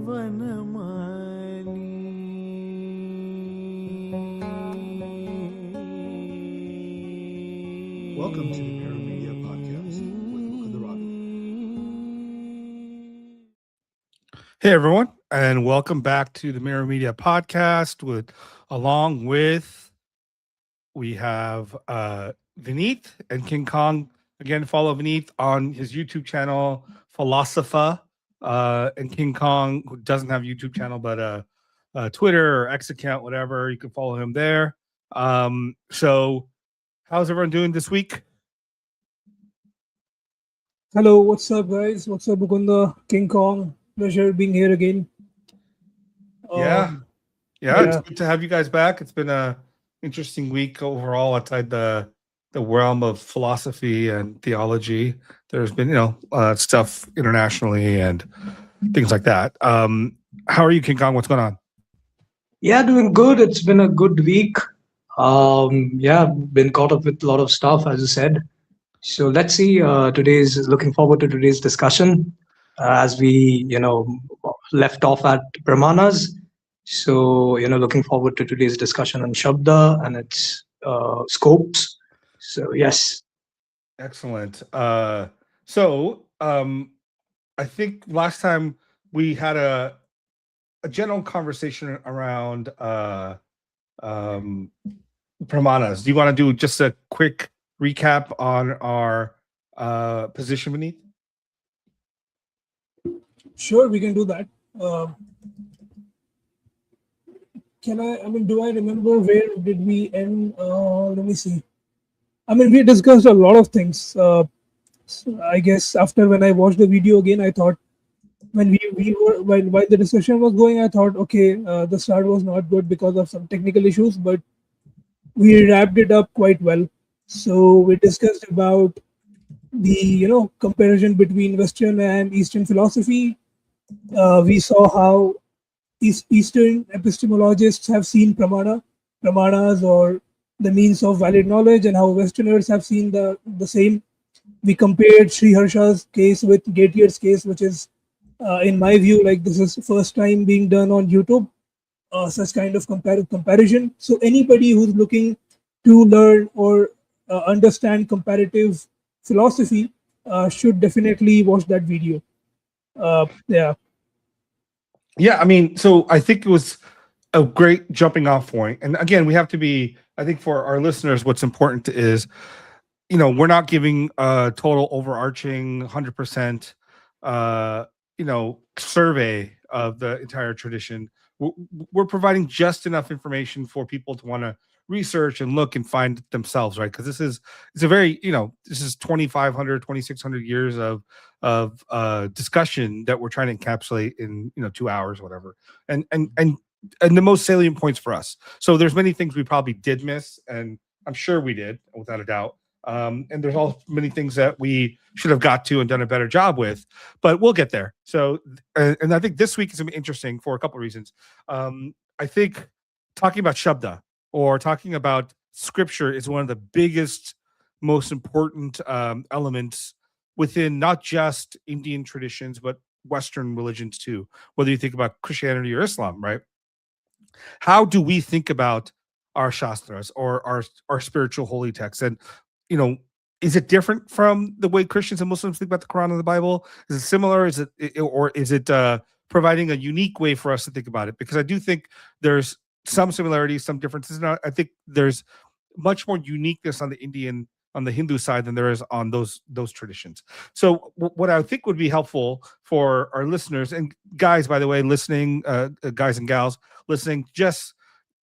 Welcome to the Mirror Media Podcast with Authoritative. Hey everyone, and welcome back to the Mirror Media Podcast. Along with we have Vineet and King Kong. Again, follow Vineet on his YouTube channel, Philosopha, and King Kong, who doesn't have a YouTube channel but Twitter or X account, whatever. You can follow him there. So, how's everyone doing this week? Hello, what's up, guys? What's up, Mukunda? King Kong. Pleasure being here again. Yeah, yeah. It's good to have you guys back. It's been a interesting week overall outside the realm of philosophy and theology. There's been stuff internationally and things like that. How are you, King Kong? What's going on? Yeah, doing good. It's been a good week. Been caught up with a lot of stuff, as you said. So let's see. Looking forward to today's discussion as we, left off at Brahmanas. So, looking forward to today's discussion on Shabda and its scopes. So, yes. Excellent. I think last time we had a general conversation around Brahmanas. Do you want to do just a quick recap on our position beneath? Sure, we can do that. Do I remember where did we end? Let me see. We discussed a lot of things. So I guess after when I watched the video again, I thought when while the discussion was going, I thought, okay, the start was not good because of some technical issues, but we wrapped it up quite well. So we discussed about the comparison between Western and Eastern philosophy. We saw how Eastern epistemologists have seen pramanas or the means of valid knowledge, and how Westerners have seen the same. We compared Sri Harsha's case with Gatier's case, which is, in my view, like this is the first time being done on YouTube, such kind of comparison. So anybody who's looking to learn or understand comparative philosophy should definitely watch that video. So I think it was a great jumping off point. And again, we have to be, I think for our listeners, what's important is, we're not giving a total overarching 100%, survey of the entire tradition. We're providing just enough information for people to want to research and look and find themselves, right? Because it's a very, this is 2,500, 2,600 years of discussion that we're trying to encapsulate in 2 hours, whatever, and the most salient points for us. So there's many things we probably did miss, and I'm sure we did, without a doubt. And there's all many things that we should have got to and done a better job with, but we'll get there. So, and I think this week is going to be interesting for a couple of reasons. I think talking about Shabda or talking about scripture is one of the biggest, most important elements within not just Indian traditions, but Western religions too, whether you think about Christianity or Islam, right? How do we think about our shastras or our spiritual holy texts? And, is it different from the way Christians and Muslims think about the Quran and the Bible? Is it similar? Is it providing a unique way for us to think about it? Because I do think there's some similarities, some differences. And I think there's much more uniqueness on the Hindu side than there is on those traditions. So what I think would be helpful for our listeners and guys, by the way, listening, guys and gals listening, just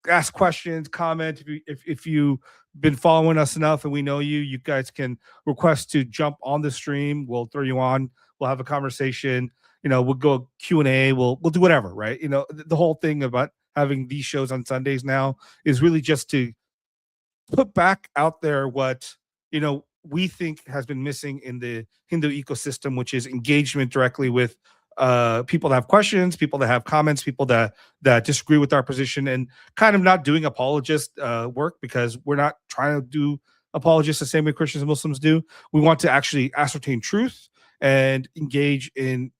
ask questions, comment. If you've been following us enough and we know you guys can request to jump on the stream. We'll throw you on. We'll have a conversation. We'll go Q&A. We'll do whatever, right? The whole thing about having these shows on Sundays now is really just to put back out there what we think has been missing in the Hindu ecosystem, which is engagement directly with people that have questions, people that have comments, people that disagree with our position, and kind of not doing apologist work, because we're not trying to do apologists the same way Christians and Muslims do. We want to actually ascertain truth and engage in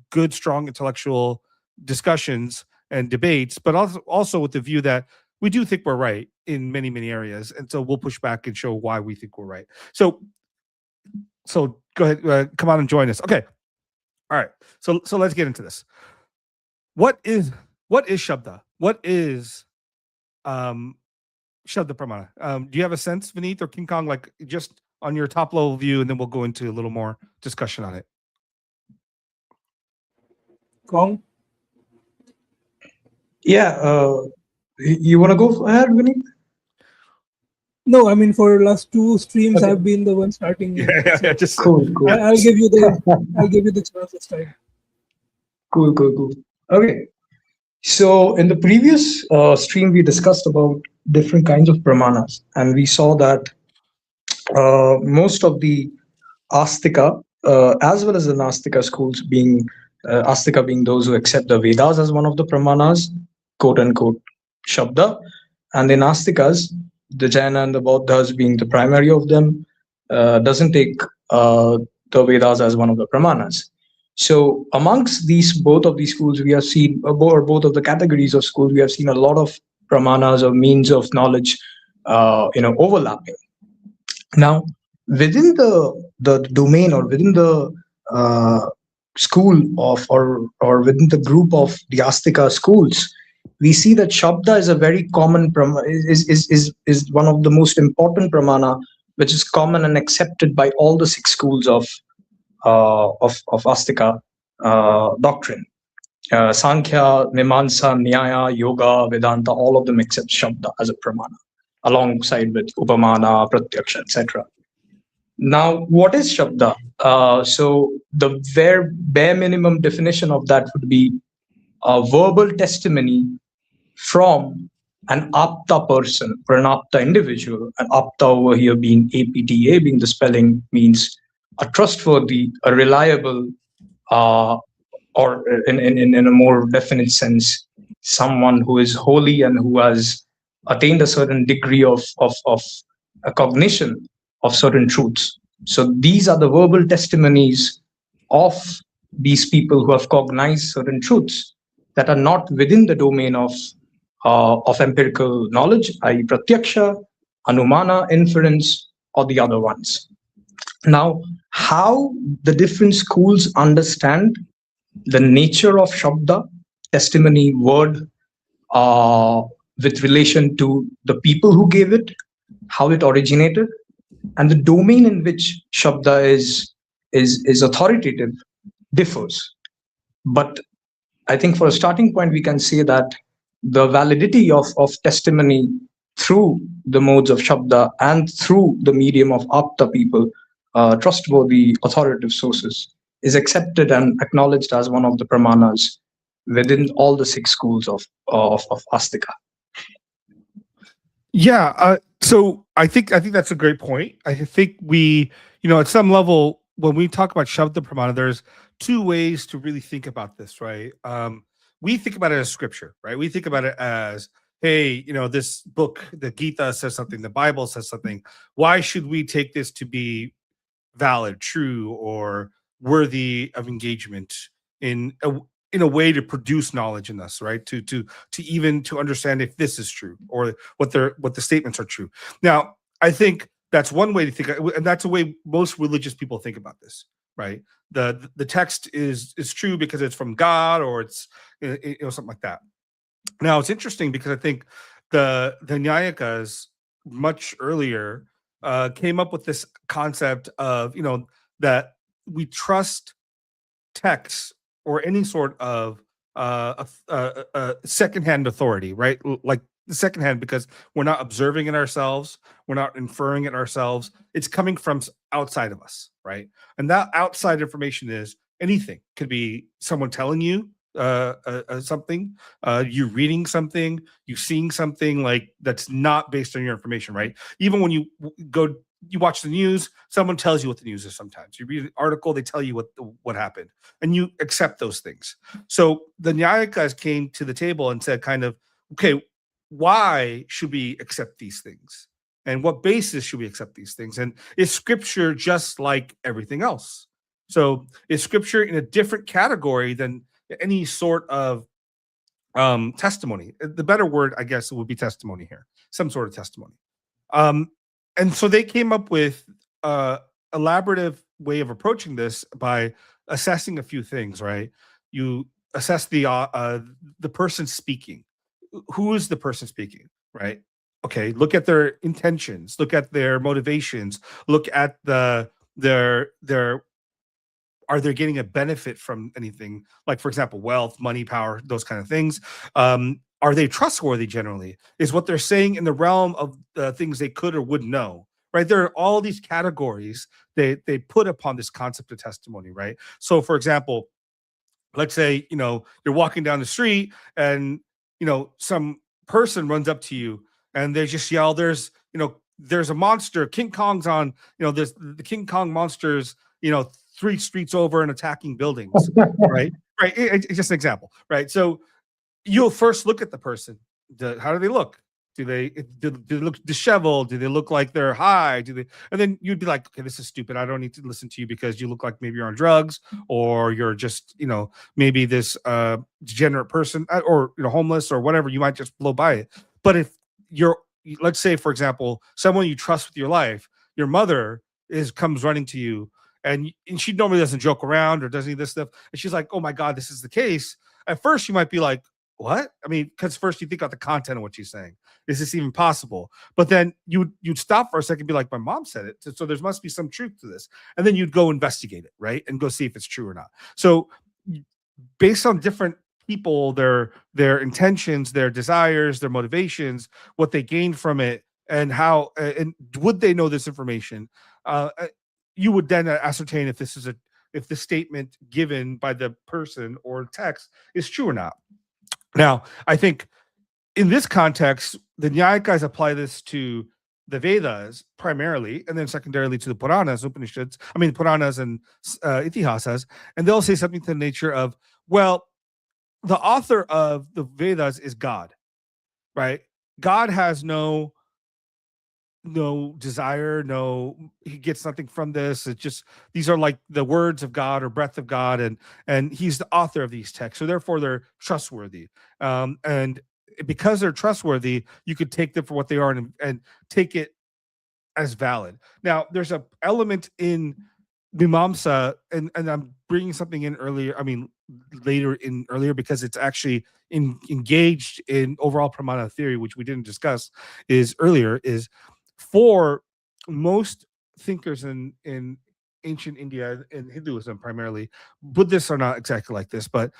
good, strong intellectual discussions and debates, but also with the view that we do think we're right in many, many areas. And so we'll push back and show why we think we're right. So go ahead, come on and join us. Okay. All right. So let's get into this. What is Shabda? What is Shabda Pramana? Do you have a sense, Vineet or King Kong, like just on your top level view, and then we'll go into a little more discussion on it? Kong? Yeah, you want to go ahead, Vinny? No, I mean for last two streams, Okay. I've been the one starting. Yeah, just Cool. I'll give you the chance this time. Cool. Okay. So in the previous stream, we discussed about different kinds of pramanas, and we saw that most of the Astika, as well as the Nastika schools, being Astika being those who accept the Vedas as one of the pramanas, quote unquote, Shabda, and the Nastikas, the Jaina and the Bauddhas being the primary of them, doesn't take the Vedas as one of the pramanas. So amongst both of these schools, we have seen, or both of the categories of schools, we have seen a lot of pramanas or means of knowledge, overlapping. Now, within the domain or within the school of or within the group of the Astika schools, we see that Shabda is a very common is one of the most important pramana, which is common and accepted by all the 6 schools of Astika doctrine. Sankhya, Mimamsa, Nyaya, Yoga, Vedanta, all of them accept Shabda as a pramana, alongside with Upamana, Pratyaksha, etc. Now, what is Shabda? So the bare minimum definition of that would be a verbal testimony from an Apta person or an Apta individual. An Apta over here being APTA, being the spelling, means a trustworthy, a reliable, or in a more definite sense, someone who is holy and who has attained a certain degree of a cognition of certain truths. So these are the verbal testimonies of these people who have cognized certain truths that are not within the domain of empirical knowledge, i.e. pratyaksha, anumana, inference, or the other ones. Now, how the different schools understand the nature of Shabda, testimony, word, with relation to the people who gave it, how it originated, and the domain in which Shabda is authoritative differs. But I think for a starting point, we can say that the validity of testimony through the modes of Shabda and through the medium of Apta people, trustworthy, authoritative sources, is accepted and acknowledged as one of the pramanas within all the 6 schools of Astika. Yeah. So I think that's a great point. I think we, at some level, when we talk about Shabda Pramana, there's 2 ways to really think about this, right? We think about it as scripture, right? We think about it as, hey, this book, the Gita says something, the Bible says something. Why should we take this to be valid, true, or worthy of engagement in a way to produce knowledge in us, right? To even to understand if this is true or what the statements are true. Now, I think that's one way to think, and that's the way most religious people think about this, right? The text is true because it's from God, or it's something like that. Now, it's interesting because I think the Nyayakas much earlier came up with this concept of that we trust texts or any sort of secondhand authority, right? Like secondhand, because we're not observing it ourselves, we're not inferring it ourselves. It's coming from outside of us, right? And that outside information is anything. Could be someone telling you something, you reading something, you seeing something like that's not based on your information, right? Even when you watch the news, someone tells you what the news is. Sometimes you read an article, they tell you what happened, and you accept those things. So the Nyayakas came to the table and said, kind of, okay, why should we accept these things? And what basis should we accept these things? And is scripture just like everything else? So is scripture in a different category than any sort of testimony. The better word, I guess, would be testimony here, some sort of testimony. Um, and so they came up with a elaborative way of approaching this by assessing a few things. Right, you assess the person speaking. Who is the person speaking? Right. Okay. Look at their intentions. Look at their motivations. Look at their are they getting a benefit from anything, like for example wealth, money, power, those kind of things. Are they trustworthy? Generally, is what they're saying in the realm of the things they could or wouldn't know, right? There are all these categories they put upon this concept of testimony, right? So for example, let's say you're walking down the street and some person runs up to you and they just yell, there's a monster, King Kong's on, there's the King Kong monsters, 3 streets over and attacking buildings. Right. It's just an example, right? So you'll first look at the person. How do they look? Do they look disheveled? Do they look like they're high? And then you'd be like, okay, this is stupid. I don't need to listen to you because you look like maybe you're on drugs, or you're just, maybe this degenerate person, or homeless or whatever. You might just blow by it. But if let's say, for example, someone you trust with your life, your mother comes running to you, and she normally doesn't joke around or does any of this stuff, and she's like, oh my God, this is the case. At first you might be like, what? I mean, because first you think about the content of what she's saying. Is this even possible? But then you'd stop for a second and be like, my mom said it. So there must be some truth to this. And then you'd go investigate it, right? And go see if it's true or not. So based on different people, their intentions, their desires, their motivations, what they gained from it, and how, and would they know this information? You would then ascertain if the statement given by the person or text is true or not. Now, I think in this context, the Nyayikas apply this to the Vedas primarily, and then secondarily to the Puranas, Upanishads, Puranas and Itihasas, and they'll say something to the nature of, well, the author of the Vedas is God, right? God has no desire, he gets nothing from this. It's just, these are like the words of God or breath of God, and he's the author of these texts, so therefore they're trustworthy. And because they're trustworthy, you could take them for what they are and take it as valid. Now, there's a element in Mimamsa, and I'm bringing something in earlier because it's actually engaged in overall pramana theory, which we didn't discuss is for most thinkers in ancient India and Hinduism primarily. Buddhists are not exactly like this, but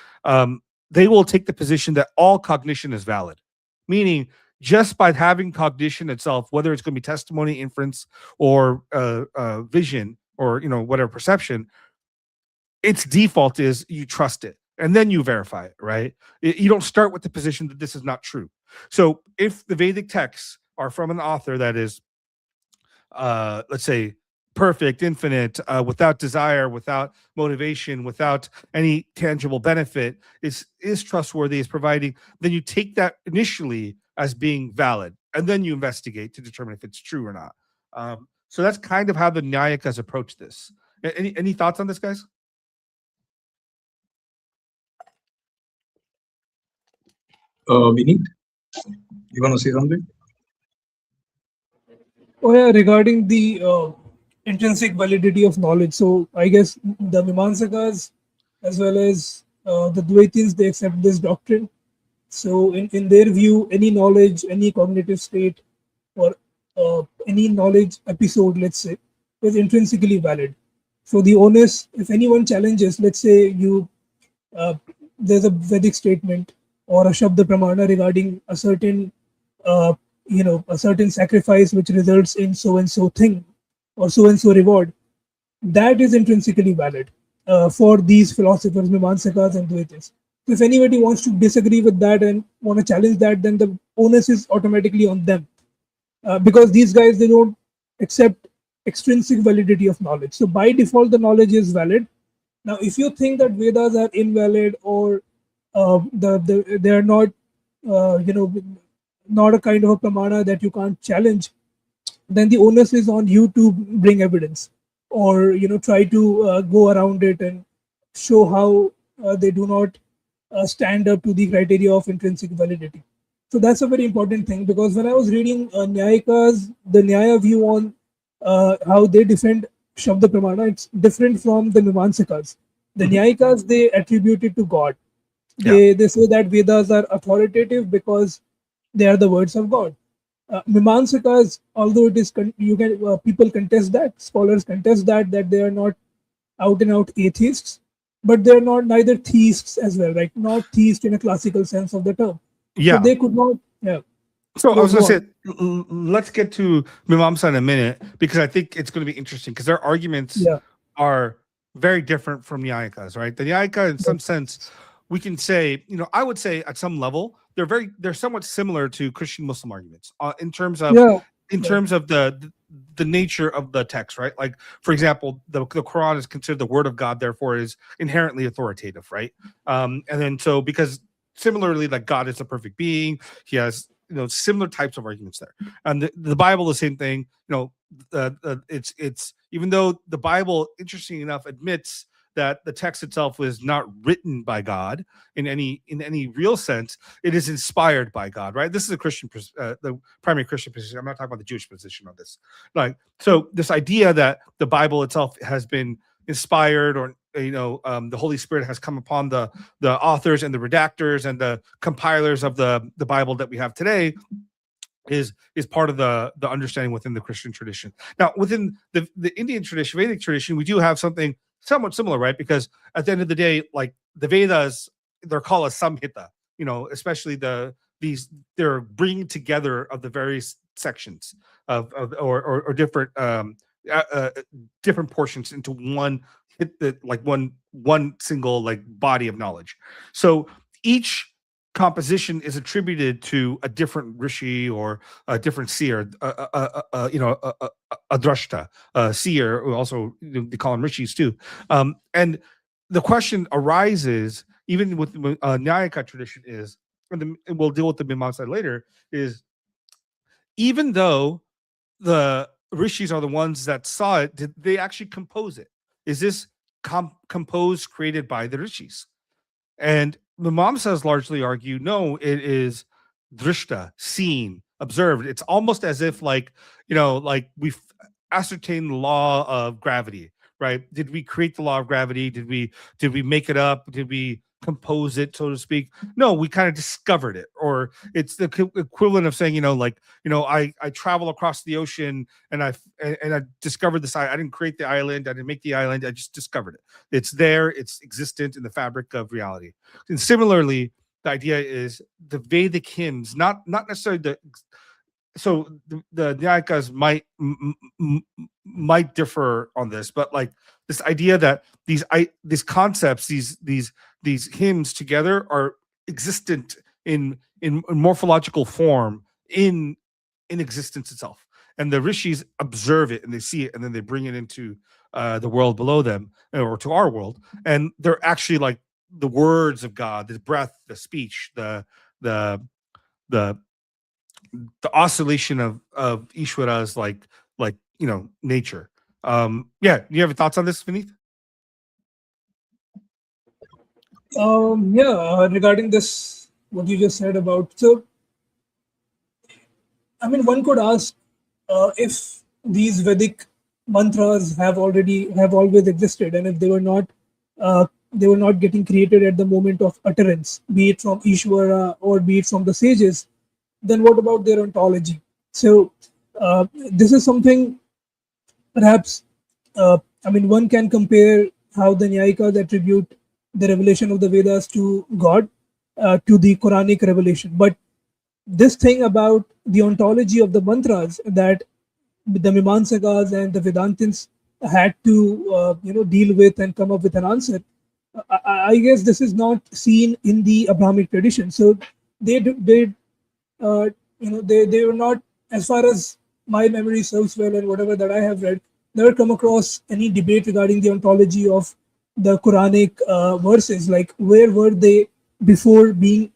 they will take the position that all cognition is valid, meaning just by having cognition itself, whether it's going to be testimony, inference, or vision, or whatever perception, its default is you trust it and then you verify it, right? You don't start with the position that this is not true. So if the Vedic texts are from an author that is let's say perfect, infinite, without desire, without motivation, without any tangible benefit, is trustworthy, is providing, then you take that initially as being valid, and then you investigate to determine if it's true or not. So that's kind of how the Nyayikas approach this. Any thoughts on this, guys? Vineet, you want to say something? Oh yeah, regarding the intrinsic validity of knowledge. So I guess the Mimamsakas as well as the Dvaitins, they accept this doctrine. So in their view, any knowledge, any cognitive state, or any knowledge episode, let's say, is intrinsically valid. So the onus, if anyone challenges, let's say there's a Vedic statement or a Shabda Pramana regarding a certain a certain sacrifice which results in so and so thing or so and so reward, that is intrinsically valid for these philosophers, Mimamsakas and Dvaitis. So if anybody wants to disagree with that and want to challenge that, then the onus is automatically on them, because these guys, they don't accept extrinsic validity of knowledge. So by default, the knowledge is valid. Now, if you think that Vedas are invalid or they are not, not a kind of a pramana that you can't challenge, then the onus is on you to bring evidence, or try to go around it and show how they do not stand up to the criteria of intrinsic validity. So that's a very important thing, because when I was reading Nyayikas, the Nyaya view on how they defend Shabda Pramana, it's different from the Mimamsakas. The Mhm. Nyayikas, they attribute it to God. Yeah. They say that Vedas are authoritative because they are the words of God. Mimamsakas, although it is you can people contest that, scholars contest that they are not out and out atheists, but they're not neither theists as well, right? Not theists in a classical sense of the term. So Yeah. they could not. Yeah. So I was Go going to on. say, let's get to Mimamsa in a minute because I think it's going to be interesting because their arguments Yeah. are very different from Nyayikas, right? The Nyayika, in Yeah. some sense, we can say, I would say at some level they're somewhat similar to Christian Muslim arguments in terms of Yeah. in Yeah. terms of the nature of the text, right? Like, for example, the Quran is considered the word of God, therefore is inherently authoritative, right? And then so because similarly, like God is a perfect being, he has similar types of arguments there, and the Bible the same thing. It's even though the Bible, interesting enough, admits that the text itself was not written by God in any real sense. It is inspired by God, right? This is a the primary Christian position. I'm not talking about the Jewish position on this. Like, so this idea that the Bible itself has been inspired, or the Holy Spirit has come upon the authors and the redactors and the compilers of the Bible that we have today is part of the understanding within the Christian tradition. Now, within the Indian tradition, Vedic tradition, we do have something somewhat similar, right? Because at the end of the day, like the Vedas, they're called a samhita, especially they're bringing together of the various sections or different uh, uh, different portions into one one single like body of knowledge. So each composition is attributed to a different rishi or a different seer, a drashta, a seer, who also they call them rishis too. And the question arises, even with Nyayaka tradition, and we'll deal with the Mimamsa later, is even though the rishis are the ones that saw it, did they actually compose it? Is this composed, created by the rishis? And the mom says largely argue, no, it is drishta, seen, observed. It's almost as if like we've ascertained the law of gravity, right? Did we create the law of gravity? Did we make it up? Did we compose it, so to speak? No, we kind of discovered it. Or it's the equivalent of saying, I travel across the ocean and I discovered this. I didn't create the island. I didn't make the island. I just discovered it. It's there. It's existent in the fabric of reality. And similarly, the idea is the Vedic hymns, not necessarily the Nyayikas might differ on this, but like this idea that these concepts, these hymns together are existent in morphological form in existence itself, and the rishis observe it and they see it, and then they bring it into the world below them, or to our world, and they're actually like the words of God, the breath, the speech, the the the oscillation of Ishwara's nature. Yeah, you have thoughts on this, Vineet? Yeah, regarding this, what you just said about, so I mean, one could ask if these Vedic mantras have always existed, and if they were not getting created at the moment of utterance, be it from Ishvara or be it from the sages, then what about their ontology? So this is something perhaps. I mean, one can compare how the Nyayikas attribute the revelation of the Vedas to God, to the Quranic revelation, but this thing about the ontology of the mantras that the Mimamsakas and the Vedantins had to deal with and come up with an answer. I guess this is not seen in the Abrahamic tradition. So they they were not, as far as my memory serves well and whatever that I have read, never come across any debate regarding the ontology of the Quranic verses, like where were they before being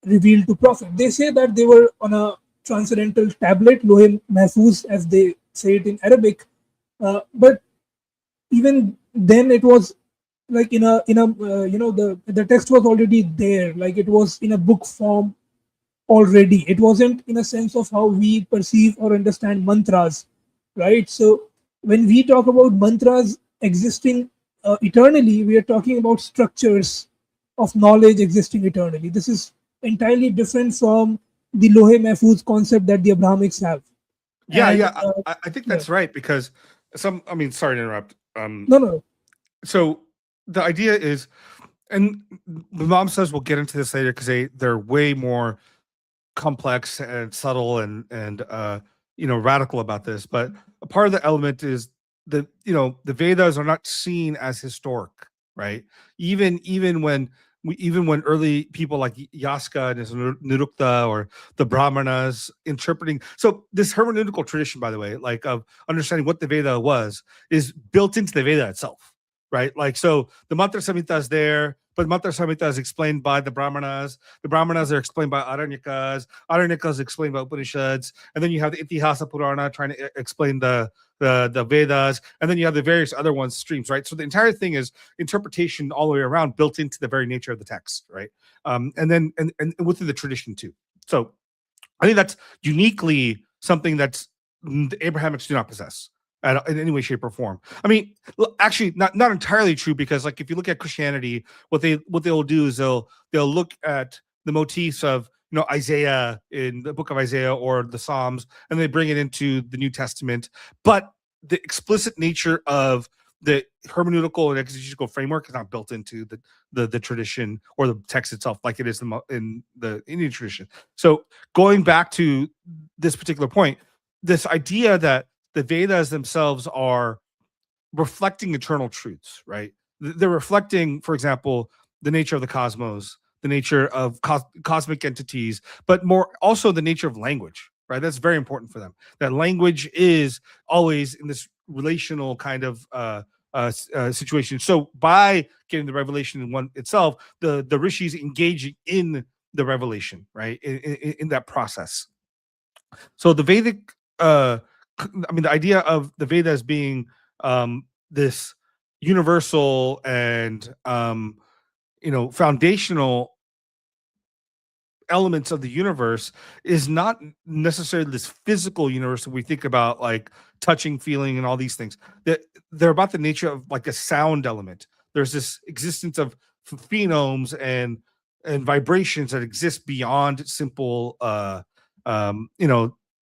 revealed to Prophet. They say that they were on a transcendental tablet, Lohe Mahfuz, as they say it in Arabic. But even then, it was like in a the text was already there, like it was in a book form already. It wasn't in a sense of how we perceive or understand mantras, right? So when we talk about mantras existing eternally, we are talking about structures of knowledge existing eternally. This is entirely different from the Lohe Mahfuz concept that the Abrahamics have. Yeah, And yeah, I think yeah, that's right because I mean, sorry to interrupt. no, no, So the idea is, and the mom says we'll get into this later because they're way more complex and subtle and radical about this. But a part of the element is the Vedas are not seen as historic, right? Even when early people like Yaska and his Nirukta or the Brahmanas interpreting, so this hermeneutical tradition, by the way, like of understanding what the Veda was, is built into the Veda itself, right? Like, so the Mantra Samhita is there, but the Mantra Samhita is explained by the Brahmanas. The Brahmanas are explained by Aranyakas. Aranyakas are explained by Upanishads. And then you have the Itihasa Purana trying to explain the Vedas. And then you have the various other ones streams, right? So the entire thing is interpretation all the way around, built into the very nature of the text, right? And within the tradition too. So I think that's uniquely something that's the Abrahamics do not possess in any way, shape, or form. I mean, actually, not entirely true, because like if you look at Christianity, what they'll do is they'll look at the motifs of Isaiah in the book of Isaiah or the Psalms, and they bring it into the New Testament. But the explicit nature of the hermeneutical and exegetical framework is not built into the tradition or the text itself, like it is in the Indian tradition. So going back to this particular point, this idea that the Vedas themselves are reflecting eternal truths, right? They're reflecting, for example, the nature of the cosmos, the nature of cosmic entities, but more also the nature of language, right? That's very important for them. That language is always in this relational kind of situation. So by getting the revelation in one itself, the rishis engaging in the revelation, right? In that process. So the Vedic, I mean, the idea of the Vedas being this universal and foundational elements of the universe is not necessarily this physical universe that we think about, like touching, feeling, and all these things. That they're about the nature of like a sound element. There's this existence of phenomes and vibrations that exist beyond simple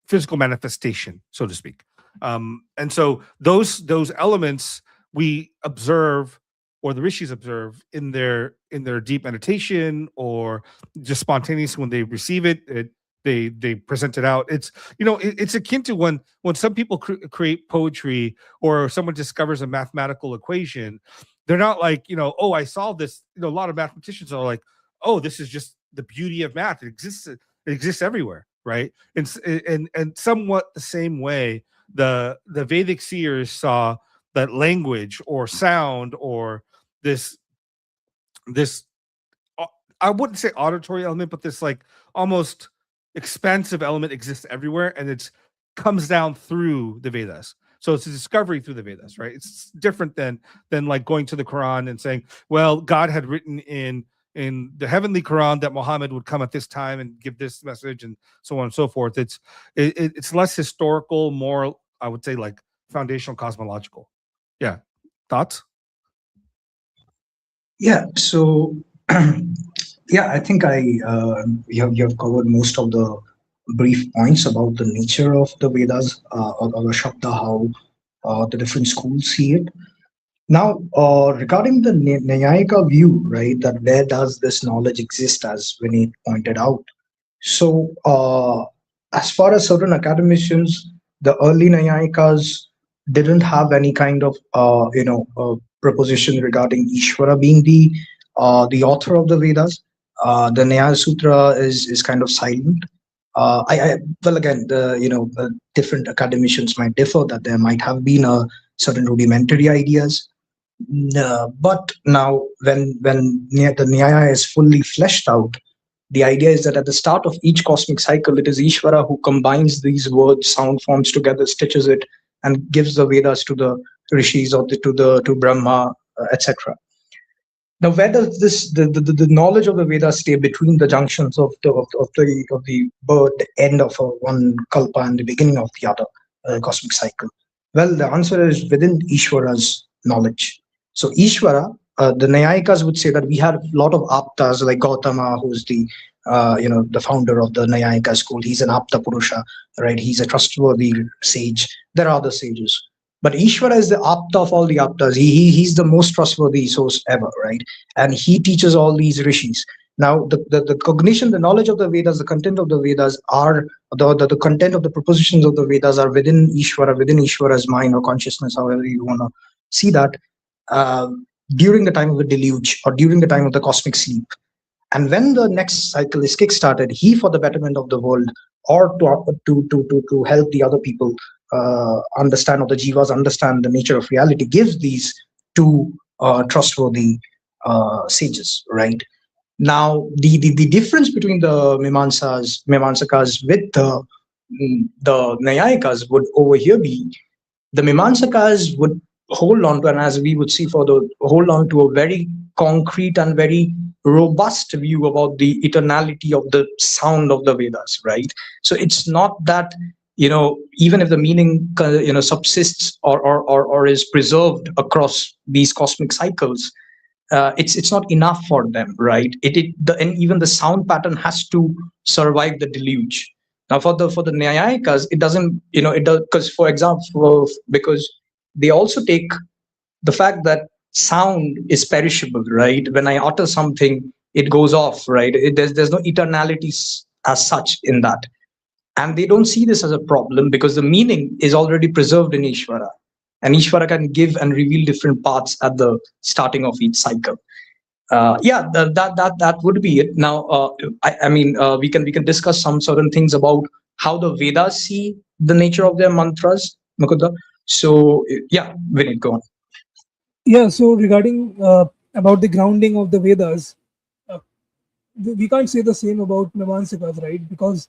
physical manifestation, so to speak. And so those elements we observe, or the rishis observe in their deep meditation, or just spontaneously when they receive it, they present it out. It's akin to when some people create poetry, or someone discovers a mathematical equation. They're not like, oh, I solved this. A lot of mathematicians are like, oh, this is just the beauty of math. It exists everywhere, right? And somewhat the same way the Vedic seers saw that language or sound or this I wouldn't say auditory element, but this like almost expansive element exists everywhere, and it comes down through the Vedas. So it's a discovery through the Vedas, right? It's different than like going to the Quran and saying, well, God had written in the heavenly Quran that Muhammad would come at this time and give this message, and so on and so forth. It's less historical, more, I would say, like foundational cosmological. Yeah. Thoughts? Yeah. So, yeah, I think you have covered most of the brief points about the nature of the Vedas, or the Shabda, how the different schools see it. Now, regarding the Nyayika view, right, that where does this knowledge exist, as Vinay pointed out? So, as far as certain academicians, the early Nayayikas didn't have any kind of, proposition regarding Ishvara being the author of the Vedas. The Nyaya Sutra is kind of silent. Well, again, different academicians might differ that there might have been a certain rudimentary ideas. But now, when the Nyaya is fully fleshed out, the idea is that at the start of each cosmic cycle, it is Ishvara who combines these words, sound forms together, stitches it, and gives the Vedas to the rishis, or to Brahma, etc. Now, where does this the knowledge of the Vedas stay between the junctions of the birth, the end of one kalpa and the beginning of the other cosmic cycle? Well, the answer is within Ishvara's knowledge. So Ishvara, the Nyayikas would say that we had a lot of aptas like Gautama, who's the the founder of the Nyayika school. He's an apta purusha, right? He's a trustworthy sage. There are other sages, but Ishvara is the apta of all the aptas. He's the most trustworthy source ever, right? And he teaches all these rishis. Now, the cognition, the knowledge of the Vedas, the content of the Vedas are the content of the propositions of the Vedas are within Ishvara, within Ishvara's mind or consciousness, however you want to see that, uh, during the time of the deluge or during the time of the cosmic sleep. And when the next cycle is kickstarted, he, for the betterment of the world, or to help the other people understand, or the jivas understand the nature of reality, gives these two trustworthy sages, right? Now, the difference between the Mimamsakas with the Nayayikas would over here be the Mimamsakas would hold on to, and as we would see further, hold on to a very concrete and very robust view about the eternality of the sound of the Vedas, right? So it's not that, even if the meaning subsists or is preserved across these cosmic cycles, it's not enough for them, right? And even the sound pattern has to survive the deluge. Now, for the Nyayikas, it doesn't, it does, because, for example, because they also take the fact that sound is perishable, right? When I utter something, it goes off, right? There's no eternality as such in that, and they don't see this as a problem because the meaning is already preserved in Ishvara, and Ishvara can give and reveal different paths at the starting of each cycle. Yeah, that would be it. Now, I mean, we can discuss some certain things about how the Vedas see the nature of their mantras, Mukunda. So yeah, Vinit, go on. Yeah, so regarding about the grounding of the Vedas, uh, we can't say the same about Mimamsakas, right? Because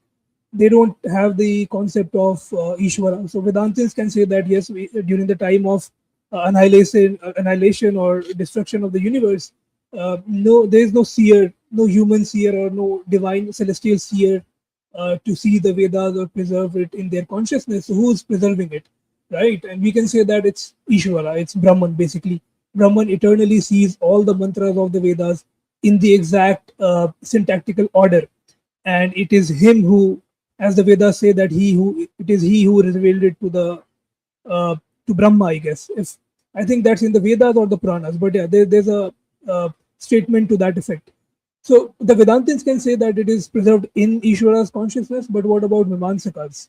they don't have the concept of Ishvara. So Vedantins can say that yes, during the time of annihilation or destruction of the universe, no, there is no seer, no human seer or no divine celestial seer to see the Vedas or preserve it in their consciousness. So who's preserving it, right? And we can say that it's Ishvara, it's Brahman basically. Brahman eternally sees all the mantras of the Vedas in the exact syntactical order, and it is him who, as the Vedas say, that it is he who revealed it uh, to Brahma, I guess. If I think that's in the Vedas or the Puranas, but yeah, there's a statement to that effect. So the Vedantins can say that it is preserved in Ishvara's consciousness, but what about Mimamsakas?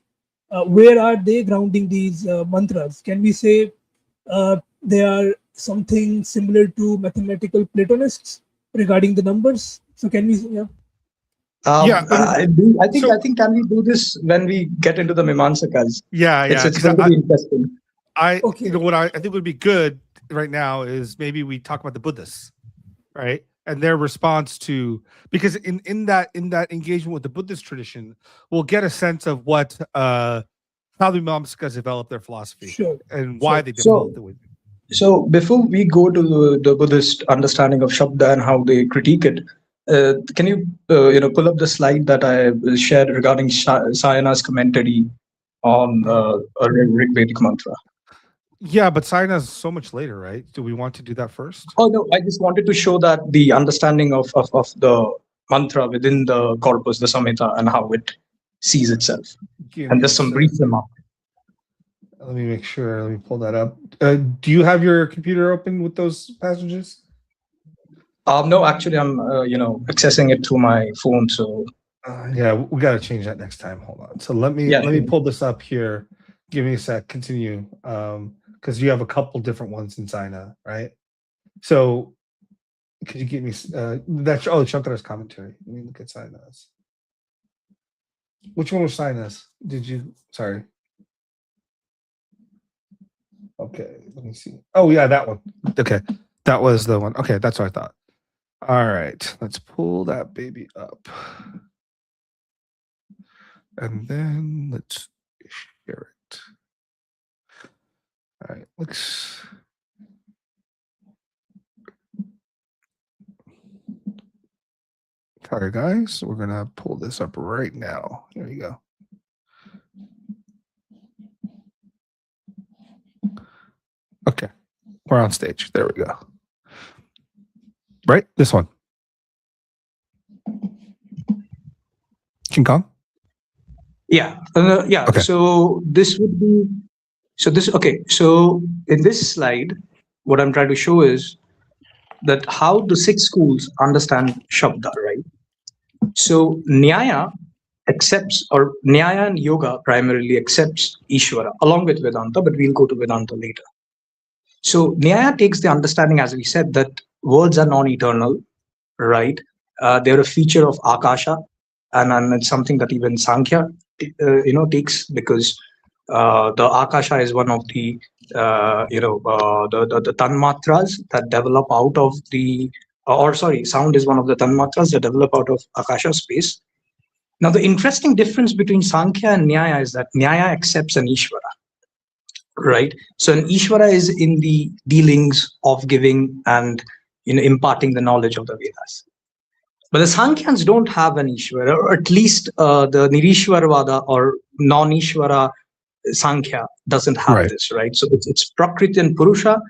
Where are they grounding these mantras? Can we say they are something similar to mathematical Platonists regarding the numbers? So can we? Yeah. Yeah. What is, I So think can we do this when we get into the Mimamsakas? yeah, It's because going to be interesting. okay. what I think would be good right now is maybe we talk about the Buddhists, right? And their response to, because in that engagement with the Buddhist tradition, we'll get a sense of what how the Mamsakas developed their philosophy Sure. and why Sure. they So developed it. So before we go to the Buddhist understanding of Shabda and how they critique it, can you pull up the slide that I shared regarding Sayana's commentary on a Rigvedic mantra? Yeah, but Sina's so much later, right? Do we want to do that first? Oh no, I just wanted to show that the understanding of the mantra within the corpus, the Samhita, and how it sees itself, Give and me a just some sec. brief remark. Let me make sure. Let me pull that up. Do you have your computer open with those passages? No, actually, I'm accessing it through my phone. So Yeah, we got to change that next time. Hold on. So yeah, let me pull this up here. Give me a sec. Continue. Because you have a couple different ones in Sina, right? So could you give me that's Shankara's commentary? Let me look at Sina's. Which one was Sina's? Did you? Sorry. Okay, let me see. Oh yeah, that one. Okay, that was the one. Okay, that's what I thought. All right, let's pull that baby up, and then let's share it. All right, let's. Sorry, guys. We're going to pull this up right now. Here you go. Okay. We're on stage. There we go. Right? This one. King Kong? Yeah. Okay. So this would be, okay. So in this slide, what I'm trying to show is that how the 6 schools understand Shabda, right? So Nyaya accepts, or Nyaya and Yoga primarily accepts Ishvara along with Vedanta, but we'll go to Vedanta later. So Nyaya takes the understanding, as we said, that worlds are non-eternal, right? They're a feature of Akasha, and it's something that even Sankhya, takes, because the Akasha is one of the, the tanmatras that develop out of the, or sorry, sound is one of the tanmatras that develop out of Akasha space. Now, the interesting difference between Sankhya and Nyaya is that Nyaya accepts an Ishvara, right? So an Ishvara is in the dealings of giving and imparting the knowledge of the Vedas. But the Sankhyaans don't have an Ishvara, or at least the Nirishwarvada or non-Ishvara Sankhya doesn't have this, right? So it's Prakriti and Purusha,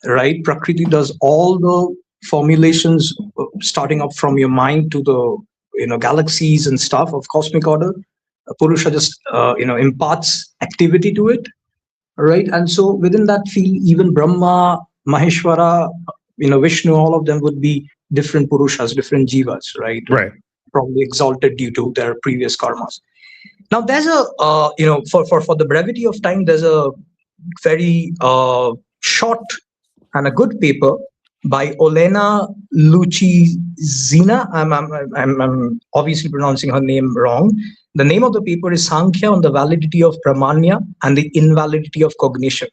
right? Prakriti does all the formulations, starting up from your mind to the galaxies and stuff of cosmic order. Purusha just imparts activity to it, right? And so within that field, even Brahma, Maheshwara, Vishnu, all of them would be different Purushas, different Jivas, right? Right. Probably exalted due to their previous karmas. Now, there's a, for the brevity of time, there's a very short and a good paper by Olena Lucizina. I'm obviously pronouncing her name wrong. The name of the paper is Sankhya on the validity of Pramanya and the invalidity of cognition,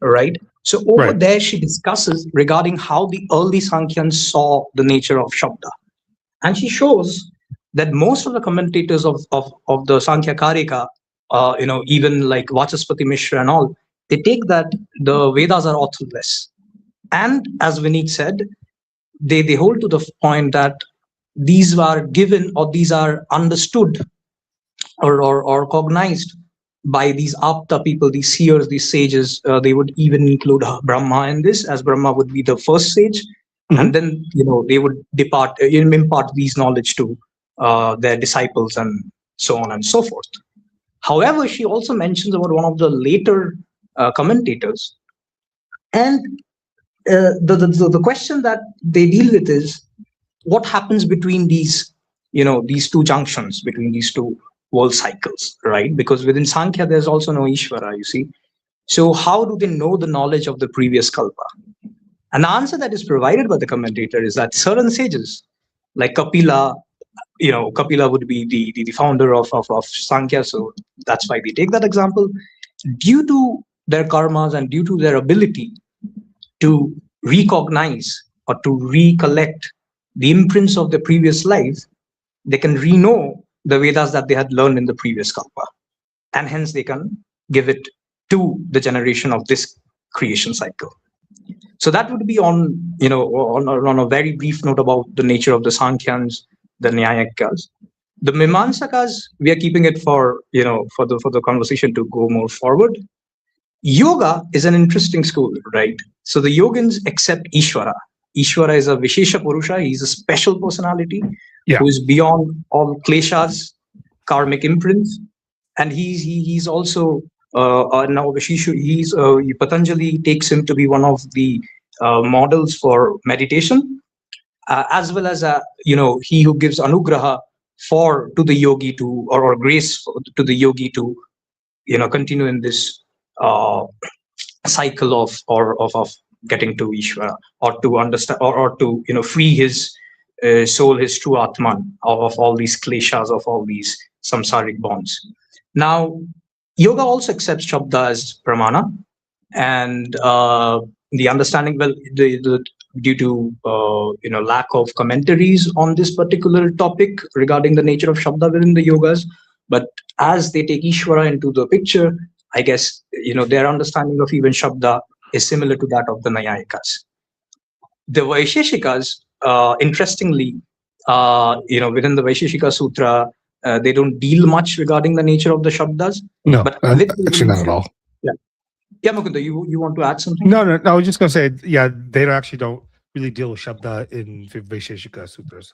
right? So over there, she discusses regarding how the early Sankhyans saw the nature of Shabda. And she shows that most of the commentators of the Sankhya Karika, even like Vachaspati Mishra and all, they take that the Vedas are authorless. And as Vineet said, they hold to the point that these are given, or these are understood or cognized by these Apta people, these seers, these sages. They would even include Brahma in this, as Brahma would be the first sage. Mm-hmm. And then they would impart these knowledge to their disciples and so on and so forth. However, she also mentions about one of the later commentators. And the question that they deal with is, what happens between these two junctions, between these two world cycles, right? Because within Sankhya, there's also no Ishvara, you see. So how do they know the knowledge of the previous Kalpa? And the answer that is provided by the commentator is that certain sages, like Kapila, Kapila would be the founder of Sankhya, so that's why we take that example. Due to their karmas and due to their ability to recognize or to recollect the imprints of the previous life, they can re-know the Vedas that they had learned in the previous Kalpa. And hence they can give it to the generation of this creation cycle. So that would be on a very brief note about the nature of the Sankhyans, the Nyayikas. The Mimamsakas, we are keeping it for the conversation to go more forward. Yoga is an interesting school, right? So the Yogins accept Ishvara. Ishvara is a Vishesha Purusha. He's a special personality who is beyond all kleshas, karmic imprints, and he's also now Vishesha. Patanjali takes him to be one of the models for meditation, as well as he who gives anugraha to the yogi to or grace to the yogi to continue in this cycle of getting to Ishvara, or to understand or to free his soul, his true Atman, of all these kleshas, of all these samsaric bonds. Now, yoga also accepts Shabda as pramana, and the understanding, well, due to lack of commentaries on this particular topic regarding the nature of Shabda within the yogas, but as they take Ishvara into the picture, I guess their understanding of even Shabda is similar to that of the Nayayikas. The Vaisheshikas, interestingly, within the Vaisheshika Sutra, they don't deal much regarding the nature of the Shabdas. No, But with the actually not at evolution, all. yeah, yeah, Mukunda, you want to add something? No. I was just gonna say, yeah, they actually don't really deal with Shabda in Vaisheshika sutras.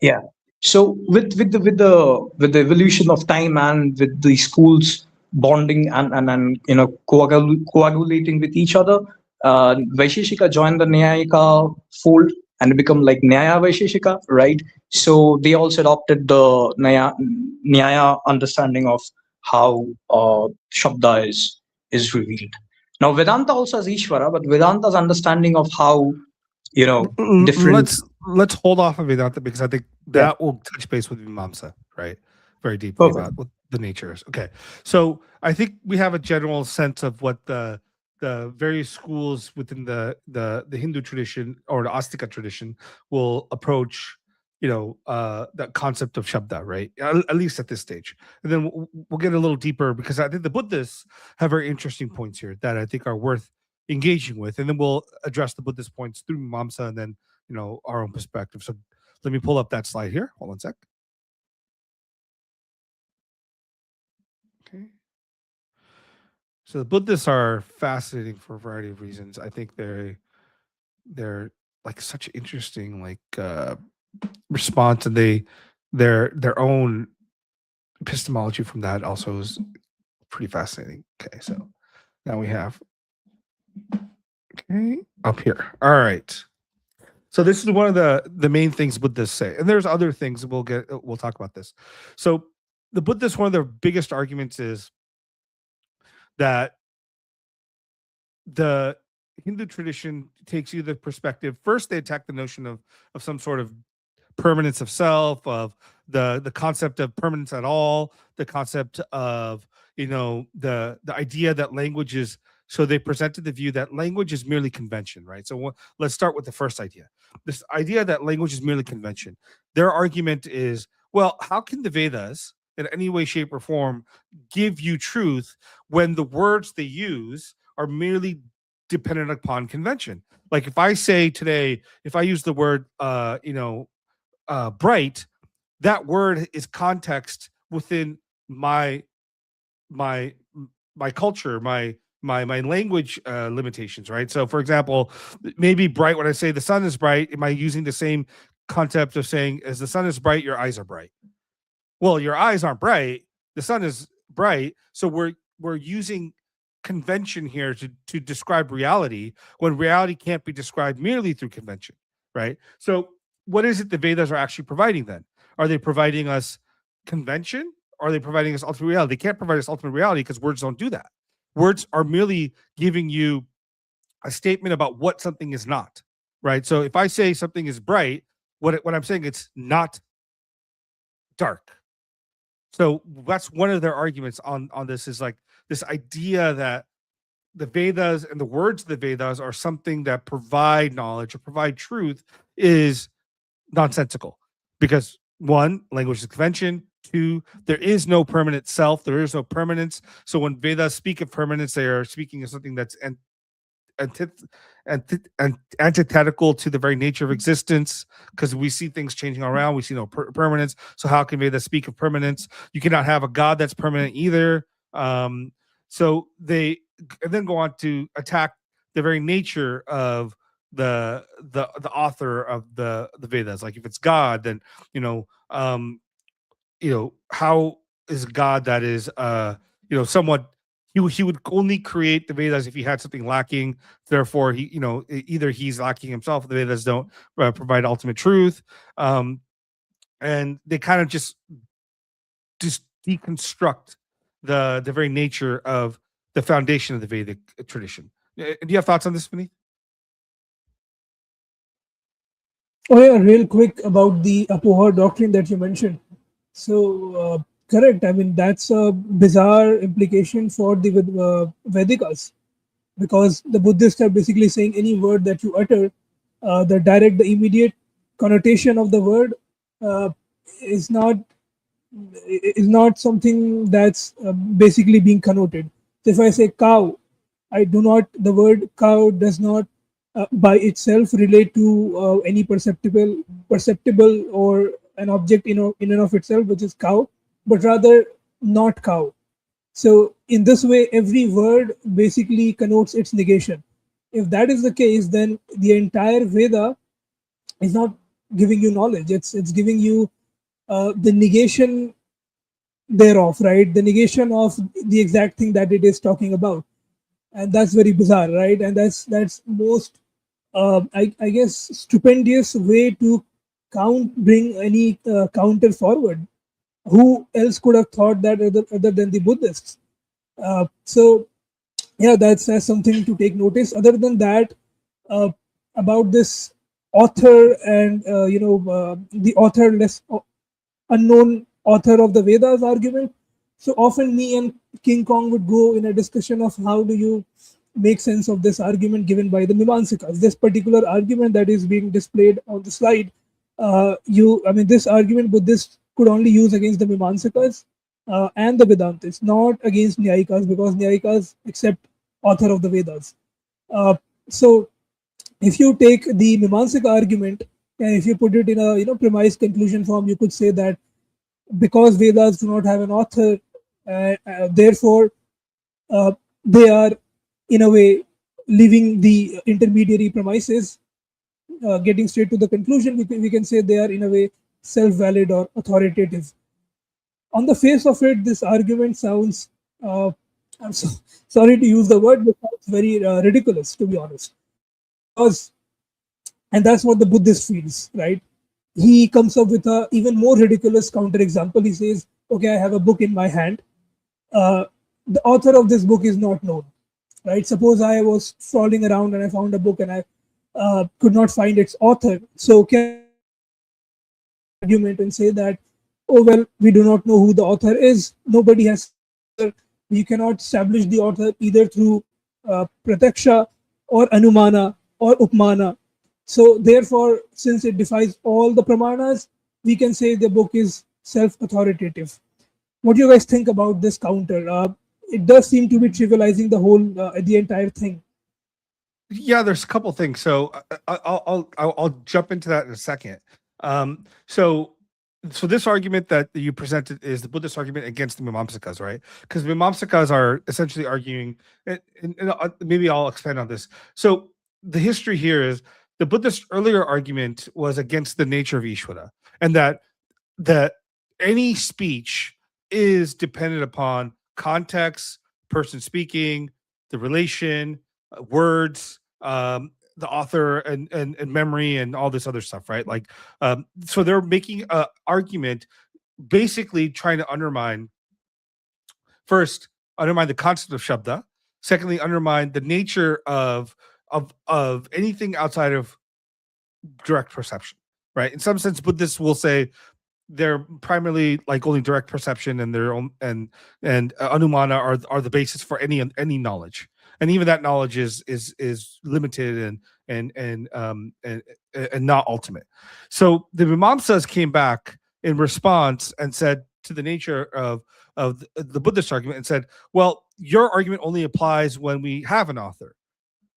Yeah. So with the evolution of time and with the schools bonding and coagulating with each other, Vaisheshika joined the Nyayika fold and become like Nyaya Vaisheshika, right? So they also adopted the Nyaya understanding of how Shabda is revealed. Now Vedanta also has Ishvara, but Vedanta's understanding of how different. Let's hold off of Vedanta because I think Yeah, that will touch base with Mimamsa, right? Very deeply perfect. about what the nature is. Okay, so I think we have a general sense of what the various schools within the Hindu tradition or the Astika tradition will approach, the concept of Shabda, right? At least at this stage, and then we'll get a little deeper because I think the Buddhists have very interesting points here that I think are worth engaging with, and then we'll address the Buddhist points through Mimamsa and then our own perspective. So let me pull up that slide here. Hold on a sec. Okay. So the Buddhists are fascinating for a variety of reasons. I think they're like such interesting response, and their own epistemology from that also is pretty fascinating. Okay, so now we have up here. All right. So this is one of the main things Buddhists say, and there's other things we'll talk about this. So the Buddhists, one of their biggest arguments is that the Hindu tradition takes you the perspective. First, they attack the notion of some sort of permanence of self, of the concept of permanence at all, the concept of the idea that language is. So they presented the view that language is merely convention, right? So let's start with the first idea. This idea that language is merely convention. Their argument is, well, how can the Vedas, in any way, shape, or form, give you truth when the words they use are merely dependent upon convention? Like if I say today, if I use the word, bright, that word is context within my my my culture, my language limitations, right? So for example, maybe bright, when I say the sun is bright, am I using the same concept of saying as the sun is bright, your eyes are bright? Well, your eyes aren't bright, the sun is bright, so we're using convention here to describe reality when reality can't be described merely through convention, right? So what is it the Vedas are actually providing then? Are they providing us convention? Or are they providing us ultimate reality? They can't provide us ultimate reality because words don't do that. Words are merely giving you a statement about what something is not, right? So if I say something is bright, what I'm saying, it's not dark. So that's one of their arguments on this, is like this idea that the Vedas and the words of the Vedas are something that provide knowledge or provide truth is nonsensical, because one, language is convention. Two, there is no permanent self. There is no permanence. So when Vedas speak of permanence, they are speaking of something that's antithetical to the very nature of existence, because we see things changing around. We see no permanence. So how can Vedas speak of permanence? You cannot have a God that's permanent either. So they then go on to attack the very nature of the author of the Vedas. Like if it's God, then how is God that is somewhat, he would only create the Vedas if he had something lacking. Therefore, either he's lacking himself, the Vedas don't provide ultimate truth, and they kind of just deconstruct the very nature of the foundation of the Vedic tradition. Do you have thoughts on this, Vineet? Oh yeah, real quick about the Apoha doctrine that you mentioned. So correct. I mean that's a bizarre implication for the Vedikas, because the Buddhists are basically saying any word that you utter, the immediate connotation of the word uh, is not something that's basically being connoted. So if I say cow, I do not. The word cow does not by itself relate to any perceptible or an object in and of itself, which is cow, but rather not cow. So in this way, every word basically connotes its negation. If that is the case, then the entire Veda is not giving you knowledge. It's giving you the negation thereof, right? The negation of the exact thing that it is talking about, and that's very bizarre, right? And that's most, I guess, stupendous way to bring any counter forward. Who else could have thought that other than the Buddhists? So yeah, that's something to take notice. Other than that, uh, about this author and the authorless unknown author of the Vedas argument. So often, me and King Kong would go in a discussion of how do you make sense of this argument given by the Mimamsikas. This particular argument that is being displayed on the slide, this argument Buddhists could only use against the Mimamsikas and the Vedantists, not against Nyayikas, because Nyayikas accept author of the Vedas. So if you take the Mimamsika argument and if you put it in a premise conclusion form, you could say that because Vedas do not have an author, therefore they are in a way leaving the intermediary premises, getting straight to the conclusion. We can say they are in a way self-valid or authoritative. On the face of it, this argument sounds, I'm sorry to use the word, but sounds very ridiculous, to be honest. Because, and that's what the Buddhist feels, right? He comes up with a even more ridiculous counterexample. He says, "Okay, I have a book in my hand. Uh, the author of this book is not known, right? Suppose I was strolling around and I found a book and I could not find its author. So can I argument and say that, oh well, we do not know who the author is. Nobody has seen the author. We cannot establish the author either through prataksha or anumana or upmana. So therefore, since it defies all the pramanas, we can say the book is self-authoritative." What do you guys think about this counter? It does seem to be trivializing the entire thing. Yeah, there's a couple things. So I'll jump into that in a second. Um, so so this argument that you presented is the Buddhist argument against the Mimamsikas, right? Because Mimamsikas are essentially arguing, and maybe I'll expand on this. So the history here is the Buddhist earlier argument was against the nature of Ishvara, and that any speech is dependent upon context, person speaking, the relation, words, the author, and memory, and all this other stuff, right? Like, so they're making a argument, basically trying to first undermine the concept of shabda, secondly undermine the nature of anything outside of direct perception, right? In some sense, Buddhists will say they're primarily like only direct perception, and their own and anumana are the basis for any knowledge, and even that knowledge is limited and not ultimate. So the Mimamsas came back in response and said to the nature of the Buddhist argument and said, well, your argument only applies when we have an author.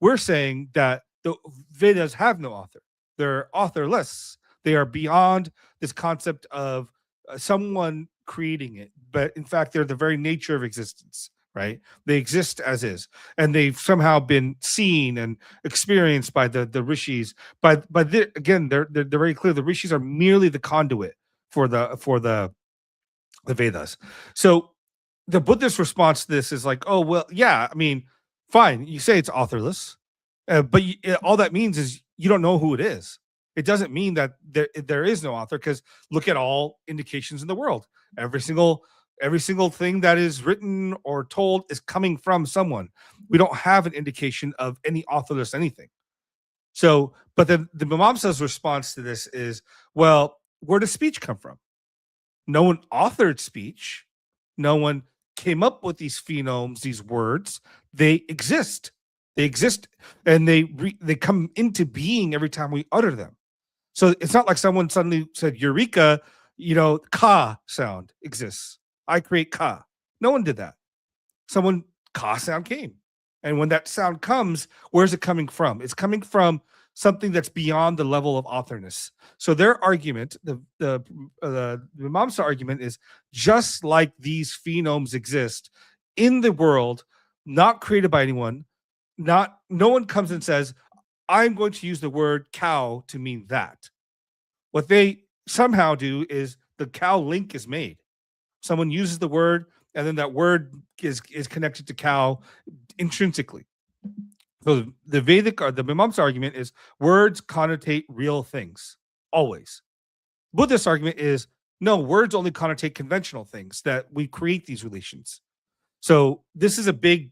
We're saying that the Vedas have no author. They're authorless. They are beyond this concept of someone creating it, but in fact, they're the very nature of existence, right? They exist as is, and they've somehow been seen and experienced by the rishis. Again, they're very clear. The rishis are merely the conduit for the Vedas. So the Buddhist response to this is like, oh well, yeah, I mean, fine, you say it's authorless, but all that means is you don't know who it is. It doesn't mean that there is no author, because look at all indications in the world. Every single thing that is written or told is coming from someone. We don't have an indication of any authorless anything. So, but then the Mimamsa's response to this is, well, where does speech come from? No one authored speech. No one came up with these phenomes, these words. They exist. They exist, and they come into being every time we utter them. So it's not like someone suddenly said, "Eureka!" Ka sound exists. I create ka. No one did that. Ka sound came, And when that sound comes, where's it coming from? It's coming from something that's beyond the level of authorness. So their argument, the Mimamsa argument, is just like these phonemes exist in the world, not created by anyone. Not no one comes and says, "I'm going to use the word cow to mean that." What they somehow do is the cow link is made. Someone uses the word, and then that word is connected to cow intrinsically. So the Vedic or the Mimamsa argument is words connotate real things always. Buddhist argument is no, words only connotate conventional things, that we create these relations. So this is a big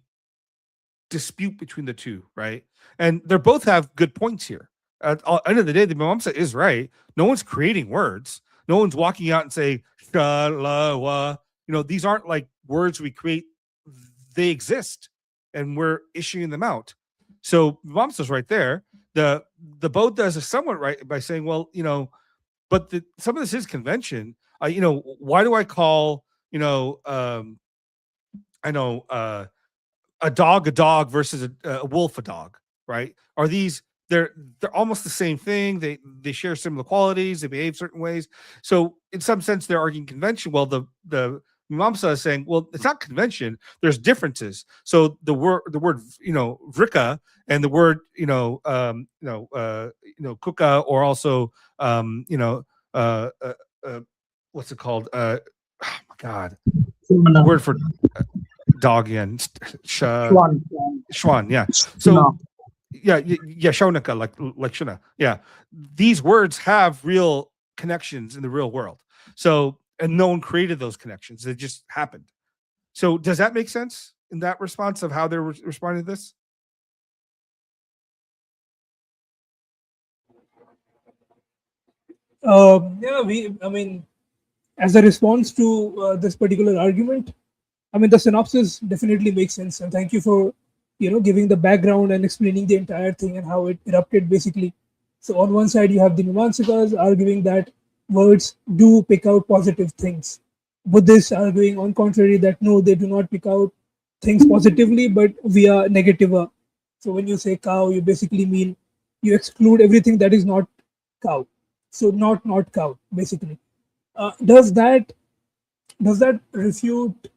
dispute between the two, right? And they both have good points here. At the end of the day, the Mimamsa is right. No one's creating words. No one's walking out and saying sha la wa. These aren't like words we create. They exist, and we're issuing them out. So Mimamsa's right there. The Bodhas is somewhat right by saying, well, but some of this is convention. Why do I call I know a dog versus a wolf a dog, right? Are these they're almost the same thing? They share similar qualities. They behave certain ways. So in some sense, they're arguing convention. Well, the Mimamsa is saying, well, it's not convention. There's differences. So the word vrika and the word kuka, or also what's it called? Oh my God, word for dog again. Schwan, yeah. So yeah, Shaunika, like Shuna. Yeah. These words have real connections in the real world. So, and no one created those connections. They just happened. So does that make sense in that response of how they're responding to this? As a response to this particular argument, the synopsis definitely makes sense, and thank you for giving the background and explaining the entire thing and how it erupted basically. So on one side you have the Mimamsikas arguing that words do pick out positive things. Buddhists arguing on contrary that no, they do not pick out things positively but via negative. So when you say cow, you basically mean you exclude everything that is not cow. So not cow basically. Does that refute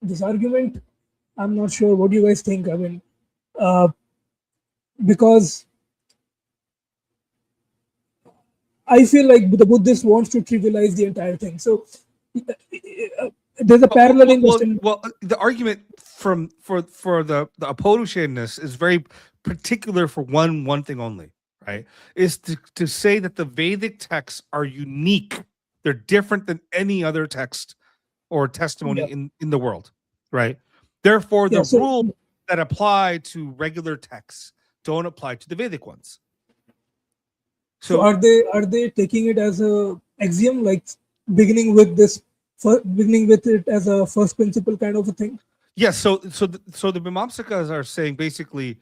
this argument? I'm not sure. What do you guys think? Uh, because I feel like the Buddhist wants to trivialize the entire thing. So there's a paralleling. Well, the argument for the Apodusheness is very particular for one thing only, right? Is to say that the Vedic texts are unique. They're different than any other text or testimony in the world, right? Therefore, the rules that apply to regular texts don't apply to the Vedic ones. So are they taking it as a axiom, like beginning with it as a first principle kind of a thing? Yes. So the Mimamsikas are saying basically,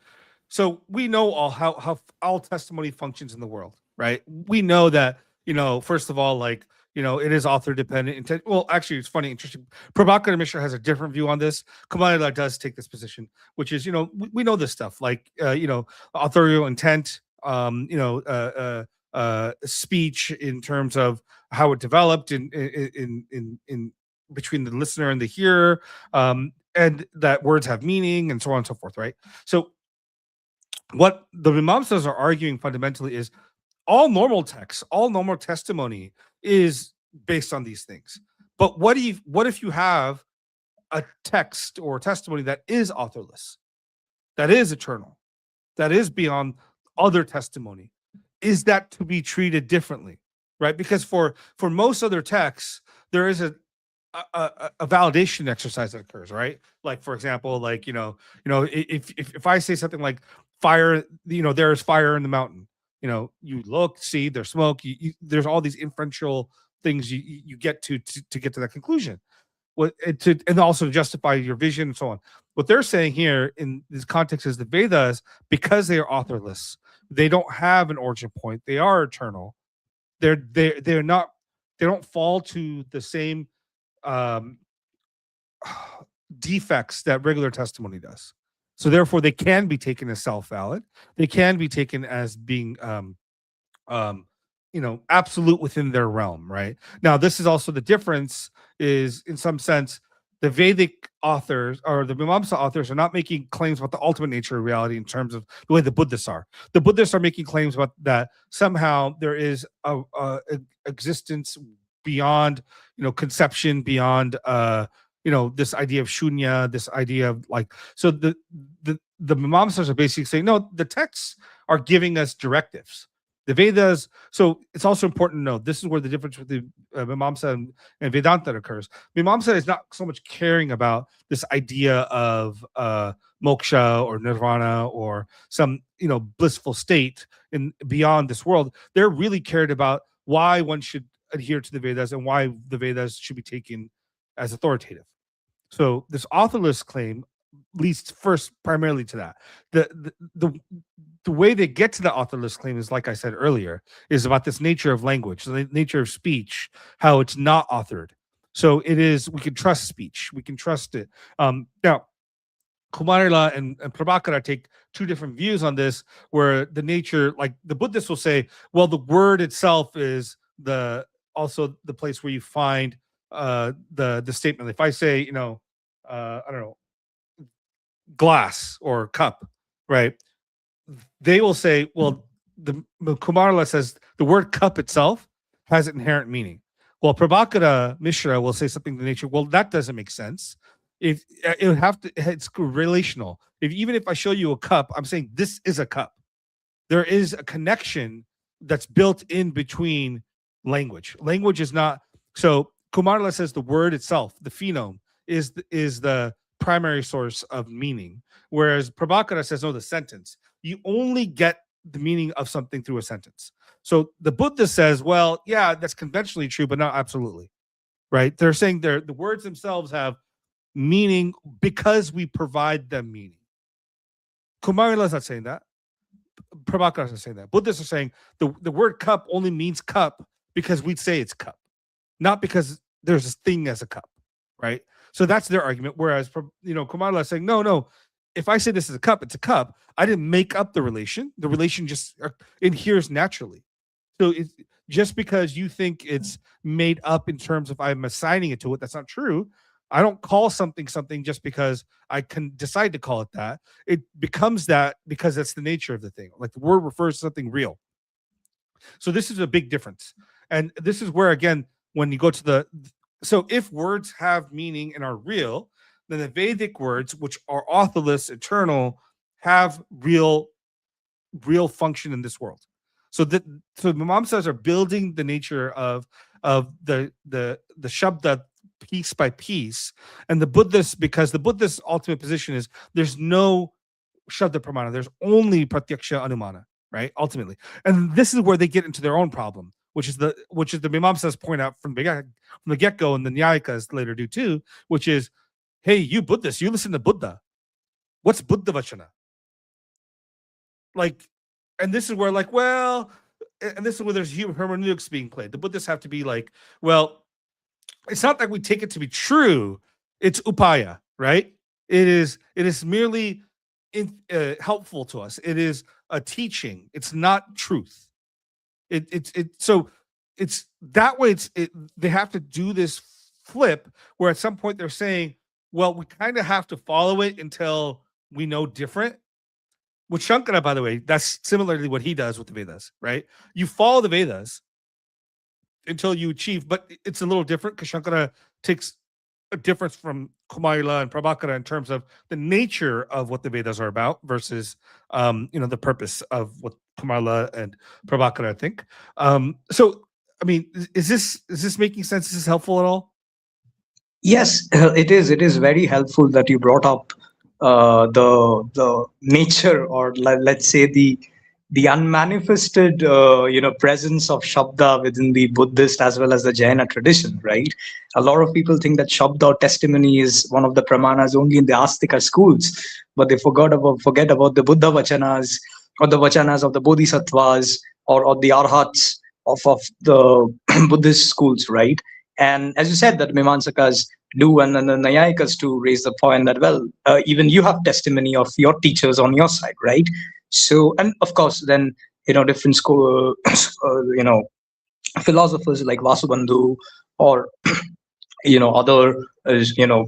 so we know how all testimony functions in the world, right? We know that, first of all, like, it is author dependent. Well, actually, it's funny, interesting. Prabhakar Mishra has a different view on this. Kumarila does take this position, which is, we know this stuff, like, authorial intent, speech in terms of how it developed in between the listener and the hearer, and that words have meaning and so on and so forth, right? So what the Mimamsas are arguing fundamentally is all normal texts, all normal testimony is based on these things. But what if you have a text or testimony that is authorless, that is eternal, that is beyond other testimony? Is that to be treated differently, right? Because for most other texts, there is a validation exercise that occurs, right? Like, for example, like, if I say something like fire, there is fire in the mountain, you look, see, there's smoke, there's all these inferential things you get to get to that conclusion. And also to justify your vision and so on. What they're saying here in this context is the Vedas, because they are authorless, they don't have an origin point. They are eternal. They're not. They don't fall to the same defects that regular testimony does. So therefore, they can be taken as self-valid. They can be taken as being um, absolute within their realm, right? Now, this is also the difference is in some sense, the Vedic authors or the Mimamsa authors are not making claims about the ultimate nature of reality in terms of the way the Buddhists are. The Buddhists are making claims about that somehow there is a existence beyond, conception, beyond, this idea of shunya, this idea of like, so the Mimamsas are basically saying, no, the texts are giving us directives. The Vedas, so it's also important to know this is where the difference with the Mimamsa and Vedanta occurs. Mimamsa is not so much caring about this idea of moksha or nirvana or some blissful state in beyond this world. They're really cared about why one should adhere to the Vedas and why the Vedas should be taken as authoritative. So this authorless claim leads first primarily to that. The way they get to the authorless claim is, like I said earlier, is about this nature of language, the nature of speech, how it's not authored. So it is, we can trust speech, we can trust it. Now, Kumarila and Prabhakara take two different views on this, where the nature, like the Buddhists will say, well, the word itself is also the place where you find the statement. If I say, I don't know, glass or cup, right? They will say, well, the Kumarila says the word cup itself has inherent meaning. Well, Prabhakara Mishra will say something to nature, well, that doesn't make sense. If it would have to, it's relational. Even if I show you a cup, I'm saying this is a cup. There is a connection that's built in between language. Language is not, so Kumarila says the word itself, the phenome, is the primary source of meaning. Whereas Prabhakara says, no, the sentence. You only get the meaning of something through a sentence. So the Buddha says, well, yeah, that's conventionally true, but not absolutely, right? They're saying the words themselves have meaning because we provide them meaning. Kumarila is not saying that. Prabhakara is not saying that. Buddhists are saying the word cup only means cup because we'd say it's cup, not because there's this thing as a cup, right? So that's their argument. Whereas, Kumarila is saying, no, if I say this is a cup, it's a cup. I didn't make up the relation. The relation just adheres naturally. So it's just because you think it's made up in terms of I'm assigning it to it, that's not true. I don't call something just because I can decide to call it that. It becomes that because that's the nature of the thing. Like the word refers to something real. So this is a big difference. And this is where, again, when you go to so if words have meaning and are real, then the Vedic words, which are authorless, eternal, have real function in this world. So the Mimamsas are building the nature of the Shabda piece by piece, and the Buddhists, because the Buddhist ultimate position is there's no Shabda Pramana, there's only Pratyaksha Anumana, right? Ultimately, and this is where they get into their own problem, which is the Mimamsas point out from the get go, and the Nyayikas later do too, which is, hey, you Buddhists, you listen to Buddha. What's Buddha Vachana? Like, and this is where, like, well, and this is where there's hermeneutics being played. The Buddhists have to be like, well, it's not that we take it to be true. It's upaya, right? It is merely helpful to us. It is a teaching. It's not truth. So it's that way. They have to do this flip where at some point they're saying, well, we kind of have to follow it until we know different. With Shankara, by the way, that's similarly what he does with the Vedas, right? You follow the Vedas until you achieve, but it's a little different because Shankara takes a difference from Kumarila and Prabhakara in terms of the nature of what the Vedas are about versus, the purpose of what Kumarila and Prabhakara think. So, I mean, is this making sense? Is this helpful at all? Yes, it is. It is very helpful that you brought up the nature, or let's say the unmanifested presence of Shabda within the Buddhist as well as the Jaina tradition, right? A lot of people think that Shabda or testimony is one of the pramanas only in the Astika schools, but they forget about the Buddha Vachanas or the Vachanas of the Bodhisattvas or the Arhats of the Buddhist schools, right? And as you said, that Mimamsakas do, and then the Nayayikas to raise the point that, well, even you have testimony of your teachers on your side, right? So, and of course, then, different school, philosophers like Vasubandhu, or other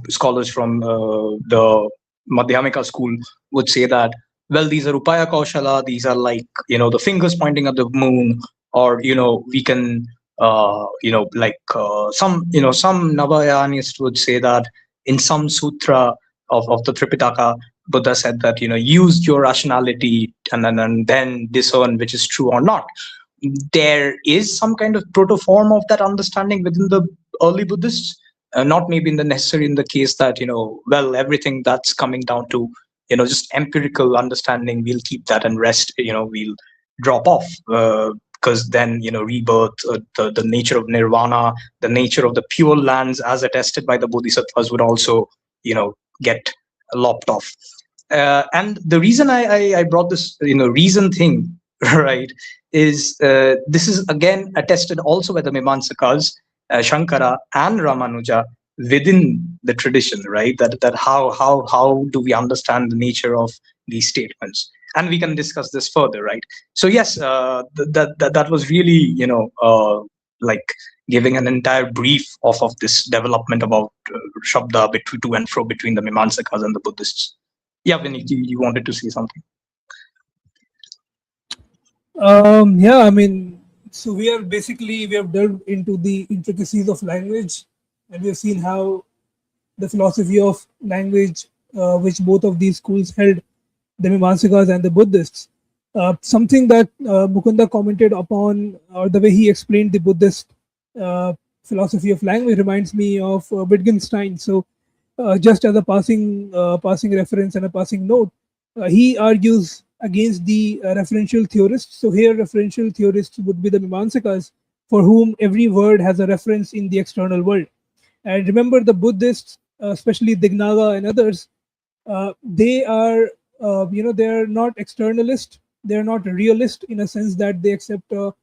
scholars from the Madhyamika school would say that, well, these are upaya kaushala, these are like the fingers pointing at the moon, or we can some Navayanists would say that in some sutra of the Tripitaka, Buddha said that use your rationality and then discern which is true or not. There is some kind of proto form of that understanding within the early Buddhists, not maybe in the necessary in the case that well, everything that's coming down to just empirical understanding, we'll keep that and rest, we'll drop off, because then rebirth, the nature of nirvana, the nature of the pure lands as attested by the bodhisattvas would also get lopped off. And the reason I brought this reason thing right is, this is again attested also by the Mimamsakas, Shankara and Ramanuja, within the tradition, right? That how do we understand the nature of these statements? And we can discuss this further, right? So yes, that was really like giving an entire brief of this development about Shabda between to and fro between the Mimamsakas and the Buddhists. Yeah, Vinny, you wanted to say something. Yeah, I mean, so we have delved into the intricacies of language, and we have seen how the philosophy of language, which both of these schools held, the Mimamsakas and the Buddhists. Something that Mukunda commented upon, or the way he explained the Buddhist uh, philosophy of language, reminds me of Wittgenstein. So, just as a passing reference and a passing note, he argues against the referential theorists. So here, referential theorists would be the Mimamsakas, for whom every word has a reference in the external world. And remember, the Buddhists, especially Dignaga and others, they are, they are not externalist. They are not realist in a sense that they accept a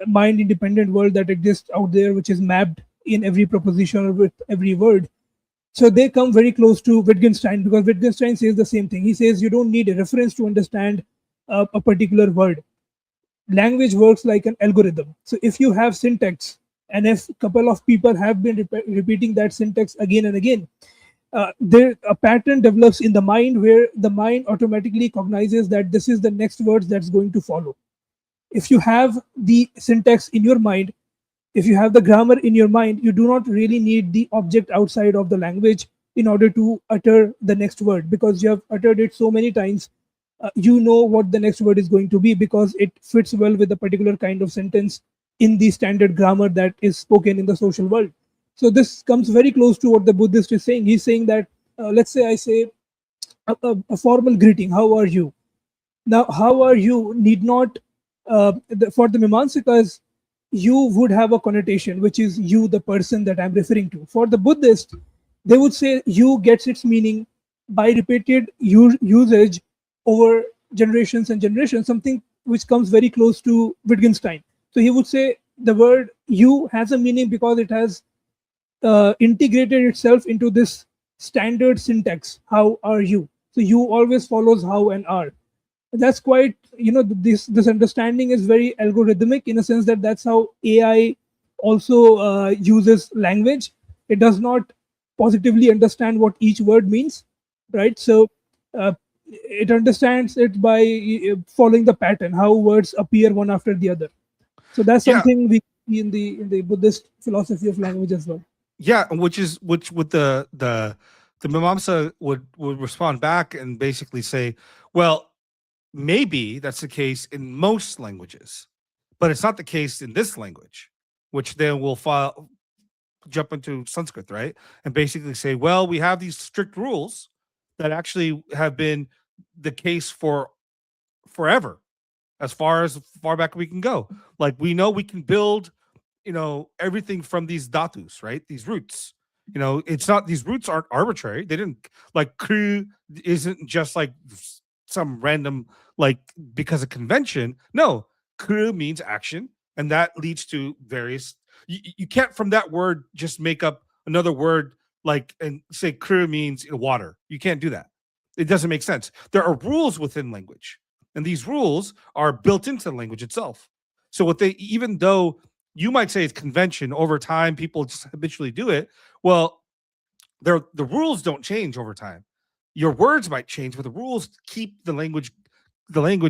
mind independent world that exists out there, which is mapped in every proposition or with every word. So they come very close to Wittgenstein, because Wittgenstein says the same thing. He says you don't need a reference to understand a particular word. Language works like an algorithm. So if you have syntax, and if a couple of people have been repeating that syntax again and again, there a pattern develops in the mind where the mind automatically cognizes that this is the next words that's going to follow. If you have the syntax in your mind, if you have the grammar in your mind, you do not really need the object outside of the language in order to utter the next word, because you have uttered it so many times. You know what the next word is going to be, because it fits well with a particular kind of sentence in the standard grammar that is spoken in the social world. So this comes very close to what the Buddhist is saying. He's saying that, let's say I say a formal greeting, how are you? Now, how are you need not, for the Mimamsakas, you would have a connotation, which is you, the person that I'm referring to. For the Buddhist, they would say you gets its meaning by repeated usage over generations and generations, something which comes very close to Wittgenstein. So he would say the word you has a meaning because it has integrated itself into this standard syntax. How are you? So you always follows how and are. That's quite, this understanding is very algorithmic, in a sense that that's how AI also uses language. It does not positively understand what each word means, right? So it understands it by following the pattern, how words appear one after the other. So that's Yeah, something we see in the Buddhist philosophy of language as well. yeah, which with the Mimamsa would respond back and basically say, well, maybe that's the case in most languages, but it's not the case in this language, which then will jump into Sanskrit, right? And basically say, well, we have these strict rules that actually have been the case for forever, as far back we can go. Like we know we can build, everything from these dhatus, right? These roots. It's not these roots aren't arbitrary. They didn't like kru isn't just like some random like because of convention. No, kru means action, and that leads to various You can't from that word just make up another word like and say kru means water. You can't do that. It doesn't make sense. There are rules within language, and these rules are built into the language itself. So what they, even though you might say it's convention, over time people just habitually do it. Well, the rules don't change over time. Your words might change, but the rules keep the language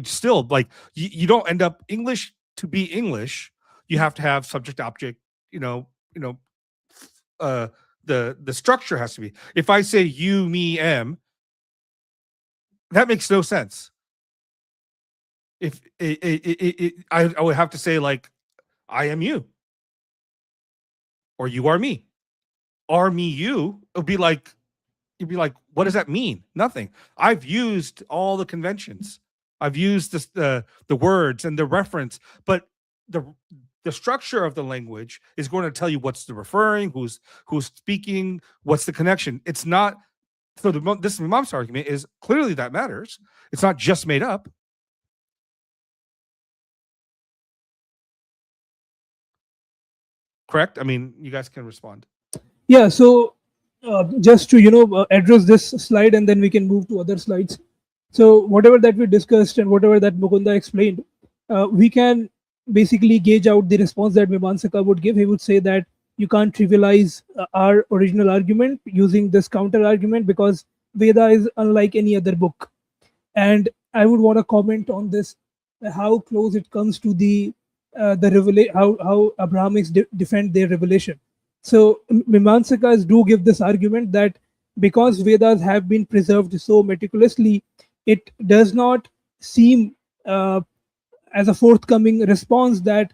still. Like you don't end up English to be English. You have to have subject object. You know, uh, the structure has to be. If I say you, me, am, that makes no sense. If I would have to say like I am you, or you are me. Are me you? It'll be like you'd be like, what does that mean? Nothing. I've used all the conventions. I've used the words and the reference, but the the structure of the language is going to tell you what's the referring, who's speaking, what's the connection. It's not. So this mom's argument is clearly that matters. It's not just made up. Correct? I mean, you guys can respond. Yeah. So just to address this slide, and then we can move to other slides. So whatever that we discussed and whatever that Mukunda explained, we can basically gauge out the response that Mimamsaka would give. He would say that you can't trivialize our original argument using this counter argument because Veda is unlike any other book. And I would want to comment on this, how close it comes to the revelation, how Abrahamics defend their revelation. So Mimamsakas do give this argument that because Vedas have been preserved so meticulously, it does not seem as a forthcoming response that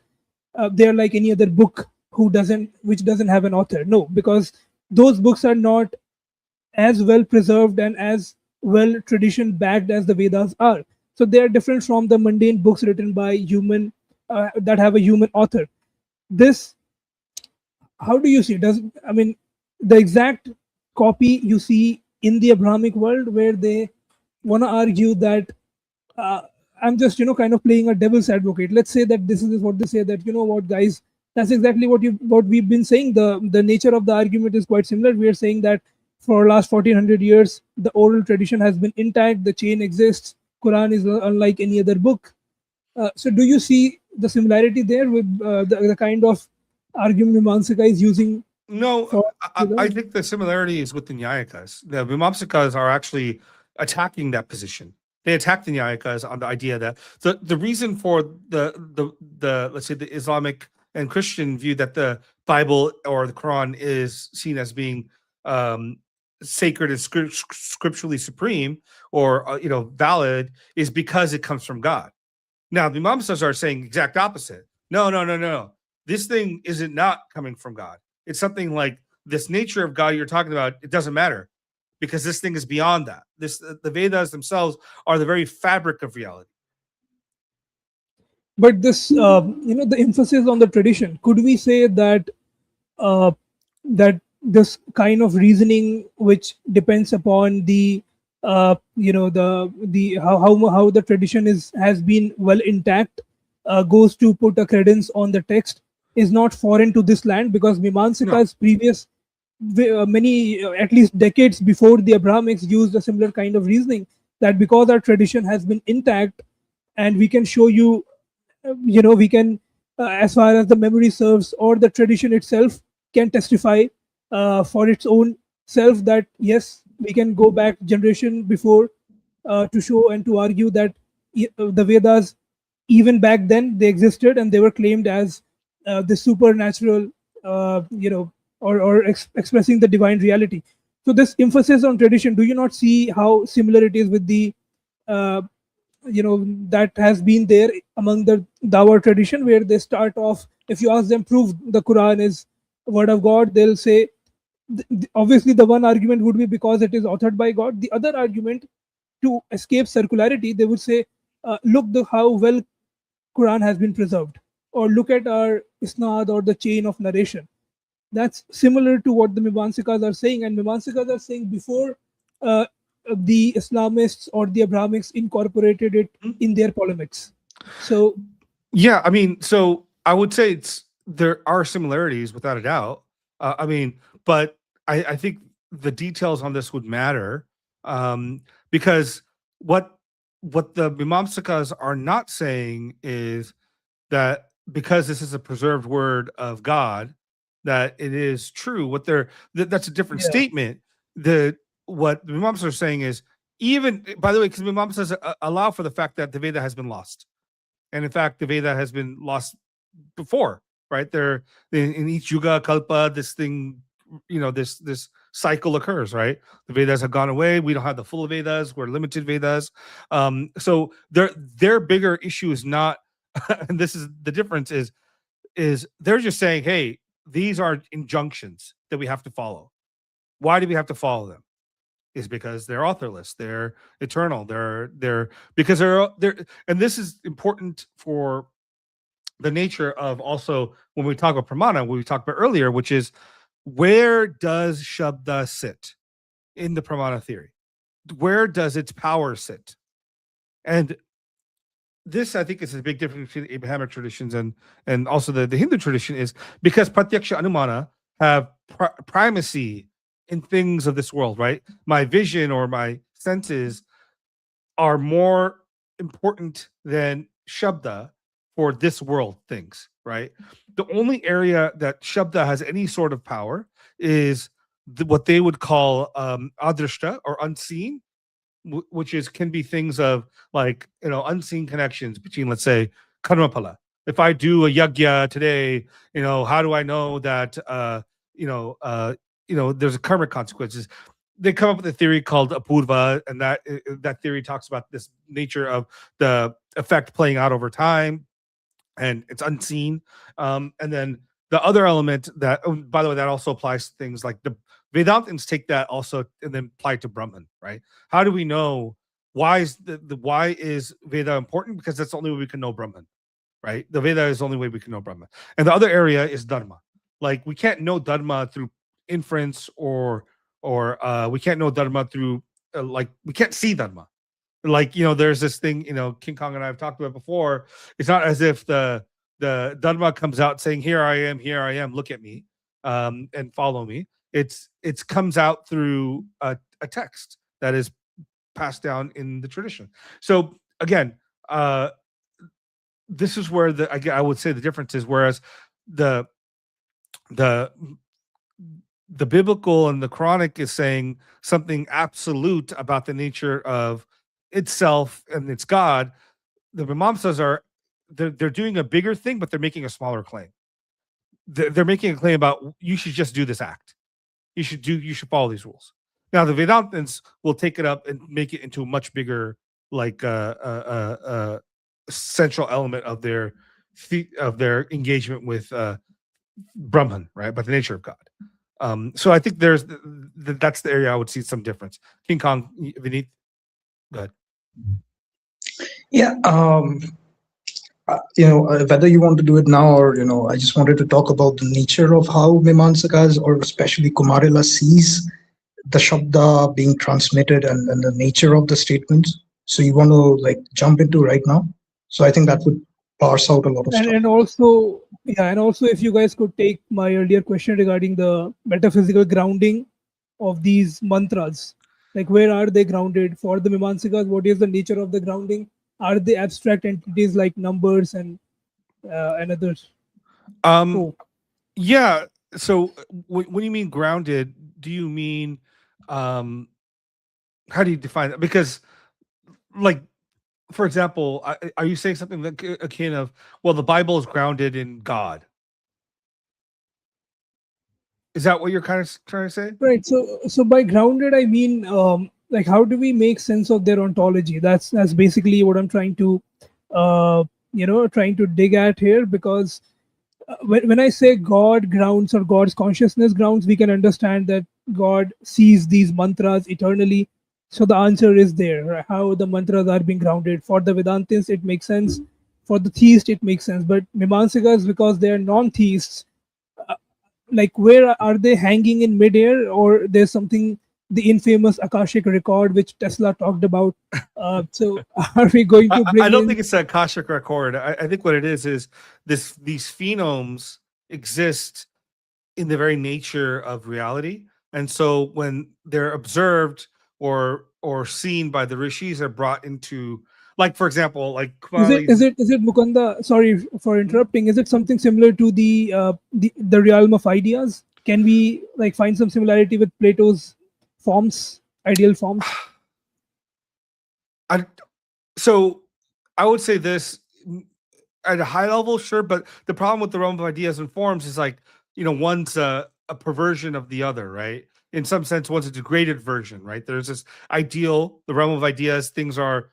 they are like any other book which doesn't have an author. No, because those books are not as well preserved and as well tradition backed as the Vedas are. So they are different from the mundane books written by human that have a human author. This, how do you see? The exact copy you see in the Abrahamic world, where they want to argue that I'm just kind of playing a devil's advocate. Let's say that this is what they say, that what, guys, that's exactly what we've been saying. The nature of the argument is quite similar. We are saying that for last 1400 years the oral tradition has been intact, the chain exists, Quran is unlike any other book. So do you see the similarity there with the kind of argument Mimamsaka is using? No, I think the similarity is with the Nyayakas. The Mimamsakas are actually attacking that position. They attack the Nyayakas on the idea that the reason for the let's say the Islamic and Christian view that the Bible or the Quran is seen as being sacred and scripturally supreme or valid is because it comes from God. Now the Mimamsakas are saying exact opposite. No. This thing isn't not coming from God. It's something like this nature of God you're talking about. It doesn't matter because this thing is beyond that. The Vedas themselves are the very fabric of reality. But this, the emphasis on the tradition. Could we say that that this kind of reasoning, which depends upon the the how the tradition has been well intact, goes to put a credence on the text, is not foreign to this land? Because Mimamsaka's previous many at least decades before the Abrahamics used a similar kind of reasoning, that because our tradition has been intact and we can show you, we can as far as the memory serves or the tradition itself can testify for its own self, that yes, we can go back generation before to show and to argue that the Vedas, even back then, they existed and they were claimed as the supernatural, or expressing the divine reality. So this emphasis on tradition, do you not see how similar it is with the that has been there among the Dawa tradition, where they start off, if you ask them, prove the Quran is word of God, they'll say, obviously the one argument would be because it is authored by God. The other argument, to escape circularity, they would say, look how well Quran has been preserved, or look at our isnad or the chain of narration. That's similar to what the Mimamsakas are saying, and Mimamsakas are saying before the Islamists or the Abrahamics incorporated it in their polemics. So yeah, I mean, so I would say it's there are similarities without a doubt. I mean, but I think the details on this would matter, because what the Mimamsakas are not saying is that because this is a preserved word of God, that it is true. What they're that's a different Yeah. statement. The what the Mimamsas are saying is, even by the way, because Mimamsas allow for the fact that the Veda has been lost, and in fact, the Veda has been lost before, right? There in each yuga kalpa, this thing, this cycle occurs, right? The Vedas have gone away. We don't have the full Vedas. We're limited Vedas. So their bigger issue is not, and this is the difference is they're just saying, hey, these are injunctions that we have to follow. Why do we have to follow them? Is because they're authorless, they're eternal, they're because they're, and this is important for the nature of also when we talk about pramana, what we talked about earlier, which is where does Shabda sit in the pramana theory? Where does its power sit? And this, I think, is a big difference between the Abrahamic traditions and also the Hindu tradition, is because pratyaksha anumana have primacy in things of this world, right? My vision or my senses are more important than Shabda for this world things, right? The only area that Shabda has any sort of power is what they would call adrishta, or unseen, which is can be things of like, unseen connections between, let's say, karmapala. If I do a yagya today, how do I know that there's a karmic consequences? They come up with a theory called apurva, and that theory talks about this nature of the effect playing out over time, and it's unseen. And then the other element that, by the way, that also applies to things like the Vedantins take that also and then apply it to Brahman, right? How do we know why is why is Veda important? Because that's the only way we can know Brahman, right? The Veda is the only way we can know Brahman. And the other area is Dharma. Like we can't know Dharma through inference, or we can't know Dharma through like we can't see Dharma. Like there's this thing King Kong and I have talked about before. It's not as if the Dharma comes out saying, here I am, look at me, and follow me. It's comes out through a text that is passed down in the tradition. So again, this is where I would say the difference is. Whereas the biblical and the Quranic is saying something absolute about the nature of itself and its God, the Mimamsas are they're doing a bigger thing, but they're making a smaller claim. They're making a claim about you should just do this act. You should follow these rules. Now the Vedantins will take it up and make it into a much bigger, like central element of their engagement with Brahman, right? But the nature of God. So I think that's the area I would see some difference. King Kong, Vineet, go ahead. Yeah. Whether you want to do it now or, I just wanted to talk about the nature of how Mimamsakas, or especially Kumarila, sees the Shabda being transmitted and the nature of the statements. So you want to jump into right now? So I think that would parse out a lot of stuff. And also, if you guys could take my earlier question regarding the metaphysical grounding of these mantras, like where are they grounded for the Mimamsakas? What is the nature of the grounding? Are they abstract entities like numbers and others? Yeah. So when you mean grounded, do you mean how do you define that? Because like, for example, are you saying something like akin of, well, the Bible is grounded in God? Is that what you're kind of trying to say? Right. So by grounded, I mean, like, how do we make sense of their ontology? That's basically what I'm trying to, trying to dig at here. Because when I say God grounds or God's consciousness grounds, we can understand that God sees these mantras eternally. So the answer is there, right? How the mantras are being grounded. For the Vedantins, it makes sense. For the theist, it makes sense. But Mimamsakas, because they are non-theists, like where are they hanging in midair, or there's something, the infamous Akashic record which Tesla talked about. So are we going to bring I don't in... think it's an Akashic record. I think what it is these phenomes exist in the very nature of reality. And so when they're observed or seen by the rishis, are brought into, like, for example, like Is it Kumali's. Mukunda? Sorry for Mhm. interrupting. Is it something similar to the realm of ideas? Can we like find some similarity with Plato's forms, ideal forms? I, so I would say this at a high level, sure, but the problem with the realm of ideas and forms is, like, one's a perversion of the other, right? In some sense, one's a degraded version, right? There's this ideal, the realm of ideas, things are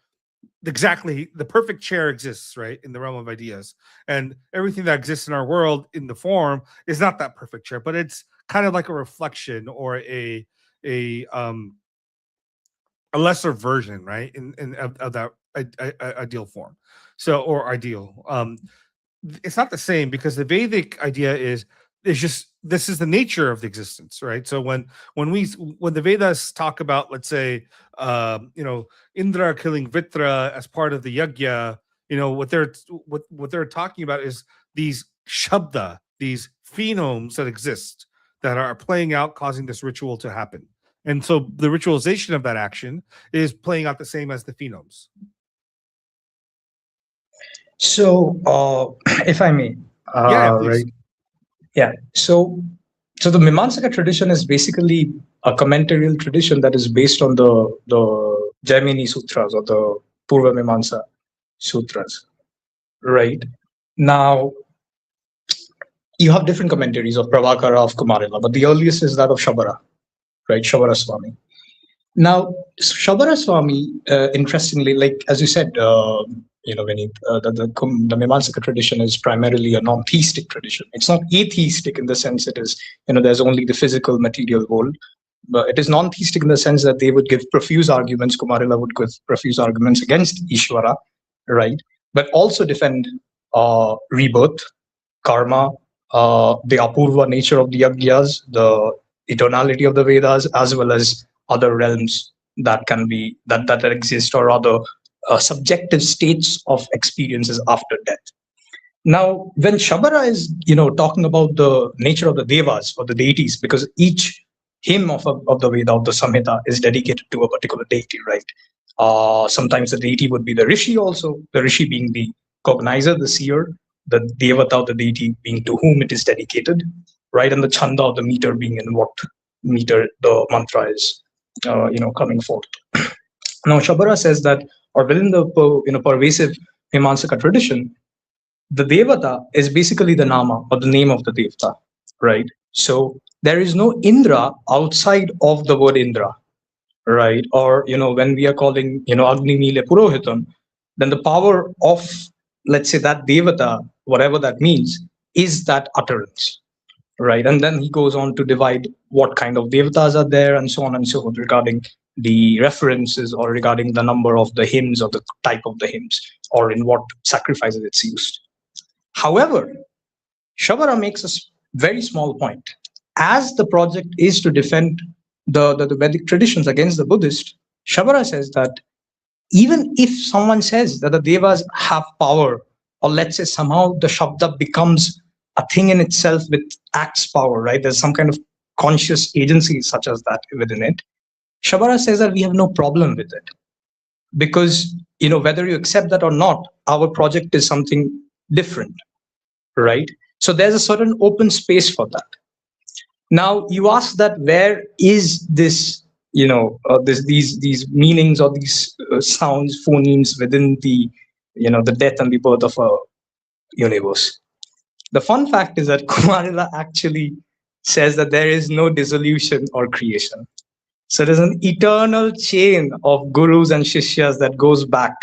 exactly the perfect chair exists, right, in the realm of ideas, and everything that exists in our world in the form is not that perfect chair, but it's kind of like a reflection or a um a lesser version, right, in of that ideal form. So, or ideal. It's not the same, because the Vedic idea is just, this is the nature of the existence, right? So when the Vedas talk about, let's say, Indra killing Vitra as part of the yajna, what they're talking about is these shabda, these phenomes that exist, that are playing out, causing this ritual to happen. And so the ritualization of that action is playing out the same as the phenomes. So, if I may, Yeah, please. right? Yeah. So the Mimamsaka tradition is basically a commentarial tradition that is based on the Jaimini Sutras or the Purva Mimamsa Sutras, right? Now, you have different commentaries of Pravakara, of Kumarila, but the earliest is that of Shabara, right? Shabara Swami. Now, Shabara Swami, interestingly, like as you said, Vineet, the Mimamsaka tradition is primarily a non-theistic tradition. It's not atheistic in the sense it is, there's only the physical material world, but it is non-theistic in the sense that they would give profuse arguments. Kumarila would give profuse arguments against Ishvara, right? But also defend rebirth, karma, the apurva nature of the yajnas, the eternality of the Vedas, as well as other realms that can be that exist, or other subjective states of experiences after death. Now, when Shabara is talking about the nature of the devas or the deities, because each hymn of the Veda, of the Samhita, is dedicated to a particular deity, right? Sometimes the deity would be the rishi, also the rishi being the cognizer, the seer, the devata, the deity being to whom it is dedicated, right? And the chanda, or the meter, being in what meter the mantra is, coming forth. Now, Shabara says that, or within the pervasive Mimamsaka tradition, the devata is basically the nama, or the name of the devata, right? So there is no Indra outside of the word Indra, right? Or when we are calling Agni Mile Purohitam, then the power of, let's say, that devata, whatever that means, is that utterance, right? And then he goes on to divide what kind of devatas are there, and so on and so forth, regarding the references, or regarding the number of the hymns, or the type of the hymns, or in what sacrifices it's used. However, Shabara makes a very small point. As the project is to defend the Vedic traditions against the Buddhist, Shabara says that even if someone says that the devas have power, or let's say somehow the Shabda becomes a thing in itself with acts power, right? There's some kind of conscious agency such as that within it. Shabara says that we have no problem with it, because whether you accept that or not, our project is something different, right? So there's a certain open space for that. Now you ask that where is this, these meanings, or these sounds, phonemes within the, the death and the birth of a universe. The fun fact is that Kumarila actually says that there is no dissolution or creation. So there's an eternal chain of gurus and shishyas that goes back,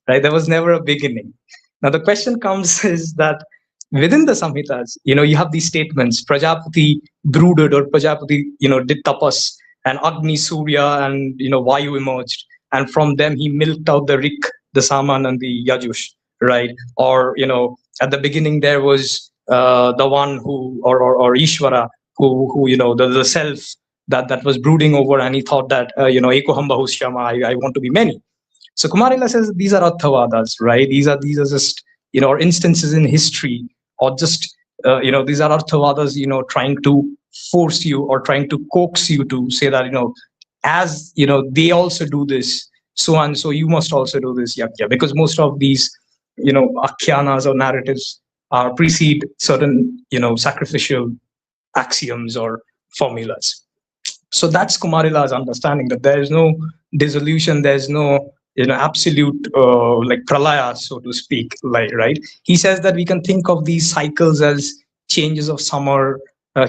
right? There was never a beginning. Now the question comes is that within the Samhitas, you have these statements: Prajapati brooded, or Prajapati, did tapas, and Agni, Surya, and Vayu emerged, and from them he milked out the Rik, the Saman, and the Yajush, right? Or at the beginning there was the one who, or Ishvara, who the self that was brooding over, and he thought that Ekoham Bahushyama, I want to be many. So Kumarila says these are Arthavadas, right? These are just or instances in history, or just These are arthavadas, trying to force you or trying to coax you to say that, as they also do this, so and so you must also do this yakya, because most of these, akhyanas or narratives precede certain, sacrificial axioms or formulas. So that's Kumarila's understanding, that there is no dissolution, there's no absolute like pralaya, so to speak, like, right. He says that we can think of these cycles as changes of summer,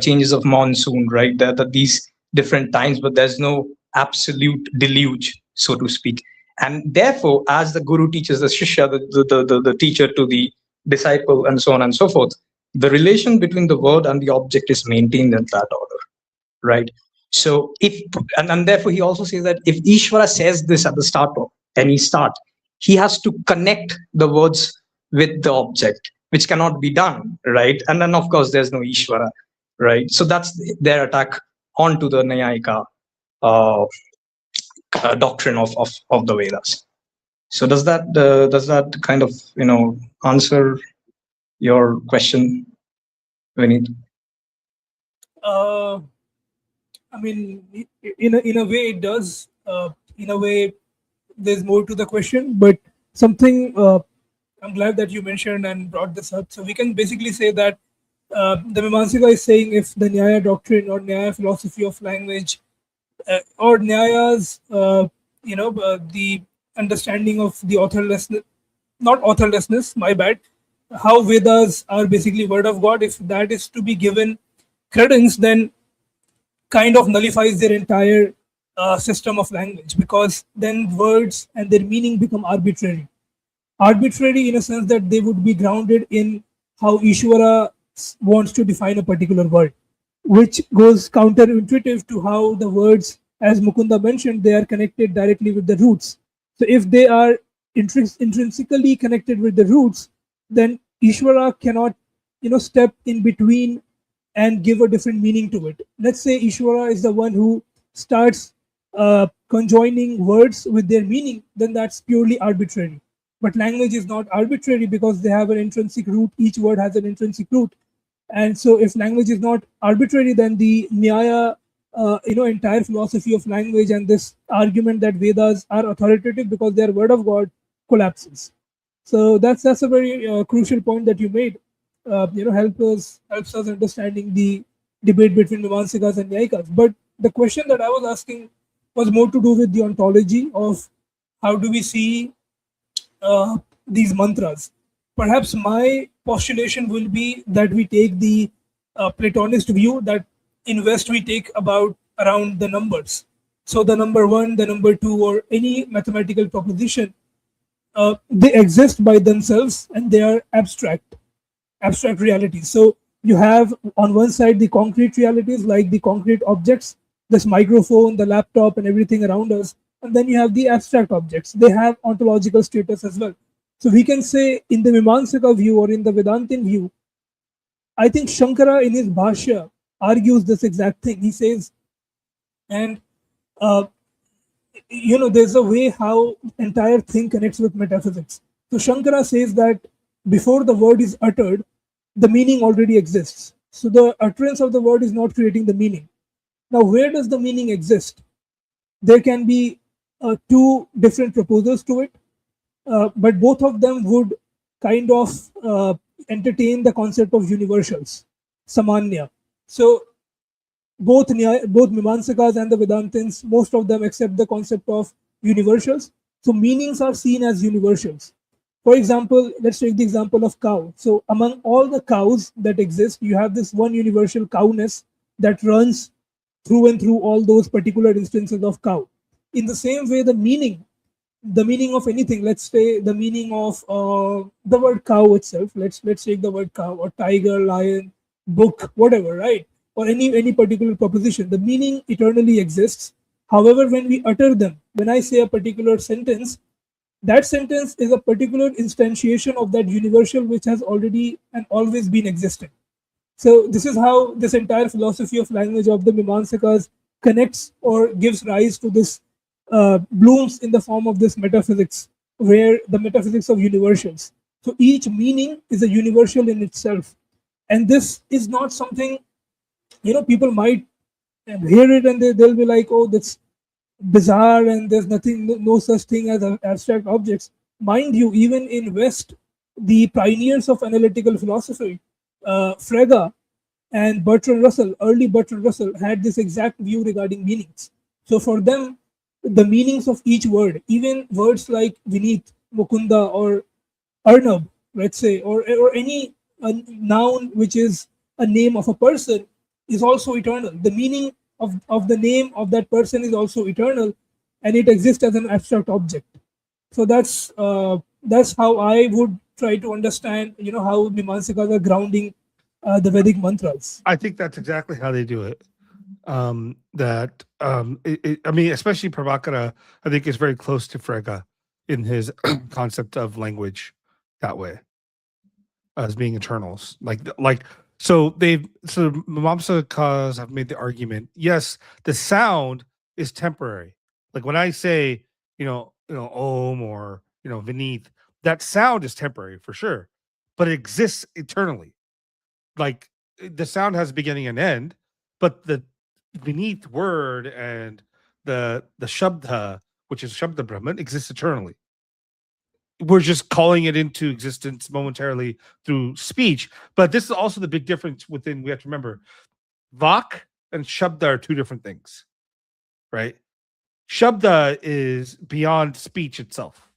changes of monsoon, right. That these different times, but there's no absolute deluge, so to speak. And therefore, as the guru teaches the shishya, the teacher to the disciple, and so on and so forth, the relation between the word and the object is maintained in that order, right. So if, and therefore he also says that if Ishvara says this at the start of any start, he has to connect the words with the object, which cannot be done, right. And then of course there's no Ishvara, right. So that's their attack onto the Nayayika uh, doctrine of the Vedas. So does that kind of answer your question, Vineet? uh, I mean, in a way it does. In a way, there's more to the question, but something I'm glad that you mentioned and brought this up. So we can basically say that the Mimamsika is saying if the Nyaya doctrine or Nyaya philosophy of language or Nyaya's, the understanding of the authorlessness, not authorlessness, my bad, how Vedas are basically word of God, if that is to be given credence, then kind of nullifies their entire system of language, because then words and their meaning become arbitrary. Arbitrary in a sense that they would be grounded in how Ishvara wants to define a particular word, which goes counterintuitive to how the words, as Mukunda mentioned, they are connected directly with the roots. So if they are intrinsically connected with the roots, then Ishvara cannot, step in between and give a different meaning to it. Let's say Ishvara is the one who starts conjoining words with their meaning, then that's purely arbitrary. But language is not arbitrary because they have an intrinsic root. Each word has an intrinsic root. And so if language is not arbitrary, then the Nyaya, entire philosophy of language and this argument that Vedas are authoritative because they are word of God collapses. So that's a very crucial point that you made. Helps us understanding the debate between Mimamsikas and Nyayikas. But the question that I was asking was more to do with the ontology of how do we see these mantras. Perhaps my postulation will be that we take the Platonist view that in West we take about around the numbers. So the number one, the number two, or any mathematical proposition, they exist by themselves and they are abstract realities. So you have on one side the concrete realities like the concrete objects, this microphone, the laptop, and everything around us. And then you have the abstract objects. They have ontological status as well. So we can say in the Mimamsaka view or in the Vedantin view, I think Shankara in his Bhashya argues this exact thing. He says, and there's a way how entire thing connects with metaphysics. So Shankara says that before the word is uttered, the meaning already exists. So the utterance of the word is not creating the meaning. Now, where does the meaning exist? There can be two different proposals to it, but both of them would kind of entertain the concept of universals, samanya. So both Mimamsakas and the Vedantins, most of them accept the concept of universals. So meanings are seen as universals. For example, let's take the example of cow. So among all the cows that exist, you have this one universal cowness that runs through and through all those particular instances of cow. In the same way, the meaning of anything, let's say the meaning of the word cow itself, let's take the word cow or tiger, lion, book, whatever, right? Or any particular proposition, the meaning eternally exists. However, when we utter them, when I say a particular sentence, that sentence is a particular instantiation of that universal which has already and always been existing. So this is how this entire philosophy of language of the Mimamsakas connects or gives rise to this blooms in the form of this metaphysics, where the metaphysics of universals. So each meaning is a universal in itself. And this is not something, people might hear it and they'll be like, oh, that's bizarre and there's nothing, no such thing as abstract objects. Mind you, even in West, the pioneers of analytical philosophy, Frege and Bertrand Russell, early Bertrand Russell, had this exact view regarding meanings. So for them, the meanings of each word, even words like Vineet, Mukunda, or Arnab, let's say, or any noun which is a name of a person, is also eternal. The meaning of the name of that person is also eternal, and it exists as an abstract object. So that's how I would try to understand, how Mimamsikas are grounding the Vedic mantras. I think that's exactly how they do it. I mean, especially Prabhakara, I think is very close to Frege in his concept of language that way, as being eternals. So Mimamsakas have made the argument. Yes, the sound is temporary. Like when I say, Om or Vineet, that sound is temporary for sure, but it exists eternally. Like the sound has a beginning and end, but the beneath word and the shabda, which is Shabda Brahman, exists eternally. We're just calling it into existence momentarily through speech. But this is also the big difference within, we have to remember, Vak and Shabda are two different things, right? Shabda is beyond speech itself.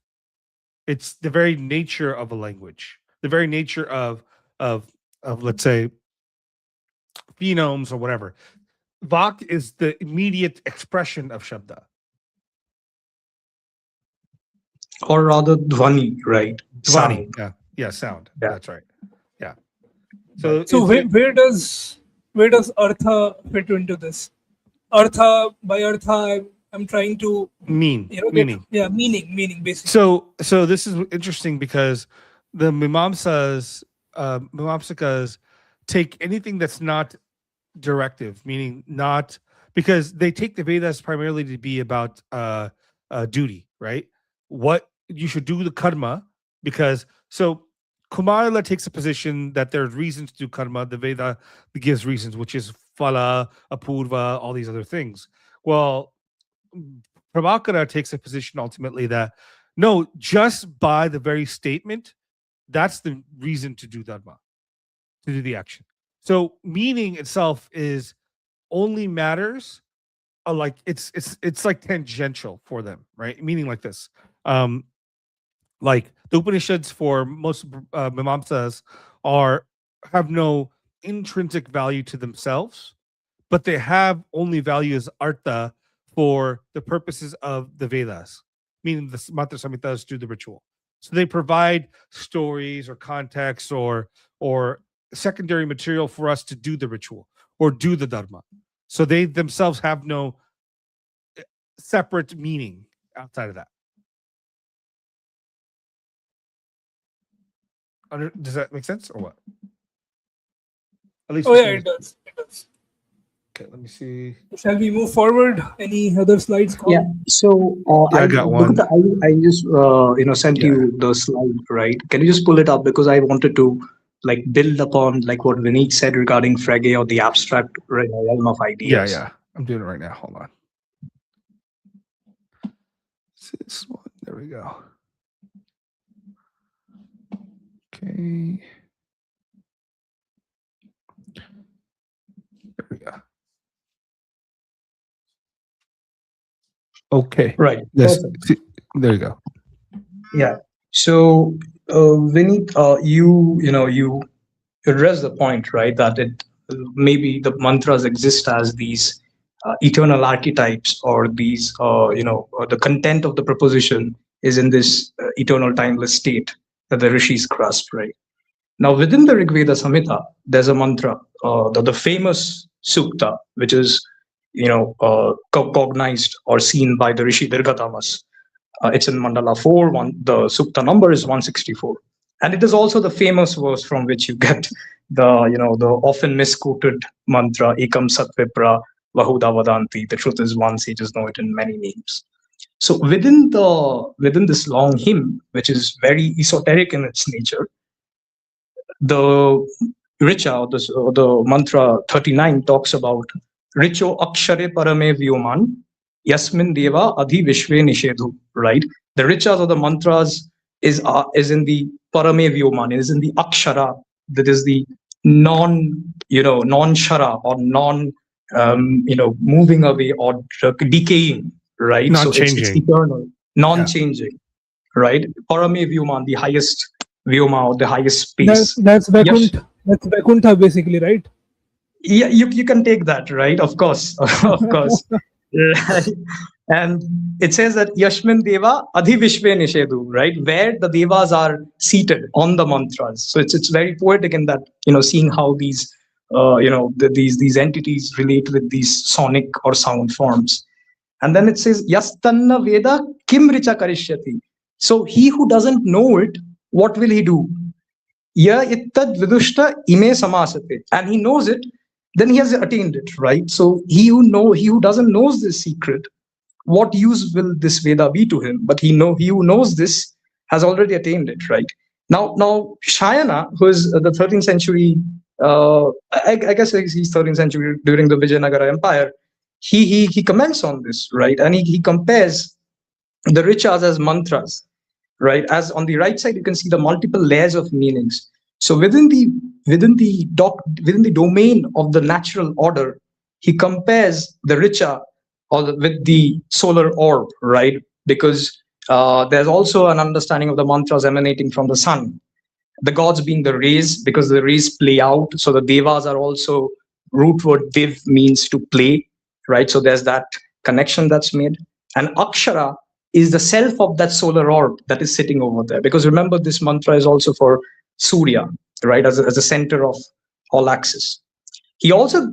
It's the very nature of a language, the very nature of let's say phenomes or whatever. Vak is the immediate expression of Shabda. Or rather dhvani, right? Dhvani. Sound. Yeah, sound. Yeah. That's right. Yeah. So, So where does artha fit into this? Artha, by artha, I'm trying to meaning. meaning basically. So this is interesting because the Mimamsakas take anything that's not directive, meaning not, because they take the Vedas primarily to be about duty, right? What you should do the karma, because so Kumarila takes a position that there's reasons to do karma. The Veda gives reasons, which is phala, apurva, all these other things. Well, Prabhakara takes a position ultimately that no, just by the very statement, that's the reason to do dharma, to do the action. So meaning itself is only matters like it's like tangential for them, right? Meaning like this. Like the Upanishads for most Mimamsas have no intrinsic value to themselves, but they have only value as artha for the purposes of the Vedas, meaning the Mantra Samhitas do the ritual. So they provide stories or context or secondary material for us to do the ritual or do the dharma. So they themselves have no separate meaning outside of that. Does that make sense or what? At least. Oh yeah, it does. It does. Okay, let me see. Shall we move forward? Any other slides? Yeah. So I got one. Because I just sent you the slide, right? Can you just pull it up, because I wanted to like build upon like what Vineet said regarding Frege or the abstract realm of ideas. Yeah. I'm doing it right now. Hold on. This one. There we go. Okay. There we go. Okay. Right. There you go. Yeah. So Vineet, you address the point, right? That it maybe the mantras exist as these eternal archetypes, or these the content of the proposition is in this eternal timeless state that the rishis grasped, right? Now within the Rig Veda Samhita, there's a mantra, the famous sukta, which is cognized or seen by the rishi Dirghatamas. It's in mandala 4. The sukta number is 164, and it is also the famous verse from which you get the often misquoted mantra ekam satvipra vahuda vadanti. The truth is one, sages know it in many names. So within this long hymn, which is very esoteric in its nature, the Richa, or the mantra 39 talks about Richo Akshare Parame Vyoman Yasmin Deva Adhi Vishve Nishedhu, right? The Richas or the mantras is in the Parame Vyoman, is in the Akshara, that is the non-shara or moving away or decaying, right? Not So it's changing. eternal, non-changing, right? Parame Vyoma, the highest Vyoma or the highest space. That's Yes, Vaikuntha. That's Vaikuntha basically, right? yeah, you can take that, right? Of course, of course. Right. And it says that Yashmin Deva Adhi Vishve Nishedu, right? Where the devas are seated on the mantras. So it's very poetic in that, seeing how these these entities relate with these sonic or sound forms. And then it says Yastanna Veda Kim Richa Karishyati. So he who doesn't know it, what will he do? Ya ittad vidushta ime samasate. And he knows it, then he has attained it, right? So he who doesn't knows this secret, what use will this Veda be to him? But he who knows this has already attained it, right? Now Shayana, who is the 13th century, I guess he's 13th century during the Vijayanagara Empire. He comments on this, right? And he compares the richas as mantras, right? As on the right side, you can see the multiple layers of meanings. So within the domain of the natural order, he compares the richa with the solar orb, right? Because there's also an understanding of the mantras emanating from the sun, the gods being the rays, because the rays play out. So the devas are also, root word div means to play, right? So there's that connection that's made. And akshara is the self of that solar orb that is sitting over there. Because remember, this mantra is also for Surya, right? As a center of all axis. He also,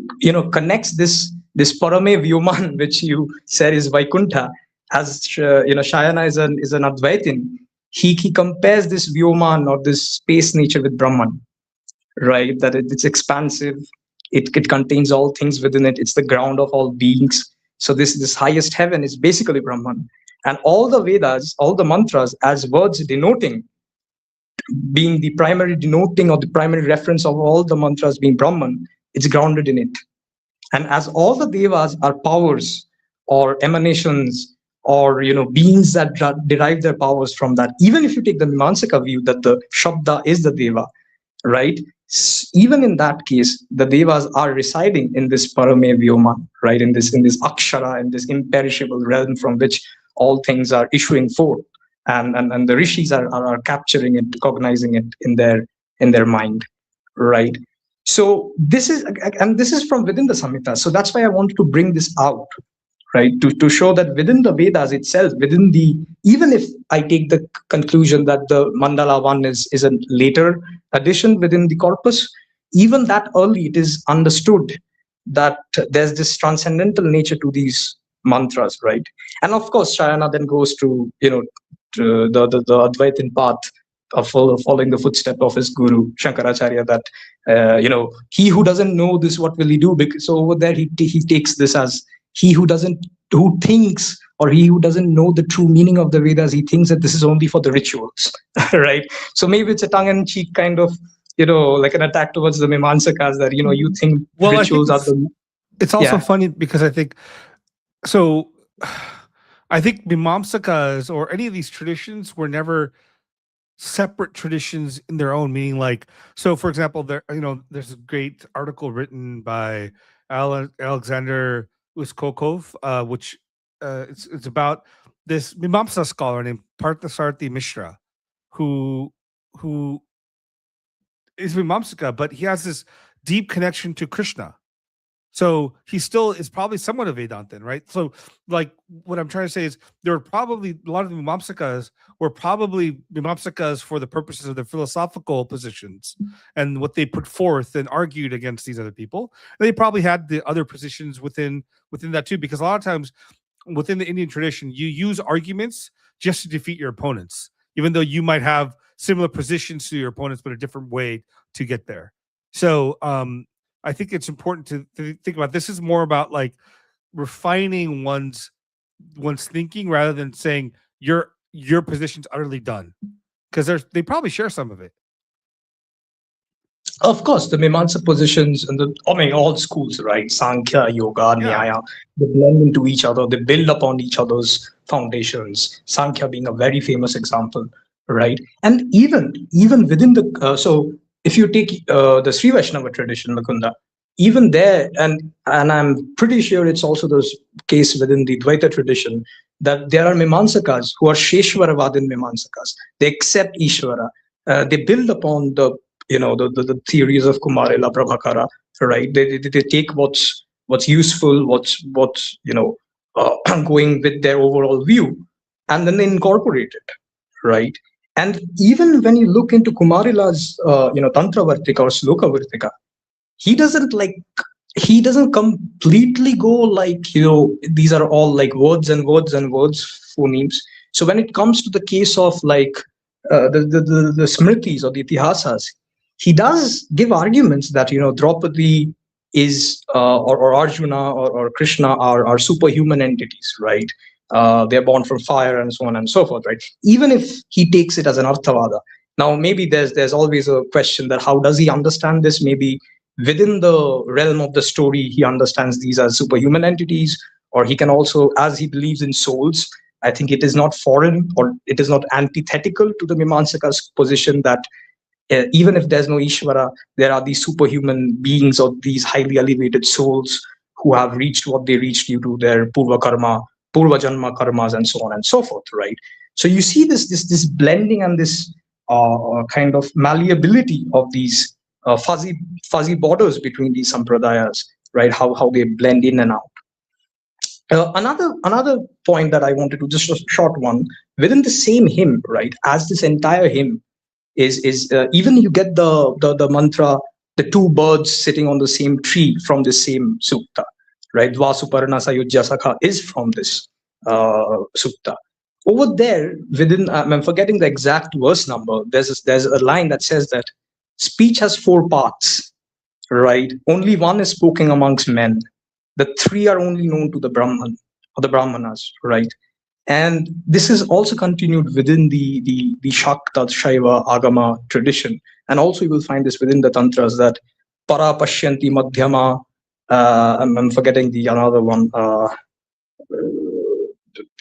connects this Parame Vyuman, which you said is Vaikuntha, as Shayana is an Advaitin. He compares this Vyuman or this space nature with Brahman, right? That it's expansive, it contains all things within it. It's the ground of all beings. So this highest heaven is basically Brahman, and all the Vedas, all the mantras, as words denoting, being the primary denoting or the primary reference of all the mantras being Brahman, it's grounded in it. And as all the devas are powers or emanations or beings that derive their powers from that, even if you take the Mimamsaka view that the Shabda is the deva, right? Even in that case, the devas are residing in this Parame Vyoma, right? In this Akshara, in this imperishable realm from which all things are issuing forth. And the rishis are capturing it, cognizing it in their mind, right? So this is from within the Samhita. So that's why I wanted to bring this out, right? To show that within the Vedas itself, even if I take the conclusion that the Mandala 1 is a later addition within the corpus, even that early it is understood that there's this transcendental nature to these mantras, right? And of course, Shayana then goes to to the Advaitin path of following the footstep of his guru Shankaracharya, that he who doesn't know this, what will he do? Because so over there he takes this as he who thinks, or he who doesn't know the true meaning of the Vedas, he thinks that this is only for the rituals, right? So maybe it's a tongue-in-cheek kind of like an attack towards the Mimamsakas, that you think rituals are the it's also funny because I think so. I think Mimamsakas or any of these traditions were never separate traditions in their own, meaning like, so for example, there's a great article written by Alexander Uskokov, which it's about this Mimamsa scholar named Parthasarthi Mishra, who is Mimamsaka, but he has this deep connection to Krishna. So he still is probably somewhat of Vedantin, right? So, like, what I'm trying to say is there were probably a lot of the Mimamsakas were probably Mimamsakas for the purposes of their philosophical positions and what they put forth and argued against these other people. And they probably had the other positions within that too, because a lot of times within the Indian tradition, you use arguments just to defeat your opponents, even though you might have similar positions to your opponents, but a different way to get there. So, I think it's important to think about this is more about like refining one's thinking rather than saying your position's utterly done, because they probably share some of it. Of course, the Mimamsa positions and all schools, right? Sankhya, Yoga, Yeah. Nyaya, they blend into each other. They build upon each other's foundations. Sankhya being a very famous example, right? And even within the so if you take the Sri Vaishnava tradition, Mukunda, even there, and I'm pretty sure it's also the case within the Dvaita tradition that there are Mimamsakas who are Sheshwaravadin Mimamsakas. They accept Ishvara. They build upon the theories of Kumarila Prabhakara, right? They take what's useful, what's going with their overall view, and then they incorporate it, right? And even when you look into Kumarila's Tantra Vartika or Sloka Vartika, he doesn't like he doesn't completely go like these are all like words and words and words phonemes. So when it comes to the case of like the smritis or the itihasas, he does give arguments that Draupadi is or Arjuna or Krishna are superhuman entities, right? They're born from fire and so on and so forth, right? Even if he takes it as an arthavada. Now maybe there's always a question that how does he understand this? Maybe within the realm of the story, he understands these as superhuman entities, or he can also, as he believes in souls, I think it is not foreign or it is not antithetical to the Mimamsaka's position that even if there's no Ishvara, there are these superhuman beings or these highly elevated souls who have reached what they reached due to their purva janma karmas, and so on and so forth, right? So you see this blending and this kind of malleability of these fuzzy borders between these sampradayas, right? How they blend in and out. Another point that I wanted to just a short one within the same hymn, right? As this entire hymn is even you get the mantra, the two birds sitting on the same tree from the same sukta, right? Dvasuparna sayujya sakha is from this sukta. Over there, within I'm forgetting the exact verse number. There's a line that says that speech has four parts, right? Only one is spoken amongst men. The three are only known to the Brahman or the Brahmanas, right? And this is also continued within the Shakta, Shaiva, Agama tradition. And also you will find this within the Tantras that Para Pashyanti Madhyama, I'm forgetting the another one.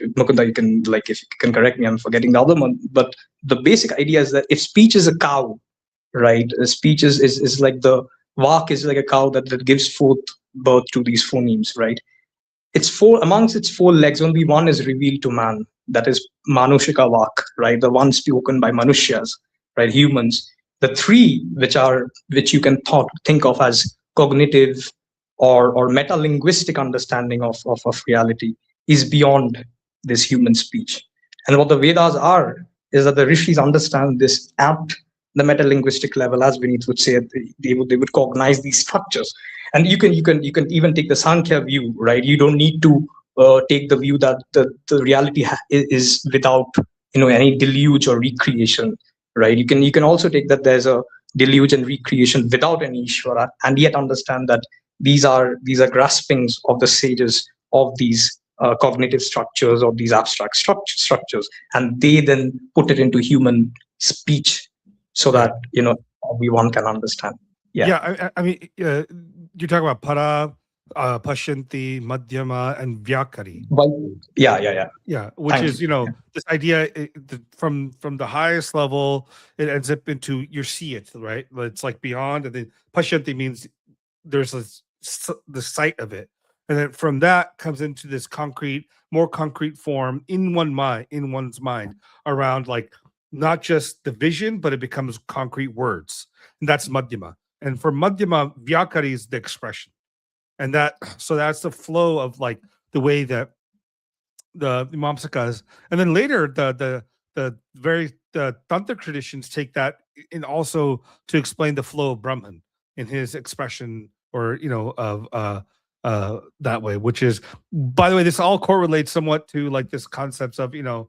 Mukunda, you can like if you can correct me, I'm forgetting the other one. But the basic idea is that if speech is a cow, right? Speech is like the vak is like a cow that gives forth birth to these phonemes, right? It's four amongst its four legs, only one is revealed to man. That is Manushika Vak, right? The one spoken by Manushas, right? Humans. The three which you can think of as cognitive or meta-linguistic understanding of reality is beyond this human speech. And what the Vedas are is that the rishis understand this at the meta-linguistic level, as Vineet would say, they would cognize these structures. And you can even take the Sankhya view, right? You don't need to take the view that the reality is without any deluge or recreation, right? You can also take that there's a deluge and recreation without any Ishvara, and yet understand that these are graspings of the sages of these cognitive structures or these abstract structures, and they then put it into human speech so Right. that everyone can understand. Yeah. Yeah, I mean, you talk about para, pashanti, madhyama, and vyakari. But yeah. Yeah, which Thank is you. Yeah. this idea from the highest level, it ends up into you see it, right? It's like beyond, and then pashanti means there's the sight of it, and then from that comes into this more concrete form in one's mind around like not just the vision, but it becomes concrete words, and that's madhyama. And for madhyama, vyakari is the expression, and that's the flow of like the way that the Mamsakas, and then later the tantric traditions take that and also to explain the flow of Brahman in his expression, or of that way, which is, by the way, this all correlates somewhat to like this concepts of the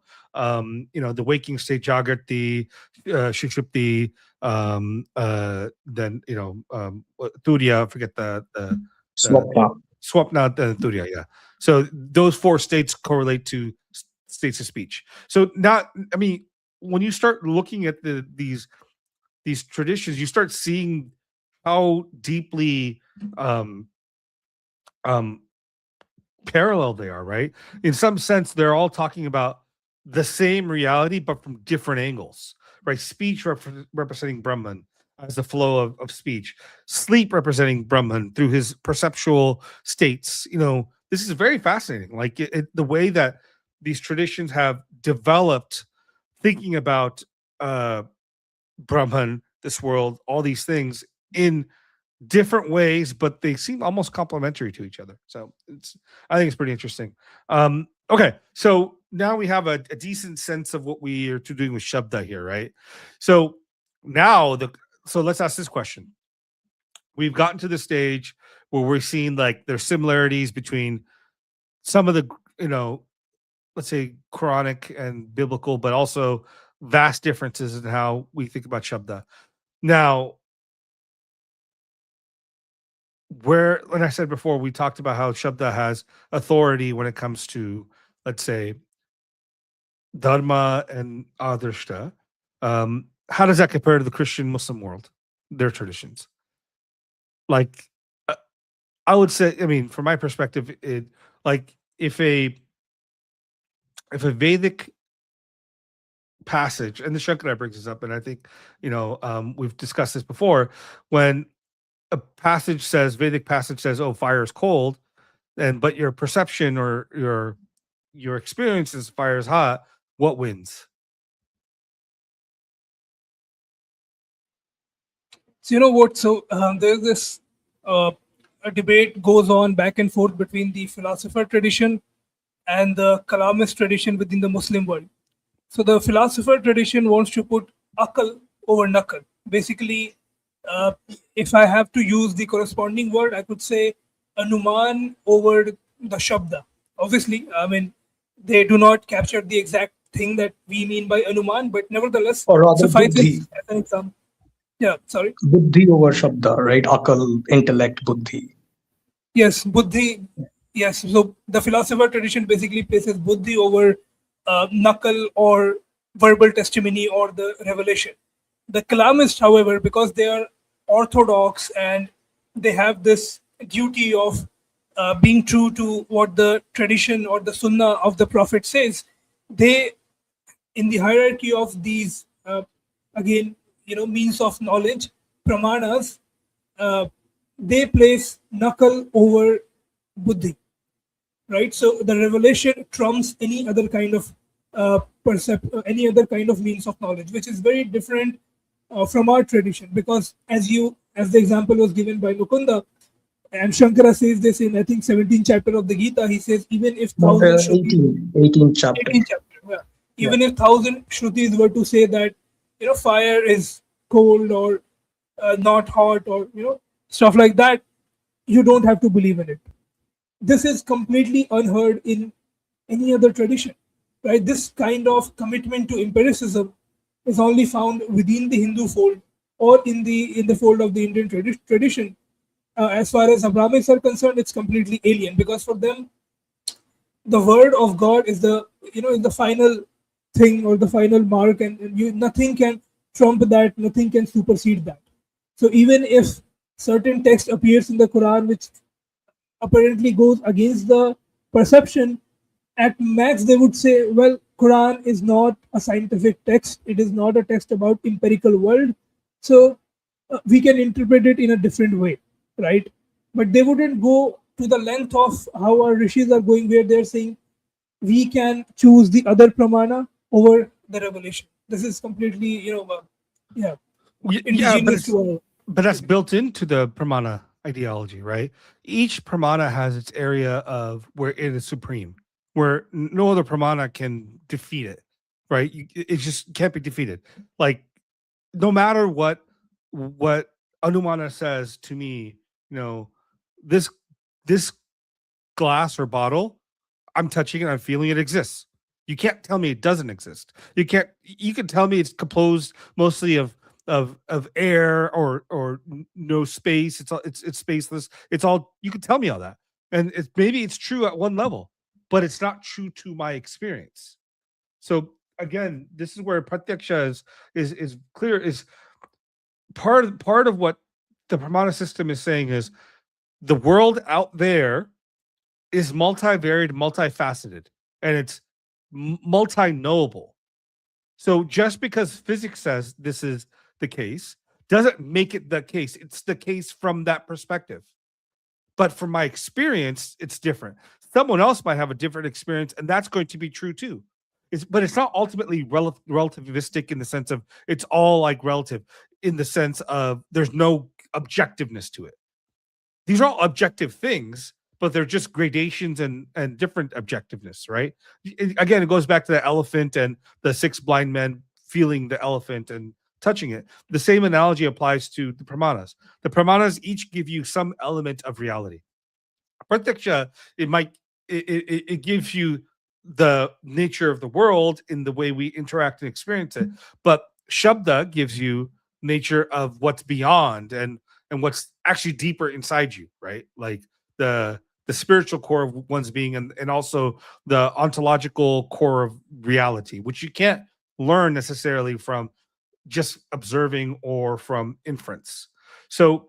waking state, jagrati, shushupti, then turiya, I forget the Swapna. swapna and turiya, yeah. So those four states correlate to states of speech. So not, I mean, when you start looking at these traditions, you start seeing how deeply um, um, parallel they are, right? In some sense, they're all talking about the same reality, but from different angles, right? Speech representing Brahman as the flow of speech, sleep representing Brahman through his perceptual states. This is very fascinating. Like the way that these traditions have developed, thinking about uh, Brahman, this world, all these things in different ways, but they seem almost complementary to each other. So I think it's pretty interesting. Okay, so now we have a decent sense of what we are doing with Shabda here, right? So now so let's ask this question. We've gotten to the stage where we're seeing like there's similarities between some of the, let's say Quranic and biblical, but also vast differences in how we think about Shabda. Now, like I said before, we talked about how Shabda has authority when it comes to, let's say, Dharma and Adarshta. How does that compare to the Christian Muslim world, their traditions? Like, uh, I would say, I mean, from my perspective, like if a Vedic passage, and the Shankara brings this up, and I think we've discussed this before, when a Vedic passage says, "Oh, fire is cold," but your perception or your experience is fire is hot, what wins? So you know what? So there's this a debate goes on back and forth between the philosopher tradition and the Kalamist tradition within the Muslim world. So the philosopher tradition wants to put akal over nakal. Basically, uh, if I have to use the corresponding word, I could say anuman over the shabda. Obviously, I mean they do not capture the exact thing that we mean by anuman, but nevertheless, Or rather, suffices buddhi. as an example. Yeah, sorry. Buddhi over Shabda, right? Akal, intellect, buddhi. Yes, buddhi. Yes, so the philosopher tradition basically places buddhi over nakal or verbal testimony or the revelation. The Kalamists, however, because they are orthodox and they have this duty of being true to what the tradition or the sunnah of the prophet says, they, in the hierarchy of these, again, means of knowledge, pramanas, uh, they place nakal over buddhi, right? So the revelation trumps any other kind of any other kind of means of knowledge, which is very different from our tradition. Because as the example was given by Mukunda, and Shankara says this in I think 17th chapter of the Gita. He says even if Not thousand shrutis, 18th chapter. 18th chapter, yeah, Yeah. even if thousand shrutis were to say that fire is cold or not hot or stuff like that, you don't have to believe in it. This is completely unheard in any other tradition, right? This kind of commitment to empiricism is only found within the Hindu fold or in the fold of the Indian tradition. As far as Abrahamics are concerned, it's completely alien because for them, the word of God is the final thing or the final mark, and nothing can trump that, nothing can supersede that. So even if certain text appears in the Quran which apparently goes against the perception, at max they would say, well, Quran is not a scientific text, it is not a text about empirical world, so we can interpret it in a different way, right? But they wouldn't go to the length of how our rishis are going, where they're saying we can choose the other pramana over the revelation. This is completely yeah, Yeah, indigenous to our but that's tradition. built into the Pramana ideology, right? Each Pramana has its area of where it is supreme, where no other Pramana can defeat it, right? It just can't be defeated. Like no matter what Anumana says to me, you know, this this glass or bottle, I'm touching it, I'm feeling it exists. You can't tell me it doesn't exist. You can tell me it's composed mostly of air or no space. It's spaceless. It's all you can tell me all that. And maybe it's true at one level, but it's not true to my experience. So again, this is where pratyaksha is clear, is part of what the Pramana system is saying is the world out there is multivariate, multifaceted, and it's multi-knowable. So just because physics says this is the case doesn't make it the case. It's the case from that perspective. But from my experience, it's different. Someone else might have a different experience, and that's going to be true too. But it's not ultimately relativistic in the sense of it's all like relative in the sense of there's no objectiveness to it. These are all objective things, but they're just gradations and different objectiveness, right? Again, it goes back to the elephant and the 6 blind men feeling the elephant and touching it. The same analogy applies to the pramanas. The pramanas each give you some element of reality. Pratyaksha, it gives you the nature of the world in the way we interact and experience it, but Shabda gives you nature of what's beyond and what's actually deeper inside you, right? Like the spiritual core of one's being and also the ontological core of reality, which you can't learn necessarily from just observing or from inference. So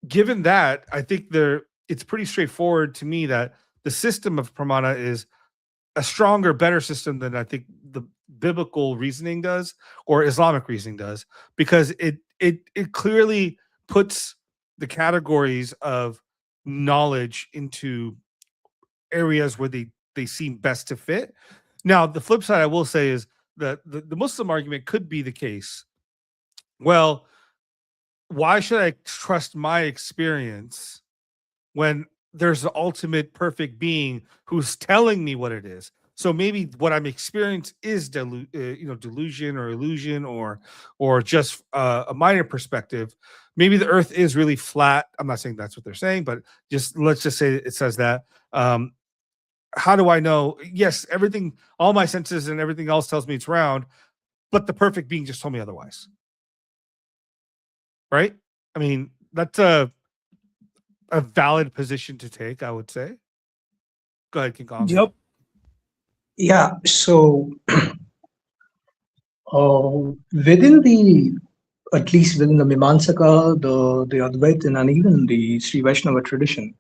given that, I think it's pretty straightforward to me that the system of pramana is a stronger, better system than I think the biblical reasoning does or Islamic reasoning does, because it clearly puts the categories of knowledge into areas where they seem best to fit. Now, the flip side I will say is that the Muslim argument could be the case. Well, why should I trust my experience when there's the ultimate perfect being who's telling me what it is? So maybe what I'm experiencing is delusion or illusion or just a minor perspective. Maybe the earth is really flat. I'm not saying that's what they're saying, but let's just say it says that. How do I know? Yes, everything, all my senses and everything else tells me it's round, but the perfect being just told me otherwise. Right? I mean, that's a valid position to take, I would say. Go ahead, King Kong. Yep. Yeah, so within the, at least within the Mimamsaka, the Advaita, and even the Sri Vaishnava tradition,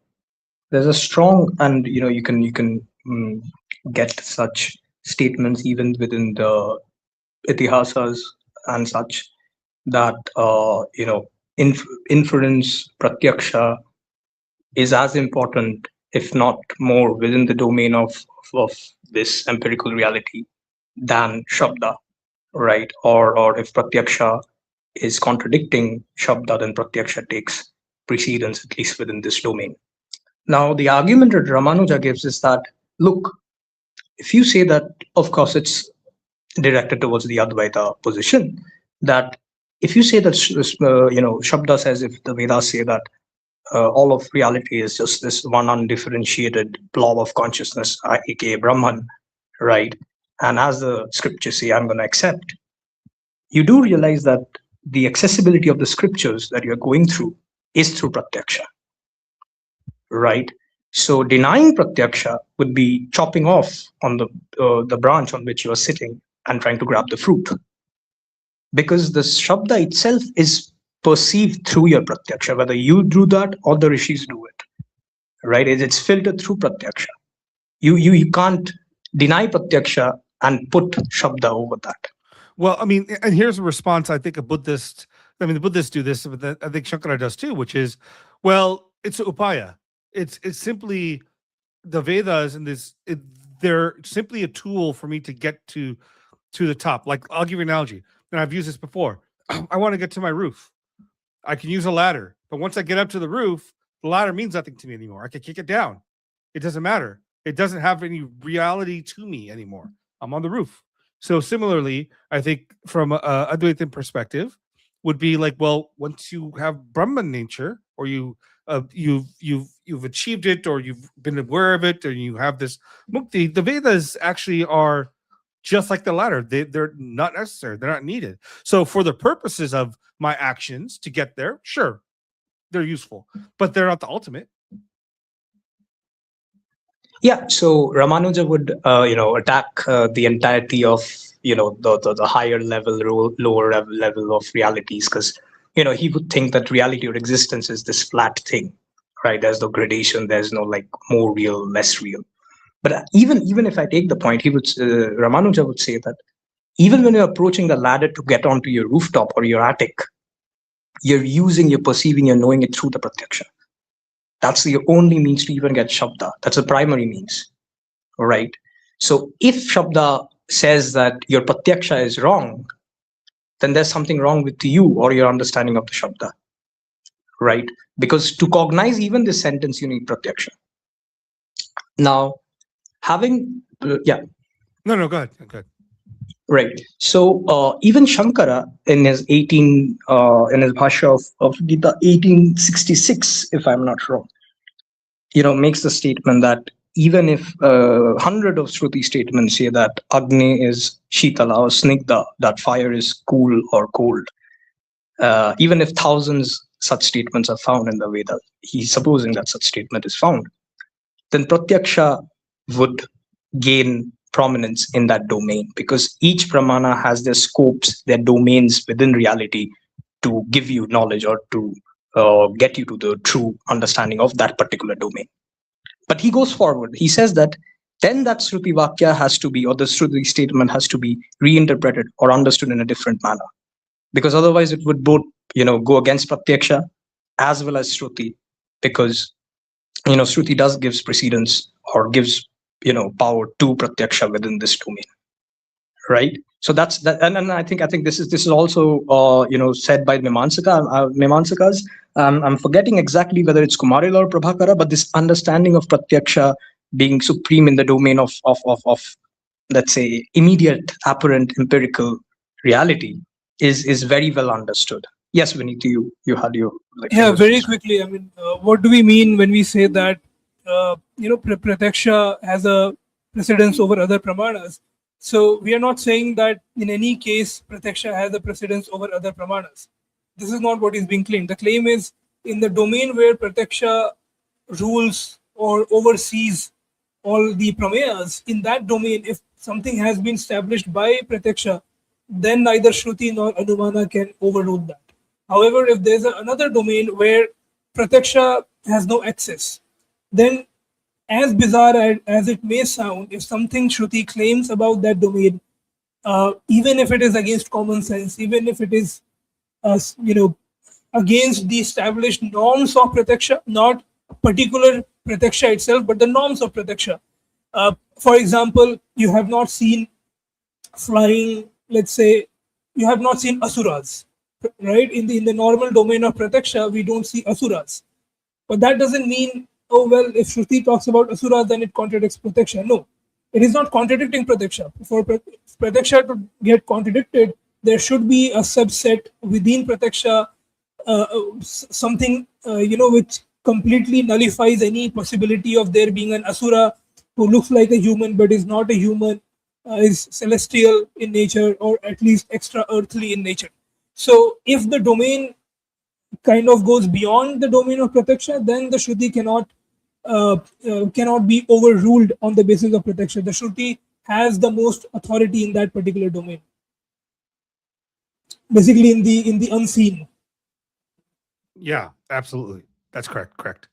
there's a strong, and you can get such statements even within the itihasas and such, that inference pratyaksha is as important, if not more, within the domain of this empirical reality than shabda, right? Or if pratyaksha is contradicting shabda, then pratyaksha takes precedence, at least within this domain. Now, the argument that Ramanuja gives is that, look, if you say that, of course, it's directed towards the Advaita position, that if you say that, Shabda says, if the Vedas say that all of reality is just this one undifferentiated blob of consciousness, aka Brahman, right? And as the scriptures say, I'm going to accept. You do realize that the accessibility of the scriptures that you're going through is through pratyaksha, right? So denying pratyaksha would be chopping off on the branch on which you are sitting and trying to grab the fruit, because the shabda itself is perceived through your pratyaksha, whether you do that or the rishis do it, right? It's filtered through pratyaksha. You can't deny pratyaksha and put shabda over that. Well, I mean, and here's a response. I think the Buddhists do this, but I think Shankara does too, which is, well, it's upaya. It's simply the Vedas and they're simply a tool for me to get to the top. Like, I'll give you an analogy, and I've used this before. I want to get to my roof. I can use a ladder, but once I get up to the roof, the ladder means nothing to me anymore. I can kick it down. It doesn't matter. It doesn't have any reality to me anymore. I'm on the roof. So similarly, I think from a Advaitin perspective would be like, well, once you have Brahman nature, or you've achieved it, or you've been aware of it, or you have this mukti, the Vedas actually are just like the ladder. They're not necessary. They're not needed. So for the purposes of my actions to get there, sure, they're useful, but they're not the ultimate. Yeah, so Ramanuja would, attack the entirety of, the higher level, lower level of realities, because he would think that reality or existence is this flat thing, right? There's no gradation, there's no like more real, less real. But even if I take the point, Ramanuja would say that even when you're approaching the ladder to get onto your rooftop or your attic, you're perceiving, you're knowing it through the pratyaksha. That's the only means to even get shabda. That's the primary means, right? So if shabda says that your pratyaksha is wrong, then there's something wrong with you or your understanding of the shabda, right? Because to cognize even this sentence, you need pratyaksha. Now, having yeah, No, go ahead. Go ahead. right. So even Shankara in his in his bhashya of Gita 1866, if I'm not wrong, makes the statement that even if 100 of Shruti statements say that Agni is Shitala or Snigdha, that fire is cool or cold, even if thousands such statements are found in the Vedas, he's supposing that such statement is found, then Pratyaksha would gain prominence in that domain because each pramana has their scopes, their domains within reality to give you knowledge or to get you to the true understanding of that particular domain. But he goes forward. He says that then that Shruti Vakya has to be, or the Shruti statement has to be reinterpreted or understood in a different manner. Because otherwise it would both, go against Pratyaksha as well as Shruti, because, Shruti does gives precedence or gives, power to Pratyaksha within this domain. Right. So that's that, and I think this is also said by Mimamsakas. I'm forgetting exactly whether it's Kumarila or Prabhakara, but this understanding of Pratyaksha being supreme in the domain of let's say immediate, apparent, empirical reality is very well understood. Yes, Vineet, you had your Yeah, very quickly. I mean, what do we mean when we say that Pratyaksha has a precedence over other pramanas? So we are not saying that in any case Pratyaksha has a precedence over other pramanas. This is not what is being claimed. The claim is in the domain where Pratyaksha rules or oversees all the pramayas, in that domain, if something has been established by Pratyaksha, then neither Shruti nor Anumana can overrule that. However, if there's another domain where Pratyaksha has no access, then as bizarre as it may sound, if something Shruti claims about that domain, even if it is against common sense, even if it is, against the established norms of Pratyaksha, not particular Pratyaksha itself, but the norms of Pratyaksha. For example, you have not seen flying, let's say, you have not seen asuras, right? In the normal domain of Pratyaksha, we don't see asuras. But that doesn't mean, oh, well, if Shruti talks about asuras, then it contradicts Pratyaksha. No, it is not contradicting Pratyaksha. For Pratyaksha to get contradicted, there should be a subset within Pratyaksha, something, which completely nullifies any possibility of there being an asura who looks like a human but is not a human, is celestial in nature or at least extra earthly in nature. So if the domain kind of goes beyond the domain of Pratyaksha, then the Shruti cannot be overruled on the basis of Pratyaksha. The Shruti has the most authority in that particular domain. Basically, in the unseen. Yeah, absolutely. That's correct.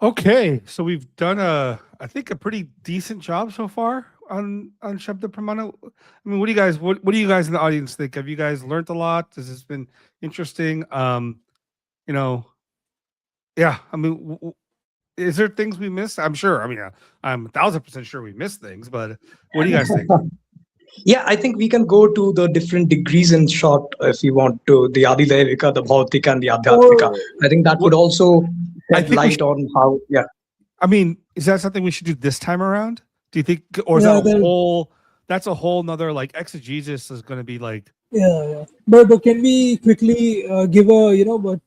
Okay, so we've done I think a pretty decent job so far on Shabda Pramana. I mean, what do you guys in the audience think? Have you guys learned a lot? Has this been interesting? Yeah. I mean, is there things we missed? I'm sure. I mean, I'm 1,000% sure we missed things, but what do you guys think? Yeah, I think we can go to the different degrees in short if you want to, the Adidevika, the Bhautika, and the Adhyatmika. I think that would also shed light on how, yeah. I mean, is that something we should do this time around? Do you think, or is that's a whole nother like exegesis is going to be like. Yeah. But can we quickly give a little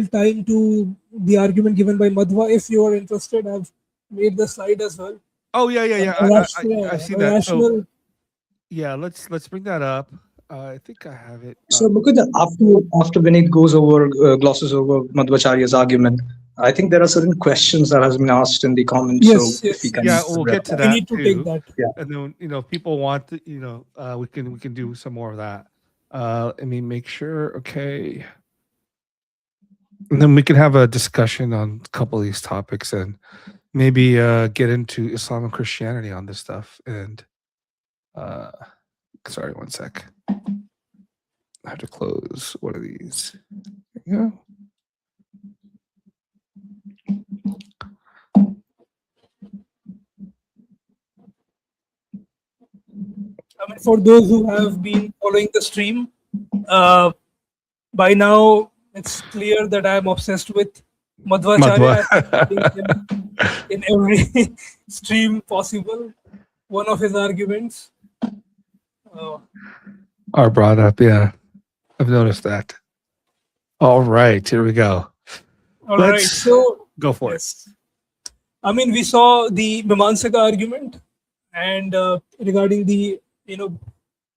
time to the argument given by Madhva? If you are interested, I've made the slide as well. Oh yeah. I've seen that. So, yeah, let's bring that up. I think I have it. So because after Vineet goes over glosses over Madhvacharya's argument, I think there are certain questions that has been asked in the comments. Yes. If we can, we'll get to that. We need to take that. Yeah. And then if people want to, we can do some more of that. Let me make sure. Okay. And then we can have a discussion on a couple of these topics and maybe get into Islam and Christianity on this stuff. And uh, sorry, one sec. I have to close one of these. There you go. I mean, for those who have been following the stream, by now it's clear that I am obsessed with Madhvacharya. Madhva. In every stream possible. One of his arguments. Are brought up. Yeah, I've noticed that. All right, here we go. All right, Let's so go for yes. I mean, we saw the Mimamsaka argument and regarding the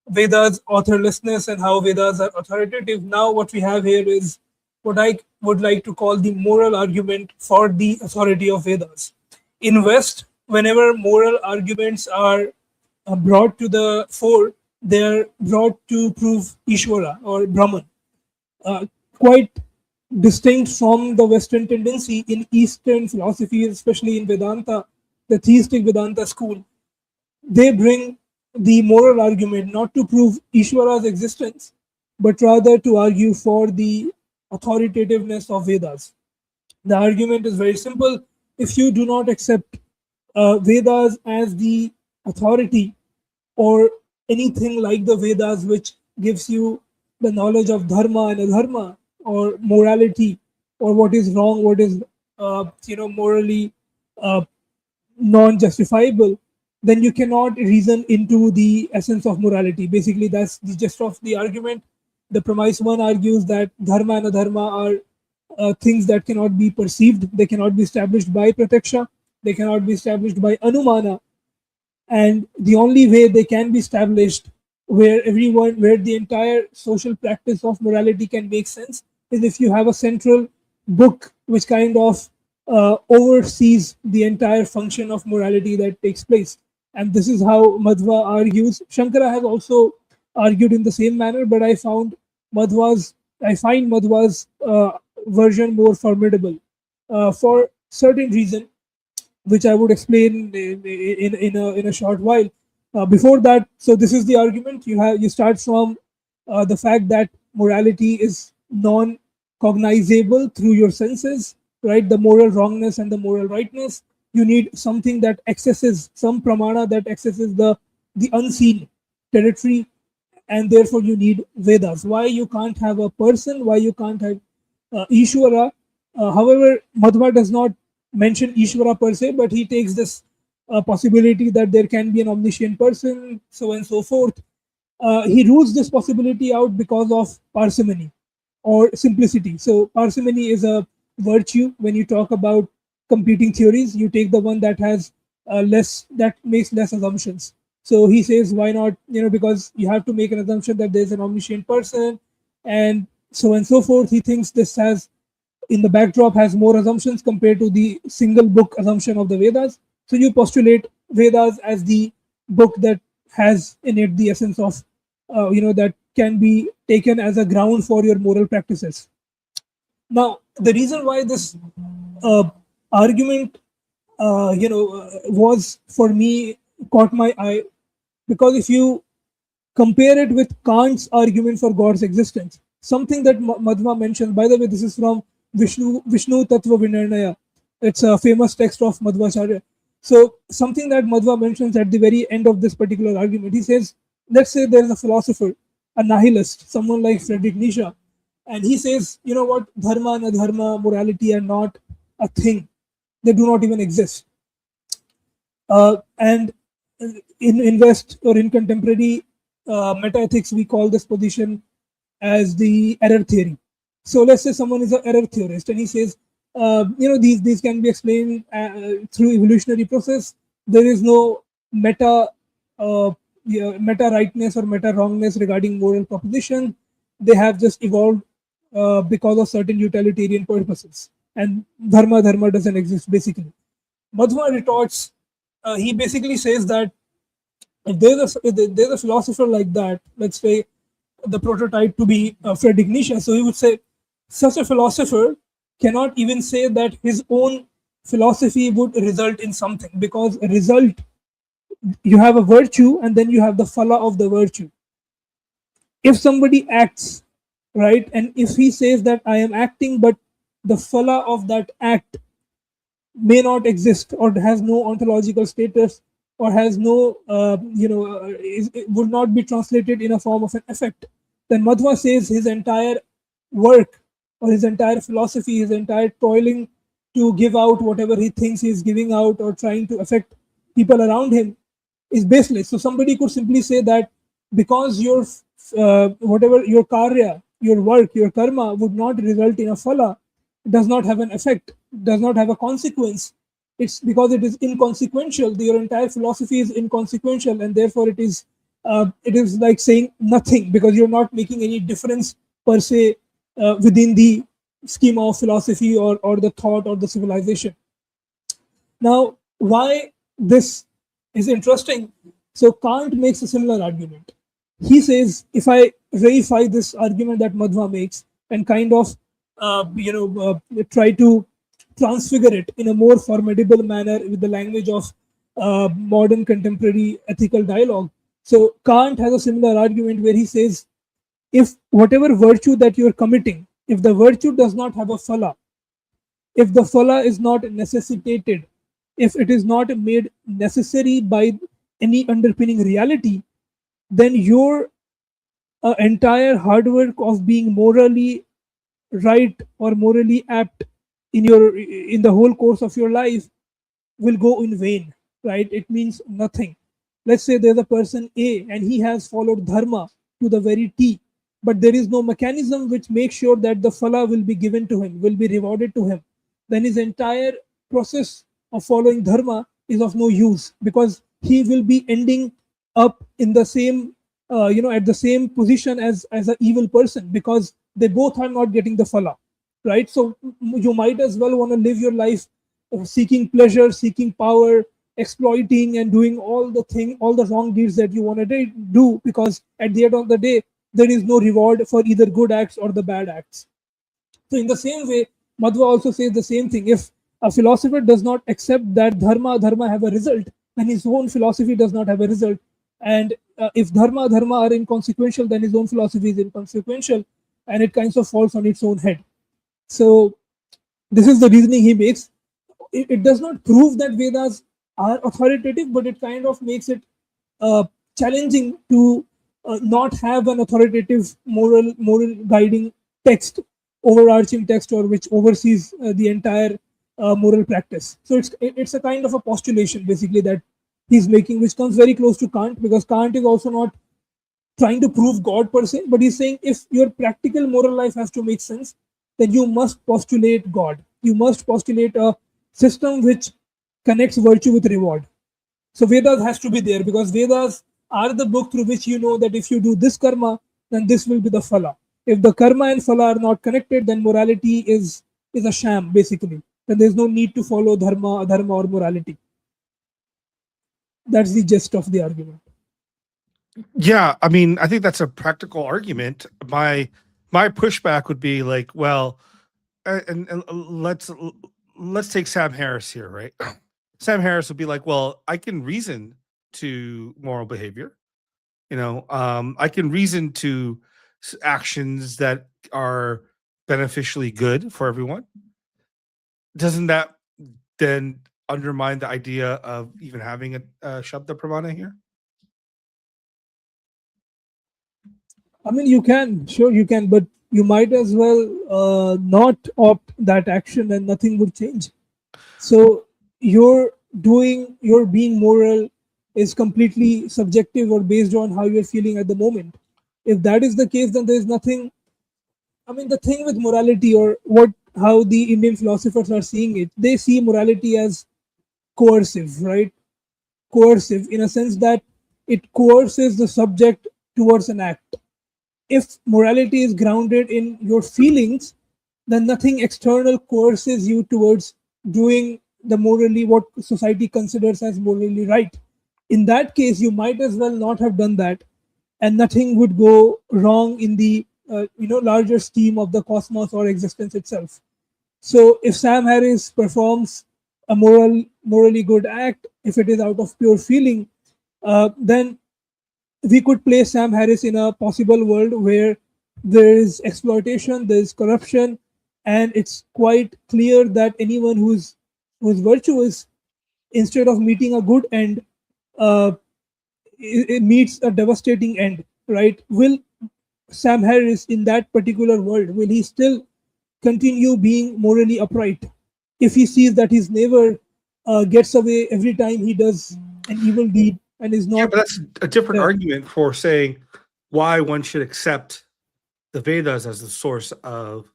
Vedas authorlessness and how Vedas are authoritative. Now, what we have here is what I would like to call the moral argument for the authority of Vedas. In West, whenever moral arguments are brought to the fore, they are brought to prove Ishvara or Brahman. Quite distinct from the Western tendency in Eastern philosophy, especially in Vedanta, the theistic Vedanta school, they bring the moral argument not to prove Ishvara's existence, but rather to argue for the authoritativeness of Vedas. The argument is very simple. If you do not accept Vedas as the authority or anything like the Vedas, which gives you the knowledge of dharma and adharma or morality or what is wrong, what is morally non-justifiable, then you cannot reason into the essence of morality. Basically, that's the gist of the argument. The premise one argues that dharma and adharma are things that cannot be perceived. They cannot be established by pratyaksha. They cannot be established by anumana. And the only way they can be established, where the entire social practice of morality can make sense, is if you have a central book which kind of oversees the entire function of morality that takes place. And this is how Madhva argues. Shankara has also argued in the same manner, but I find Madhva's version more formidable for certain reason, which I would explain in a short while. Before that, so this is the argument. You start from the fact that morality is non-cognizable through your senses, right? The moral wrongness and the moral rightness. You need something that accesses some pramana that accesses the unseen territory, and therefore you need Vedas. Why you can't have a person? Why you can't have Ishvara? However, Madhva does not mention Ishvara per se, but he takes this possibility that there can be an omniscient person, so and so forth. He rules this possibility out because of parsimony or simplicity. So parsimony is a virtue. When you talk about competing theories, you take the one that has that makes less assumptions. So he says, why not? Because you have to make an assumption that there's an omniscient person, and so forth. He thinks this has, in the backdrop, has more assumptions compared to the single book assumption of the Vedas. So you postulate Vedas as the book that has in it the essence of, that can be taken as a ground for your moral practices. Now, the reason why this argument, was for me caught my eye, because if you compare it with Kant's argument for God's existence, something that Madhva mentions. By the way, this is from Vishnu Tattva Vinirnaya. It's a famous text of Madhvacharya. So something that Madhva mentions at the very end of this particular argument, he says, let's say there is a philosopher, a nihilist, someone like Friedrich Nietzsche, and he says, you know what, dharma and adharma, morality are not a thing. They do not even exist. And in West or in contemporary metaethics, we call this position as the error theory. So let's say someone is an error theorist and he says, these can be explained through evolutionary process. There is no meta rightness or meta wrongness regarding moral proposition. They have just evolved because of certain utilitarian purposes, and dharma doesn't exist basically. Madhva retorts. He basically says that if there's a philosopher like that, let's say the prototype to be Friedrich Nietzsche. So he would say such a philosopher cannot even say that his own philosophy would result in something, because a result, you have a virtue and then you have the phala of the virtue. If somebody acts, right, and if he says that I am acting, but the phala of that act may not exist or has no ontological status or has no it would not be translated in a form of an effect, then Madhva says his entire work or his entire philosophy, his entire toiling to give out whatever he thinks he is giving out or trying to affect people around him is baseless. So somebody could simply say that because your whatever your karya, your work, your karma would not result in a phala, does not have an effect, does not have a consequence. It's because it is inconsequential. Your entire philosophy is inconsequential, and therefore it is like saying nothing, because you're not making any difference per se within the schema of philosophy or the thought or the civilization. Now, why this is interesting? So Kant makes a similar argument. He says, if I verify this argument that Madhva makes and kind of try to transfigure it in a more formidable manner with the language of modern contemporary ethical dialogue. So Kant has a similar argument where he says, if whatever virtue that you're committing, if the virtue does not have a phala, if the phala is not necessitated, if it is not made necessary by any underpinning reality, then your entire hard work of being morally right or morally apt in the whole course of your life will go in vain, right? It means nothing. Let's say there's a person A and he has followed dharma to the very T, but there is no mechanism which makes sure that the phala will be given to him, will be rewarded to him. Then his entire process of following dharma is of no use, because he will be ending up in the same at the same position as an evil person, because they both are not getting the phala, right? So you might as well want to live your life seeking pleasure, seeking power, exploiting and doing all the wrong deeds that you want to do, because at the end of the day there is no reward for either good acts or the bad acts. So in the same way, Madhva also says the same thing. If a philosopher does not accept that dharma have a result, then his own philosophy does not have a result. And if dharma are inconsequential, then his own philosophy is inconsequential, and it kind of falls on its own head. So this is the reasoning he makes. It does not prove that Vedas are authoritative, but it kind of makes it challenging to not have an authoritative moral guiding text, overarching text, or which oversees the entire moral practice. So it's a kind of a postulation basically that he's making, which comes very close to Kant, because Kant is also not trying to prove God per se, but he's saying if your practical moral life has to make sense, then you must postulate God. You must postulate a system which connects virtue with reward. So Vedas has to be there, because Vedas are the book through which you know that if you do this karma, then this will be the phala. If the karma and phala are not connected, then morality is a sham basically. Then there's no need to follow dharma or morality. That's the gist of the argument. Yeah, I mean, I think that's a practical argument. My pushback would be like, well, and let's take Sam Harris here, right? Sam Harris would be like, well, I can reason to moral behavior. I can reason to actions that are beneficially good for everyone. Doesn't that then undermine the idea of even having a Shabda Pramana here? I mean, you can, sure you can, but you might as well not opt that action and nothing would change. So your being moral is completely subjective or based on how you're feeling at the moment. If that is the case, then there's nothing. I mean, the thing with morality, or how the Indian philosophers are seeing it, they see morality as coercive, right? Coercive in a sense that it coerces the subject towards an act. If morality is grounded in your feelings, then nothing external coerces you towards doing the morally what society considers as morally right. In that case, you might as well not have done that, and nothing would go wrong in the larger scheme of the cosmos or existence itself. So if Sam Harris performs a morally good act, if it is out of pure feeling, then we could place Sam Harris in a possible world where there is exploitation, there is corruption, and it's quite clear that anyone who's virtuous, instead of meeting a good end, uh, it meets a devastating end. Right? Will Sam Harris in that particular world, will he still continue being morally upright if he sees that his neighbor gets away every time he does an evil deed and is Yeah, not but that's a different there? argument for saying why one should accept the Vedas as the source of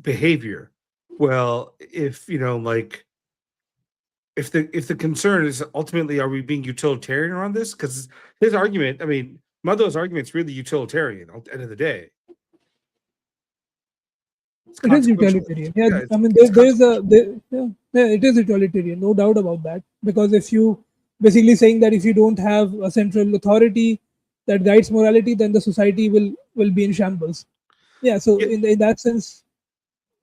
behavior. Well, if like if the concern is ultimately are we being utilitarian around this? Because his argument, I mean, Madhaw's argument is really utilitarian at the end of the day. It's It is consequential. utilitarian. Yeah, Yeah, I mean, it's there's a consequential. yeah, it is utilitarian, no doubt about that. Because if you basically saying that if you don't have a central authority that guides morality, then the society will be in shambles. Yeah, so Yeah, in that sense,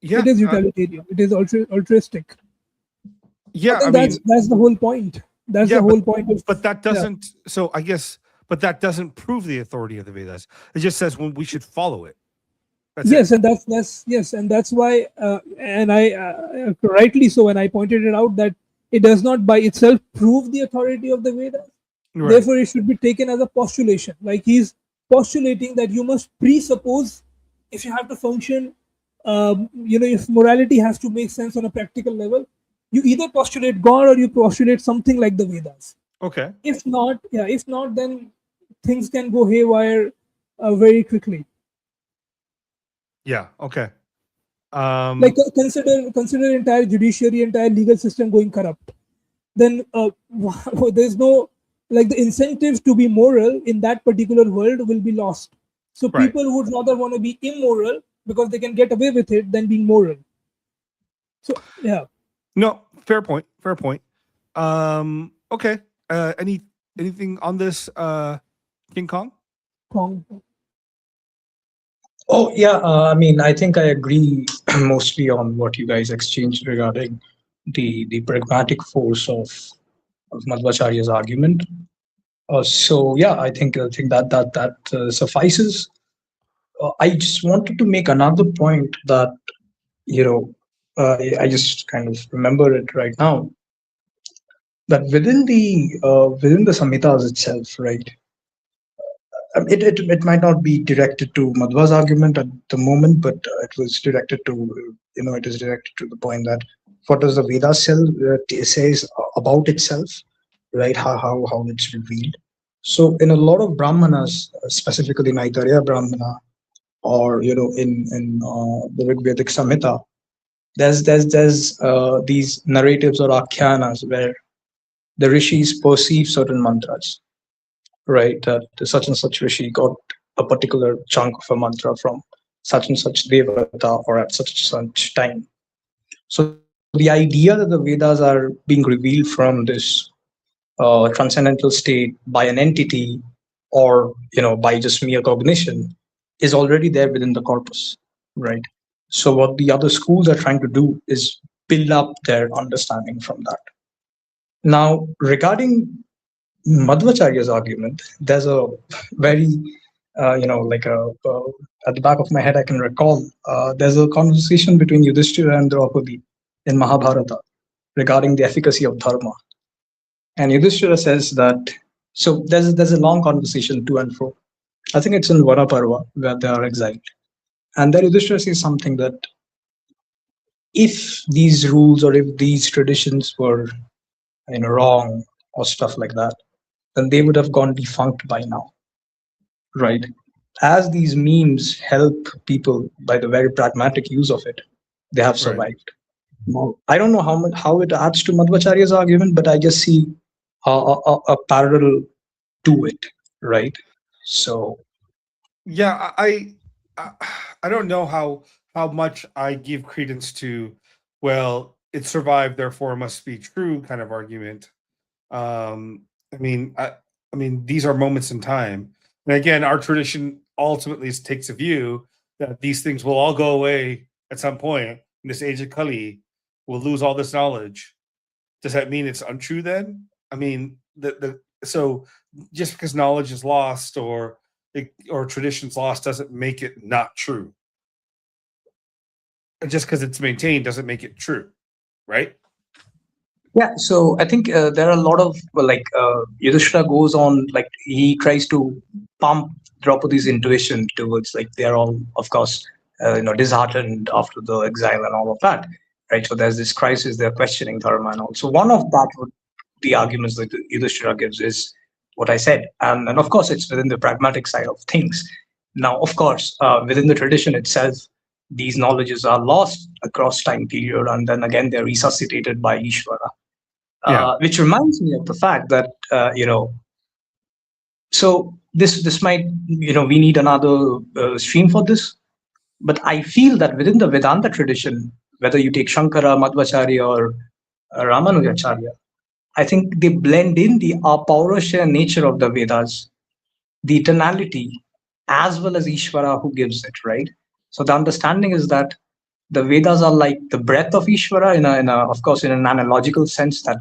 yeah, it is utilitarian. It is altruistic. I yeah. I think mean, that's the whole point. That's yeah, the whole point of but that yeah. doesn't. So I guess, but that doesn't prove the authority of the Vedas. It just says when we should follow it. That's it. Yes, and that's yes, and that's why, and I rightly so, when I pointed it out that it does not by itself prove the authority of the Vedas. Right. Therefore, it should be taken as a postulation. Like he's postulating that you must presuppose if you have to function, if morality has to make sense on a practical level, you either postulate God or you postulate something like the Vedas. Okay. If not, yeah, if not, then things can go haywire very quickly. Yeah. Okay. Like consider entire judiciary, entire legal system going corrupt. Then there's no, like, the incentive to be moral in that particular world will be lost. So Right. people would rather want to be immoral because they can get away with it than being moral. So yeah. No, fair point. Fair point. Okay. Anything on this King Kong? Kong. Oh yeah, I mean, I think I agree mostly on what you guys exchanged regarding the pragmatic force of Madhvacharya's argument. So yeah, I think that suffices. I just wanted to make another point that you know I just kind of remember it right now, that within the Samhitas itself, right? It might not be directed to Madhva's argument at the moment, but it was directed to it is directed to the point that what does the Veda says about itself, right? How it's revealed. So in a lot of Brahmanas, specifically in Aitareya Brahmana, or in the Rig Vedic Samhita, there's these narratives or akhyanas where the rishis perceive certain mantras, right? That such and such rishi got a particular chunk of a mantra from such and such devata or at such and such time. So the idea that the Vedas are being revealed from this transcendental state by an entity, or by just mere cognition, is already there within the corpus, right? So what the other schools are trying to do is build up their understanding from that. Now, regarding Madhvacharya's argument, there's a very, like at the back of my head, I can recall there's a conversation between Yudhishthira and Draupadi in Mahabharata regarding the efficacy of dharma. And Yudhishthira says that, so there's a long conversation to and fro. I think it's in Varaparva where they are exiled. And then Yudhishthira says something that if these rules or if these traditions were wrong or stuff like that, then they would have gone defunct by now, right? As these memes help people by the very pragmatic use of it, they have Right. survived. Now, I don't know how it adds to Madhvacharya's argument, but I just see a parallel to it, right? So Yeah, I I don't know how much I give credence to, well, it survived, therefore it must be true kind of argument. I mean, I mean, these are moments in time. And again, our tradition ultimately takes a view that these things will all go away at some point in this age of Kali. We'll lose all this knowledge. Does that mean it's untrue then? I mean, so just because knowledge is lost or tradition's lost doesn't make it not true. And just because it's maintained doesn't make it true, right? Yeah, so I think there are a lot of Yudhishthira goes on, like he tries to pump Draupadi's intuition towards, like, they're all, of course, disheartened after the exile and all of that, right? So there's this crisis, they're questioning Dharma and all. So one of the arguments that Yudhishthira gives is what I said, and of course it's within the pragmatic side of things. Now, of course, within the tradition itself, these knowledges are lost across time period, and then again they're resuscitated by Ishvara. Which reminds me of the fact that so this might, we need another stream for this, but I feel that within the Vedanta tradition, whether you take Shankara, Madhvacharya, or Ramanujacharya, I think they blend in the Apaurusha nature of the Vedas, the eternality, as well as Ishvara who gives it, right? So the understanding is that the Vedas are like the breath of Ishvara of course, in an analogical sense, that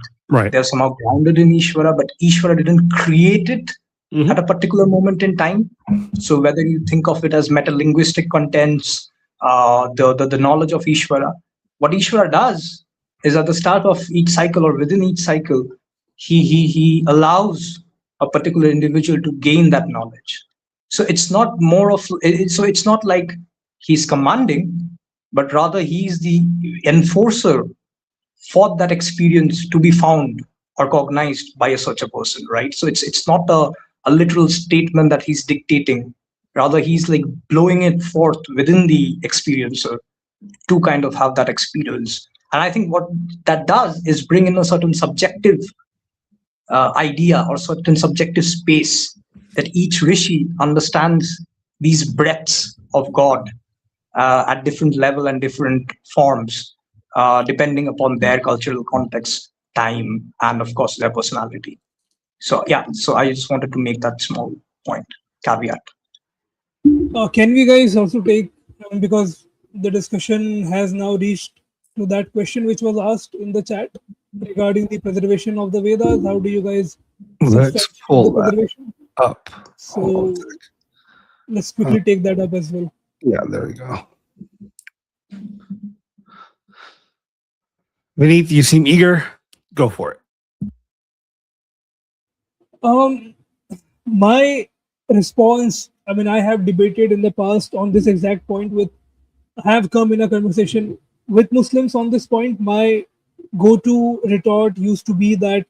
they're somehow grounded in Ishvara, but Ishvara didn't create it at a particular moment in time. So whether you think of it as metalinguistic contents, the knowledge of Ishvara, what Ishvara does is at the start of each cycle or within each cycle, he allows a particular individual to gain that knowledge. So it's not so it's not like he's commanding, but rather he's the enforcer for that experience to be found or cognized by such a person, right? So it's not a literal statement that he's dictating. Rather, he's like blowing it forth within the experiencer to kind of have that experience. And I think what that does is bring in a certain subjective idea or certain subjective space that each rishi understands these breaths of God at different level and different forms, depending upon their cultural context, time, and of course their personality. So yeah, so I just wanted to make that small point, caveat. Can we guys also take, because the discussion has now reached to that question which was asked in the chat regarding the preservation of the Vedas? How do you guys Let's pull the preservation up. So let's quickly take that up as well. Yeah, there we go. Vineet, you seem eager. Go for it. My response, I mean, I have debated in the past on this exact point I have come in a conversation with Muslims on this point. My go-to retort used to be that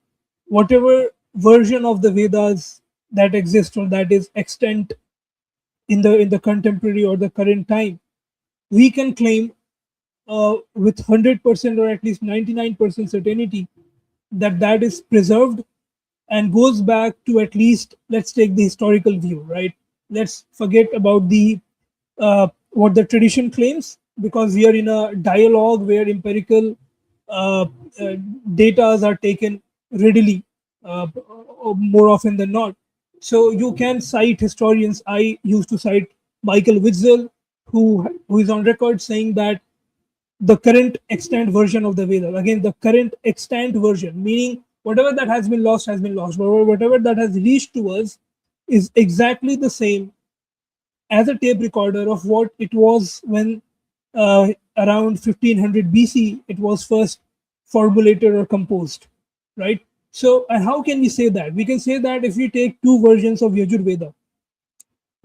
whatever version of the Vedas that exists or that is extant in the contemporary or the current time, we can claim with 100% or at least 99% certainty that is preserved and goes back to, at least, let's take the historical view, right? Let's forget about the what the tradition claims, because we are in a dialogue where empirical data are taken readily, more often than not. So you can cite historians. I used to cite Michael Witzel, who is on record saying that the current extant version of the Vedas, again, the current extant version, meaning whatever that has been lost, but whatever that has reached to us is exactly the same as a tape recorder of what it was when around 1500 BC it was first formulated or composed, right? So, and how can we say that? We can say that if we take two versions of Yajur Veda,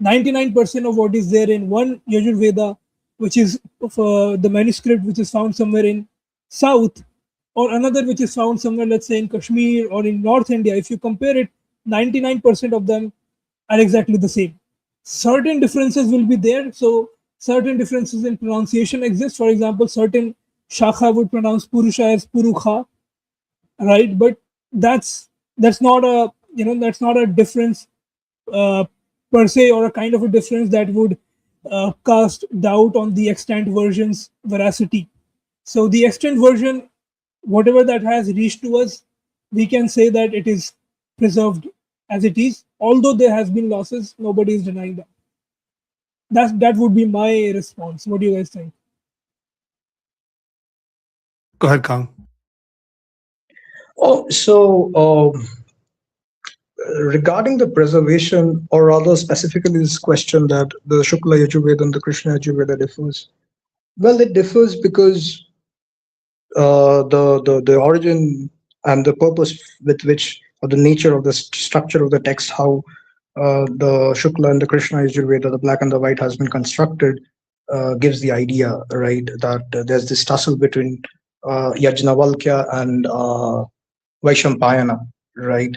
99% of what is there in one Yajur Veda, which is the manuscript which is found somewhere in South, or another which is found somewhere, let's say in Kashmir or in North India, if you compare it, 99% of them are exactly the same. Certain differences will be there. So certain differences in pronunciation exist. For example, certain Shakha would pronounce Purusha as Purukha, right? But that's not a that's not a difference per se, or a kind of a difference that would cast doubt on the extant version's veracity. So the extant version, whatever that has reached to us, we can say that it is preserved as it is. Although there has been losses, nobody is denying that. That would be my response. What do you guys think? Go ahead, Kong. Oh, so regarding the preservation, or rather specifically this question that the Shukla Yajurveda and the Krishna Yajurveda differs. Well, it differs because the origin and the purpose with which, or the nature of the structure of the text, how the Shukla and the Krishna Yajurveda, the black and the white, has been constructed, gives the idea, right, that there's this tussle between Yajnavalkya and Vaishampayana, right?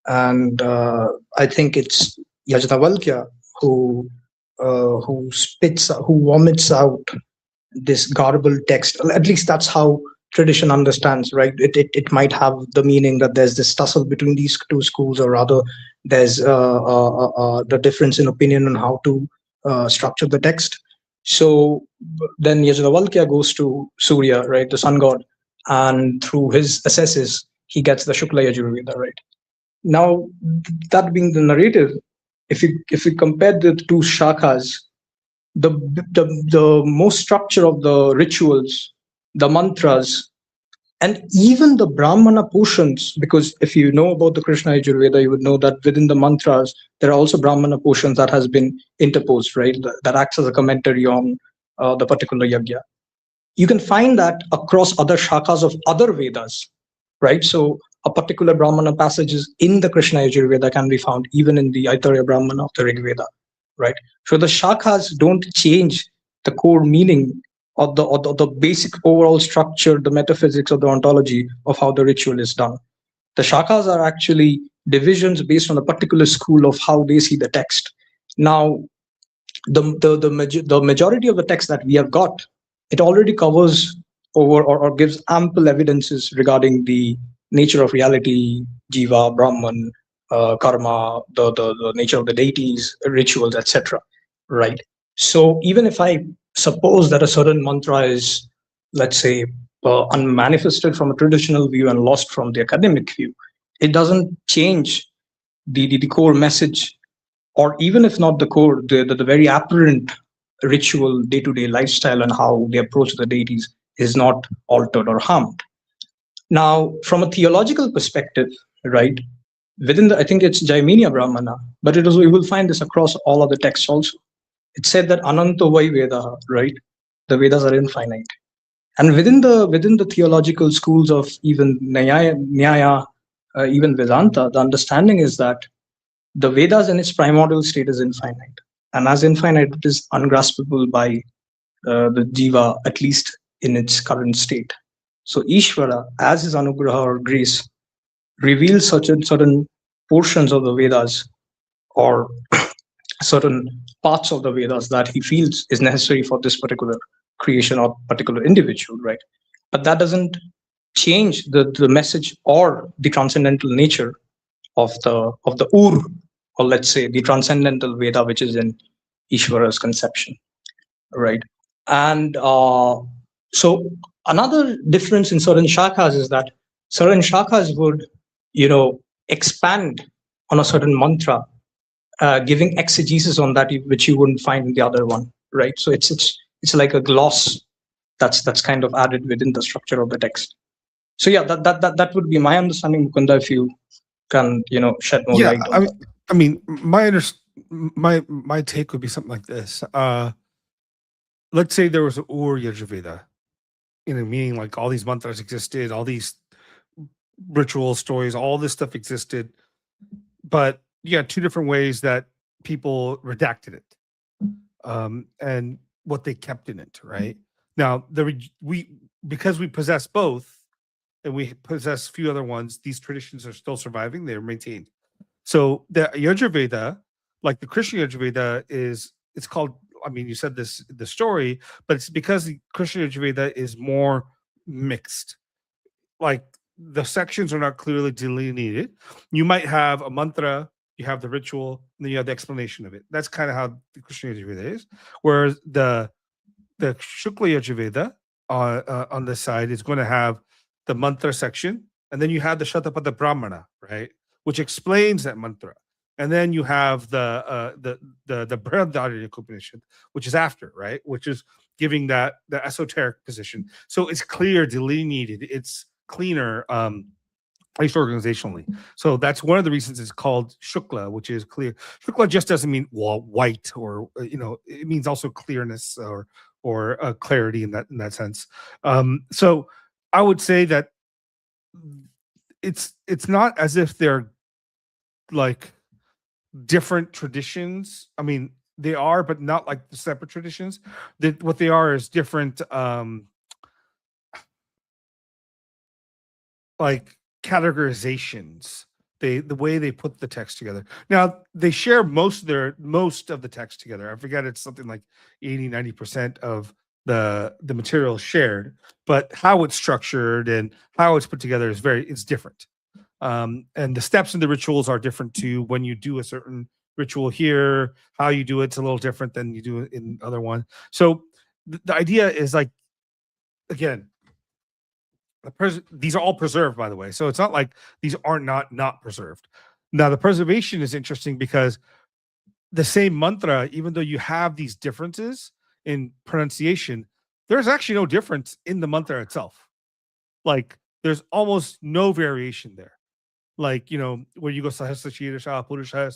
And I think it's Yajnavalkya who vomits out this garbled text. At least that's how tradition understands, right? It might have the meaning that there's this tussle between these two schools, or rather, there's the difference in opinion on how to structure the text. So then Yajnavalkya goes to Surya, right, the sun god, and through his assesses, he gets the Shukla Yajurveda, right? Now, that being the narrative, if we compare the two shakhas, the most structure of the rituals, the mantras, and even the Brahmana portions, because if you know about the Krishna Yajurveda, you would know that within the mantras, there are also Brahmana portions that has been interposed, right? That acts as a commentary on the particular yajna. You can find that across other shakhas of other Vedas, right? So a particular Brahmana passages in the Krishna Yajurveda can be found even in the Aitareya Brahmana of the Rig Veda, right? So the shakhas don't change the core meaning or the basic overall structure, the metaphysics or the ontology of how the ritual is done. The shakhas are actually divisions based on a particular school of how they see the text. Now, the majority of the text that we have got, it already covers over or gives ample evidences regarding the nature of reality, jiva, Brahman, karma, the nature of the deities, rituals, etc. Right. So even if I suppose that a certain mantra is, let's say, unmanifested from a traditional view and lost from the academic view, it doesn't change the core message, or even if not the core, the very apparent ritual day-to-day lifestyle and how they approach the deities is not altered or harmed. Now, from a theological perspective, right, within the, I think it's Jaiminiya Brahmana, but it is, we will find this across all other texts also. It said that Ananto Vai Veda, right? The Vedas are infinite. And within the theological schools of even Nyaya, even Vedanta, the understanding is that the Vedas in its primordial state is infinite. And as infinite, it is ungraspable by the jiva, at least in its current state. So Ishvara, as his anugraha or grace, reveals certain portions of the Vedas, or certain parts of the Vedas that he feels is necessary for this particular creation or particular individual, right? But that doesn't change the message or the transcendental nature of the Ur, or let's say the transcendental Veda, which is in Ishvara's conception, right? And so another difference in certain shakhas is that certain shakhas would, expand on a certain mantra, giving exegesis on that, which you wouldn't find in the other one, right? So it's like a gloss that's kind of added within the structure of the text. So yeah, that would be my understanding, Mukunda, if you can shed more Yeah, light on that. I mean, my take would be something like this. Let's say there was an Ur Yajurveda, meaning like all these mantras existed, all these ritual stories, all this stuff existed, but you got two different ways that people redacted it, and what they kept in it. Right now, we because we possess both, and we possess a few other ones. These traditions are still surviving; they're maintained. So the Yajurveda, like the Krishna Yajurveda, it's called. I mean, you said this the story, but it's because the Krishna Yajurveda is more mixed. Like the sections are not clearly delineated. You might have a mantra, you have the ritual, and then you have the explanation of it. That's kind of how the Krishna Yajurveda is. Whereas the Shukla Yajurveda on this side is going to have the mantra section, and then you have the Shatapada Brahmana, right? which explains that mantra. And then you have the Brihadaranyaka Upanishad, which is after, right? Which is giving that the esoteric position. So it's clear, delineated, it's cleaner, at least organizationally. So that's one of the reasons it's called Shukla, which is clear. Shukla just doesn't mean white, or it means also clearness or clarity in that sense. So I would say that it's not as if they're like different traditions. I mean, they are, but not like the separate traditions. What they are is different, like categorizations. The way they put the text together. Now they share most of the text together. I forget, it's something like 80-90% of the material shared, but how it's structured and how it's put together it's different. And the steps in the rituals are different too. When you do a certain ritual here, how you do it's a little different than you do it in other one. So the idea is like, again, these are all preserved, by the way. So it's not like these are not preserved. Now the preservation is interesting because the same mantra, even though you have these differences in pronunciation, there's actually no difference in the mantra itself. Like there's almost no variation there. Like, where you go Sahasra Shirasha Purusha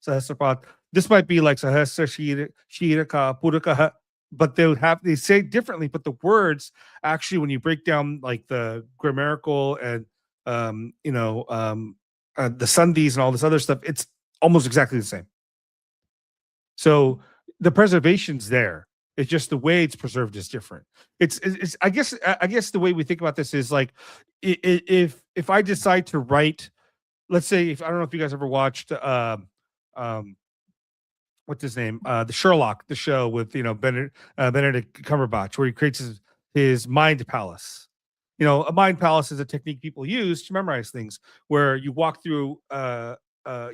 Sahasrapat. This might be like Sahasra Shiraka Puraka, but they say differently, but the words actually, when you break down like the grammatical and the sandhis and all this other stuff, it's almost exactly the same. So the preservation's there. It's just the way it's preserved is different. It's I guess the way we think about this is like, if I decide to write, let's say, I don't know if you guys ever watched what's his name, the Sherlock, the show with Benedict Cumberbatch, where he creates his mind palace. A mind palace is a technique people use to memorize things, where you walk through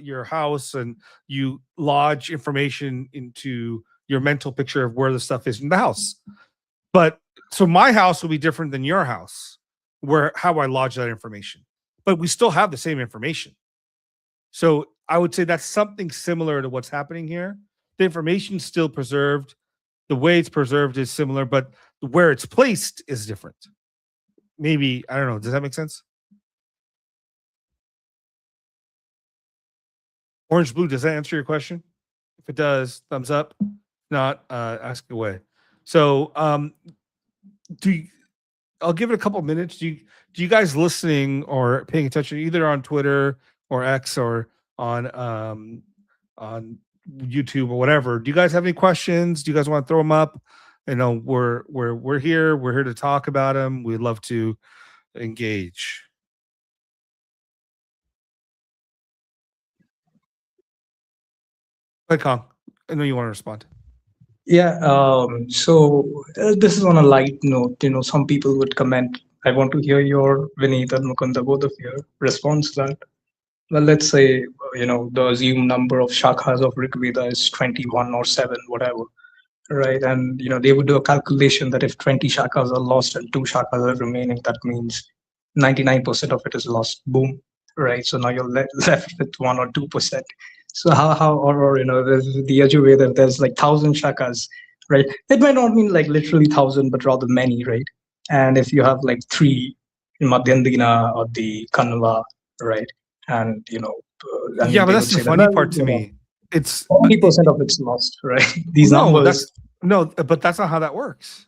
your house and you lodge information into your mental picture of where the stuff is in the house. But so my house will be different than your house, how I lodge that information, but we still have the same information. So I would say that's something similar to what's happening here. The information's still preserved. The way it's preserved is similar, but where it's placed is different. Maybe, I don't know. Does that make sense? Orange Blue, does that answer your question? If it does, thumbs up. If not, ask away. So I'll give it a couple minutes. Do you guys listening or paying attention either on Twitter or X or on YouTube or whatever? Do you guys have any questions? Do you guys want to throw them up? We're here. We're here to talk about them. We'd love to engage. Hi, Kong. I know you want to respond. Yeah. So this is on a light note. Some people would comment. I want to hear your Vineet and Mukunda, both of your response to that. Well, let's say the assumed number of shakhas of Rig Veda is 21 or 7, whatever, right? And they would do a calculation that if 20 shakhas are lost and 2 shakhas are remaining, that means 99% of it is lost. Boom, right? So now you're left with 1 or 2%. So how or the Yajurveda, there's like 1,000 shakhas, right? It might not mean like literally 1,000, but rather many, right? And if you have like 3 in Madhyandina or the Kanva, right? And But that's the funny part to me. It's 40% of it's lost, right? These numbers. But that's not how that works,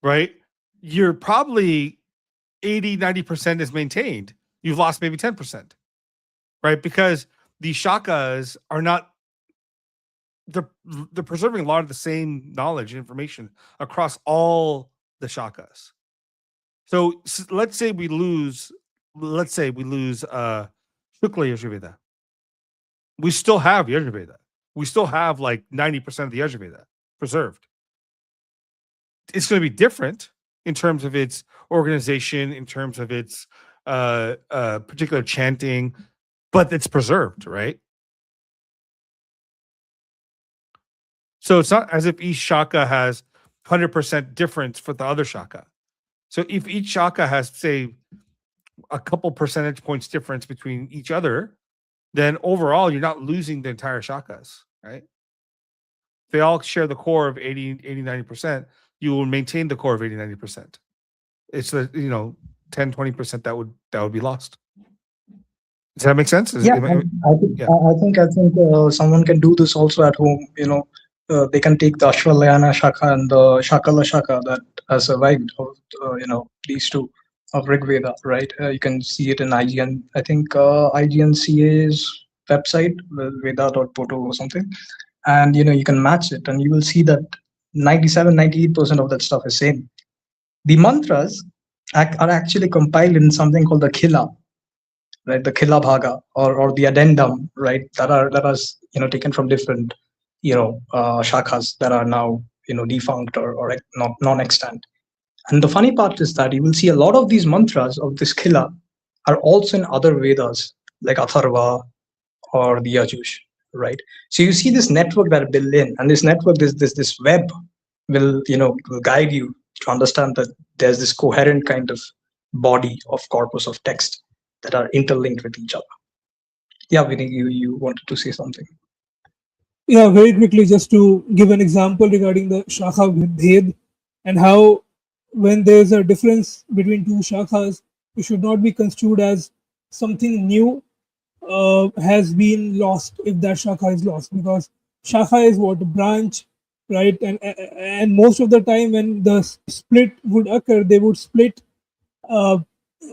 right? You're probably 80-90% is maintained. You've lost maybe 10%, right? Because these shakas are not. They're preserving a lot of the same knowledge and information across all the shakas. So let's say we lose Shukla Yajurveda. We still have Yajurveda. We still have like 90% of the Yajurveda preserved. It's going to be different in terms of its organization, in terms of its particular chanting, but it's preserved, right? So it's not as if each shaka has 100% difference for the other shaka. So if each shaka has, say, a couple percentage points difference between each other, then overall you're not losing the entire shakas, right? If they all share the core of 80, 90%, you will maintain the core of 80, 90%. It's the 10, 20% that would be lost. Does that make sense? Yeah, Yeah. I think someone can do this also at home. They can take the Ashwalayana Shaka and the Shakala Shaka that has survived of these two of Rig Veda, right? You can see it in IGN. I think IGNCA's website, Veda.poto or something, and you can match it, and you will see that 97, 98% of that stuff is same. The mantras are actually compiled in something called the Khila, right? The Khila Bhaga or the addendum, right? That are taken from different shakhas that are now defunct or not non-extant. And the funny part is that you will see a lot of these mantras of this Khila are also in other Vedas like Atharva or the Yajush, right? So you see this network that are built in, and this network, this web will guide you to understand that there's this coherent kind of body of corpus of text that are interlinked with each other. Yeah, Vinny, you wanted to say something. Yeah, very quickly, just to give an example regarding the Shakha Bhed and how when there's a difference between two Shakhas, it should not be construed as something new has been lost if that Shakha is lost, because Shakha is what? A branch, right? And most of the time when the split would occur, they would split uh,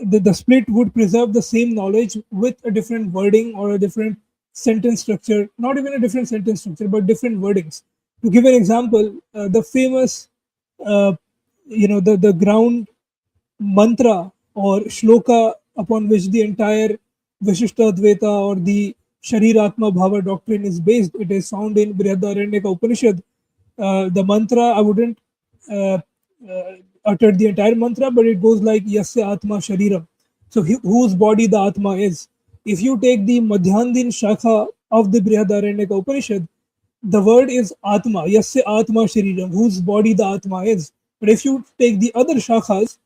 the split would preserve the same knowledge with a different wording or a different sentence structure, not even a different sentence structure, but different wordings. To give an example, the famous, the ground mantra or shloka upon which the entire Vishishta Advaita or the Shariratma Bhava doctrine is based. It is found in Brihadaranyaka Upanishad. The mantra, I wouldn't uh, utter the entire mantra, but it goes like Yasya Atma Shariram. So, whose body the Atma is. If you take the Madhyandin Shakha of the Brihadaranyaka Upanishad, the word is Atma, Yasya Atma Shariram, whose body the Atma is. But if you take the other Shakhas,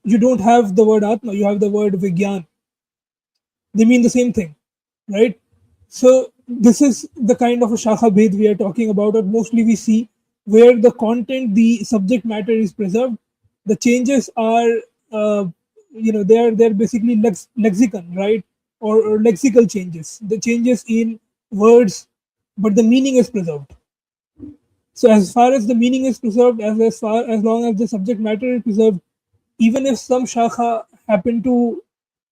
you don't have the word Atma, you have the word Vigyan. They mean the same thing, right? So this is the kind of a Shakha Bhed we are talking about, or mostly we see where the content, the subject matter is preserved. The changes are, they're basically lexicon, right? Or lexical changes. The changes in words, but the meaning is preserved. So as far as the meaning is preserved, as long as the subject matter is preserved, even if some shakha happen to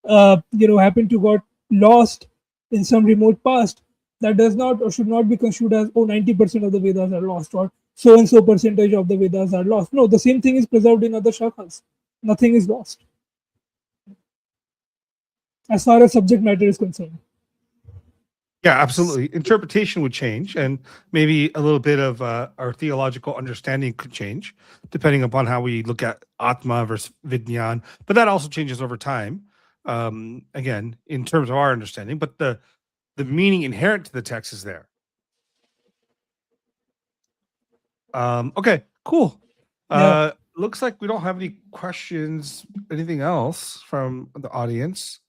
got lost in some remote past, that does not or should not be construed as 90% of the Vedas are lost, or so and so percentage of the Vedas are lost. No, the same thing is preserved in other shakhas. Nothing is lost as far as subject matter is concerned. Yeah, absolutely. Interpretation would change, and maybe a little bit of our theological understanding could change depending upon how we look at Atma versus Vidyan. But that also changes over time. Again, in terms of our understanding, but the meaning inherent to the text is there. Okay, cool. Yeah. Looks like we don't have any questions, anything else from the audience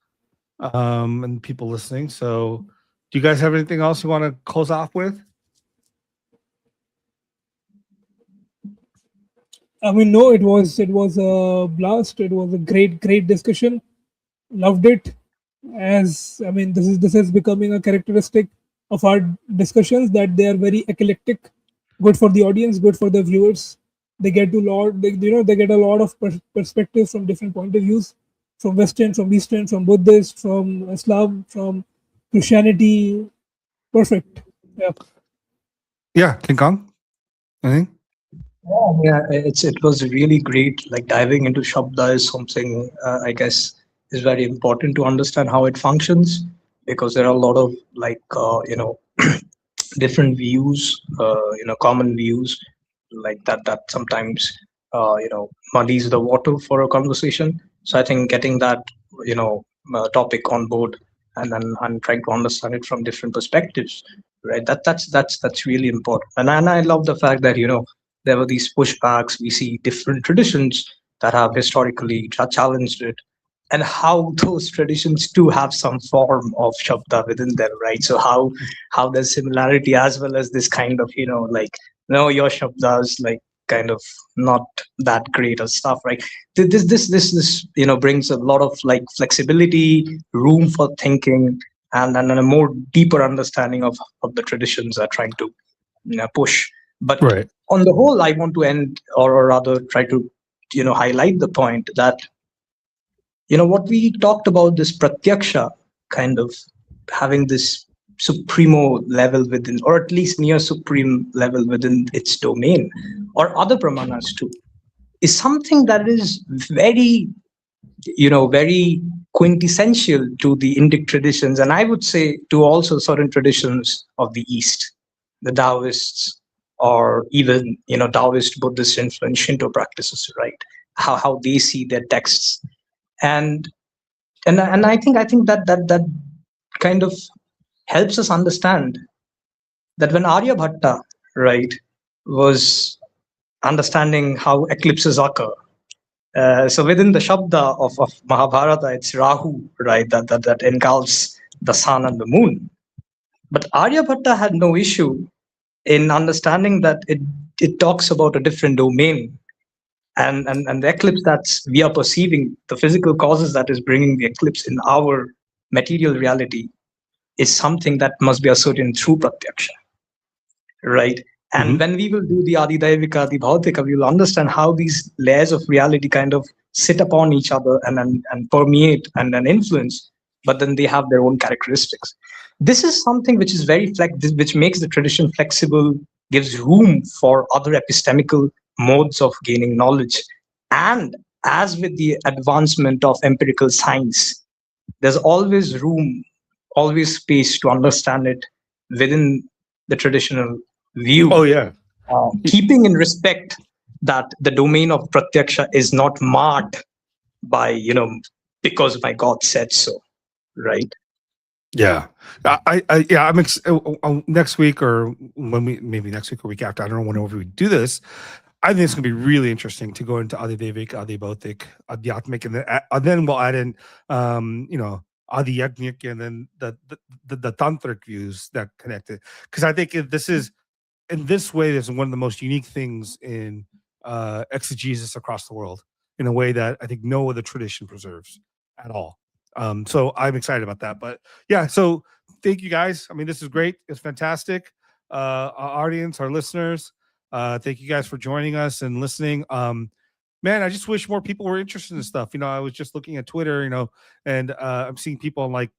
and people listening. So, do you guys have anything else you want to close off with? I mean, no, it was a blast. It was a great discussion. Loved it. As I mean, this is becoming a characteristic of our discussions, that they are very eclectic, good for the audience, good for the viewers. They get to lot they get a lot of perspectives from different point of views, from Western, from Eastern, from Buddhist, from Islam, from Christianity. Perfect. Yeah. Yeah, King Kong. Anything? Yeah, it was really great. Like diving into Shabda is something I guess is very important to understand how it functions, because there are a lot of different views, common views like that sometimes muddies the water for a conversation. So I think getting that topic on board and trying to understand it from different perspectives, right? That's really important. And I love the fact that there were these pushbacks. We see different traditions that have historically challenged it, and how those traditions too have some form of shabda within them, right? So how there's similarity as well as this kind of, like, no, your shabda is like kind of not that great or stuff, right? This brings a lot of like flexibility, room for thinking, and a more deeper understanding of the traditions are trying to push. But Right. on the whole, I want to end, or rather try to highlight the point that what we talked about, this pratyaksha kind of having this supremo level within, or at least near supreme level within its domain, or other pramanas too, is something that is very, very quintessential to the Indic traditions, and I would say to also certain traditions of the East, the Taoists, or even Taoist, Buddhist influence Shinto practices, right? How they see their texts, and and I think that kind of helps us understand that when Aryabhatta, right, was understanding how eclipses occur. So within the Shabda of Mahabharata, it's Rahu, right, that engulfs the sun and the moon. But Aryabhatta had no issue in understanding that it talks about a different domain, and the eclipse that we are perceiving, the physical causes that is bringing the eclipse in our material reality, is something that must be ascertained through pratyaksha, right? And Mhm. when we will do the adidayavika, adibhautika, we will understand how these layers of reality kind of sit upon each other and permeate and influence, but then they have their own characteristics. This is something which is which makes the tradition flexible, gives room for other epistemical modes of gaining knowledge. And as with the advancement of empirical science, there's always room, always space to understand it within the traditional Oh view, yeah. keeping in respect that the domain of pratyaksha is not marred by, because my God said so, right? Yeah. Yeah, next week, or when maybe next week or week after, I don't know whenever we do this. I think it's going to be really interesting to go into Adivivik, Adibautik, Adhyatmic, and then we'll add in, Adhyagnik, and then the tantric views that connect it. Because I think this is, in this way, this is one of the most unique things in exegesis across the world, in a way that I think no other tradition preserves at all. So I'm excited about that. But yeah, so thank you guys. I mean, this is great. It's fantastic. Our audience, our listeners, thank you guys for joining us and listening. Man, I just wish more people were interested in this stuff. I was just looking at Twitter, and I'm seeing people like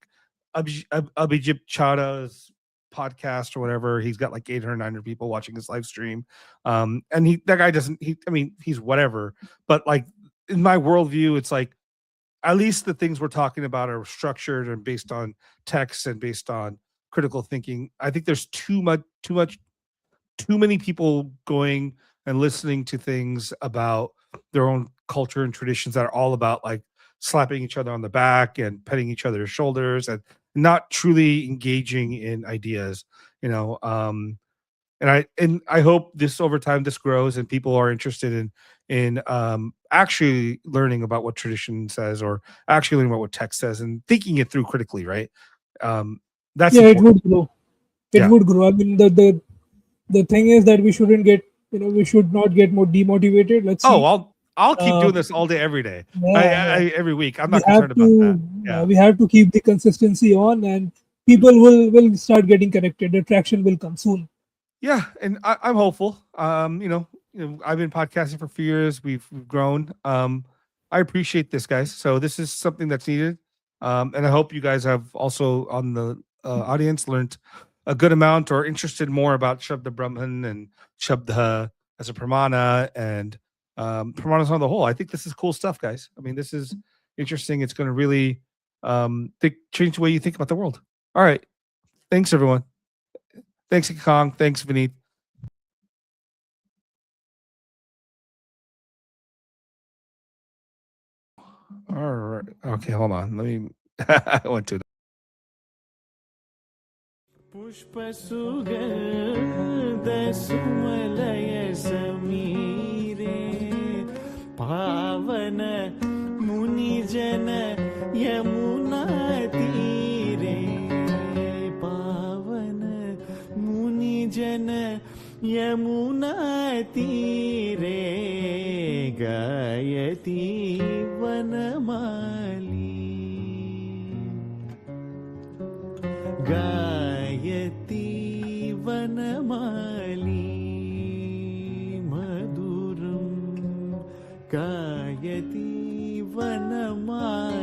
Abhijit Chada's podcast or whatever. He's got like 800, 900 people watching his live stream. And that guy doesn't, I mean, he's whatever, but like in my worldview, it's like, at least the things we're talking about are structured and based on text and based on critical thinking. I think there's too many people going and listening to things about their own culture and traditions that are all about like slapping each other on the back and petting each other's shoulders and not truly engaging in ideas, you know. And I hope this, over time, this grows and people are interested in actually learning about what tradition says, or actually learning about what text says and thinking it through critically, right? That's Yeah, it important. would grow. It Yeah. would grow. I mean, the thing is that we shouldn't get, we should not get more demotivated. Let's Oh, see. I'll keep Uh, doing this all day, every day. yeah, yeah. Every week. I'm We not have concerned about that. to, Yeah. we have to keep the consistency on, and people will start getting connected. The traction will come soon. Yeah, and I'm hopeful. I've been podcasting for a few years. We've grown. I appreciate this, guys. So this is something that's needed, and I hope you guys have also, on the audience, learned a good amount or interested more about Shabda Brahman and Shabda as a pramana, and pramanas on the whole. I think this is cool stuff, guys. I mean, this is interesting. It's going to really change the way you think about the world. All right. Thanks, everyone. Thanks, Kong. Thanks, Vineet. All right. Okay, hold on. Let me. I went to. पुष्पसुगन्धसुमलय समीरे पावन मुनिजन यमुना तीरे पावन मुनिजन यमुना तीरे गायति वनमाली गायति वनमाली मधुरं गायति वनमाली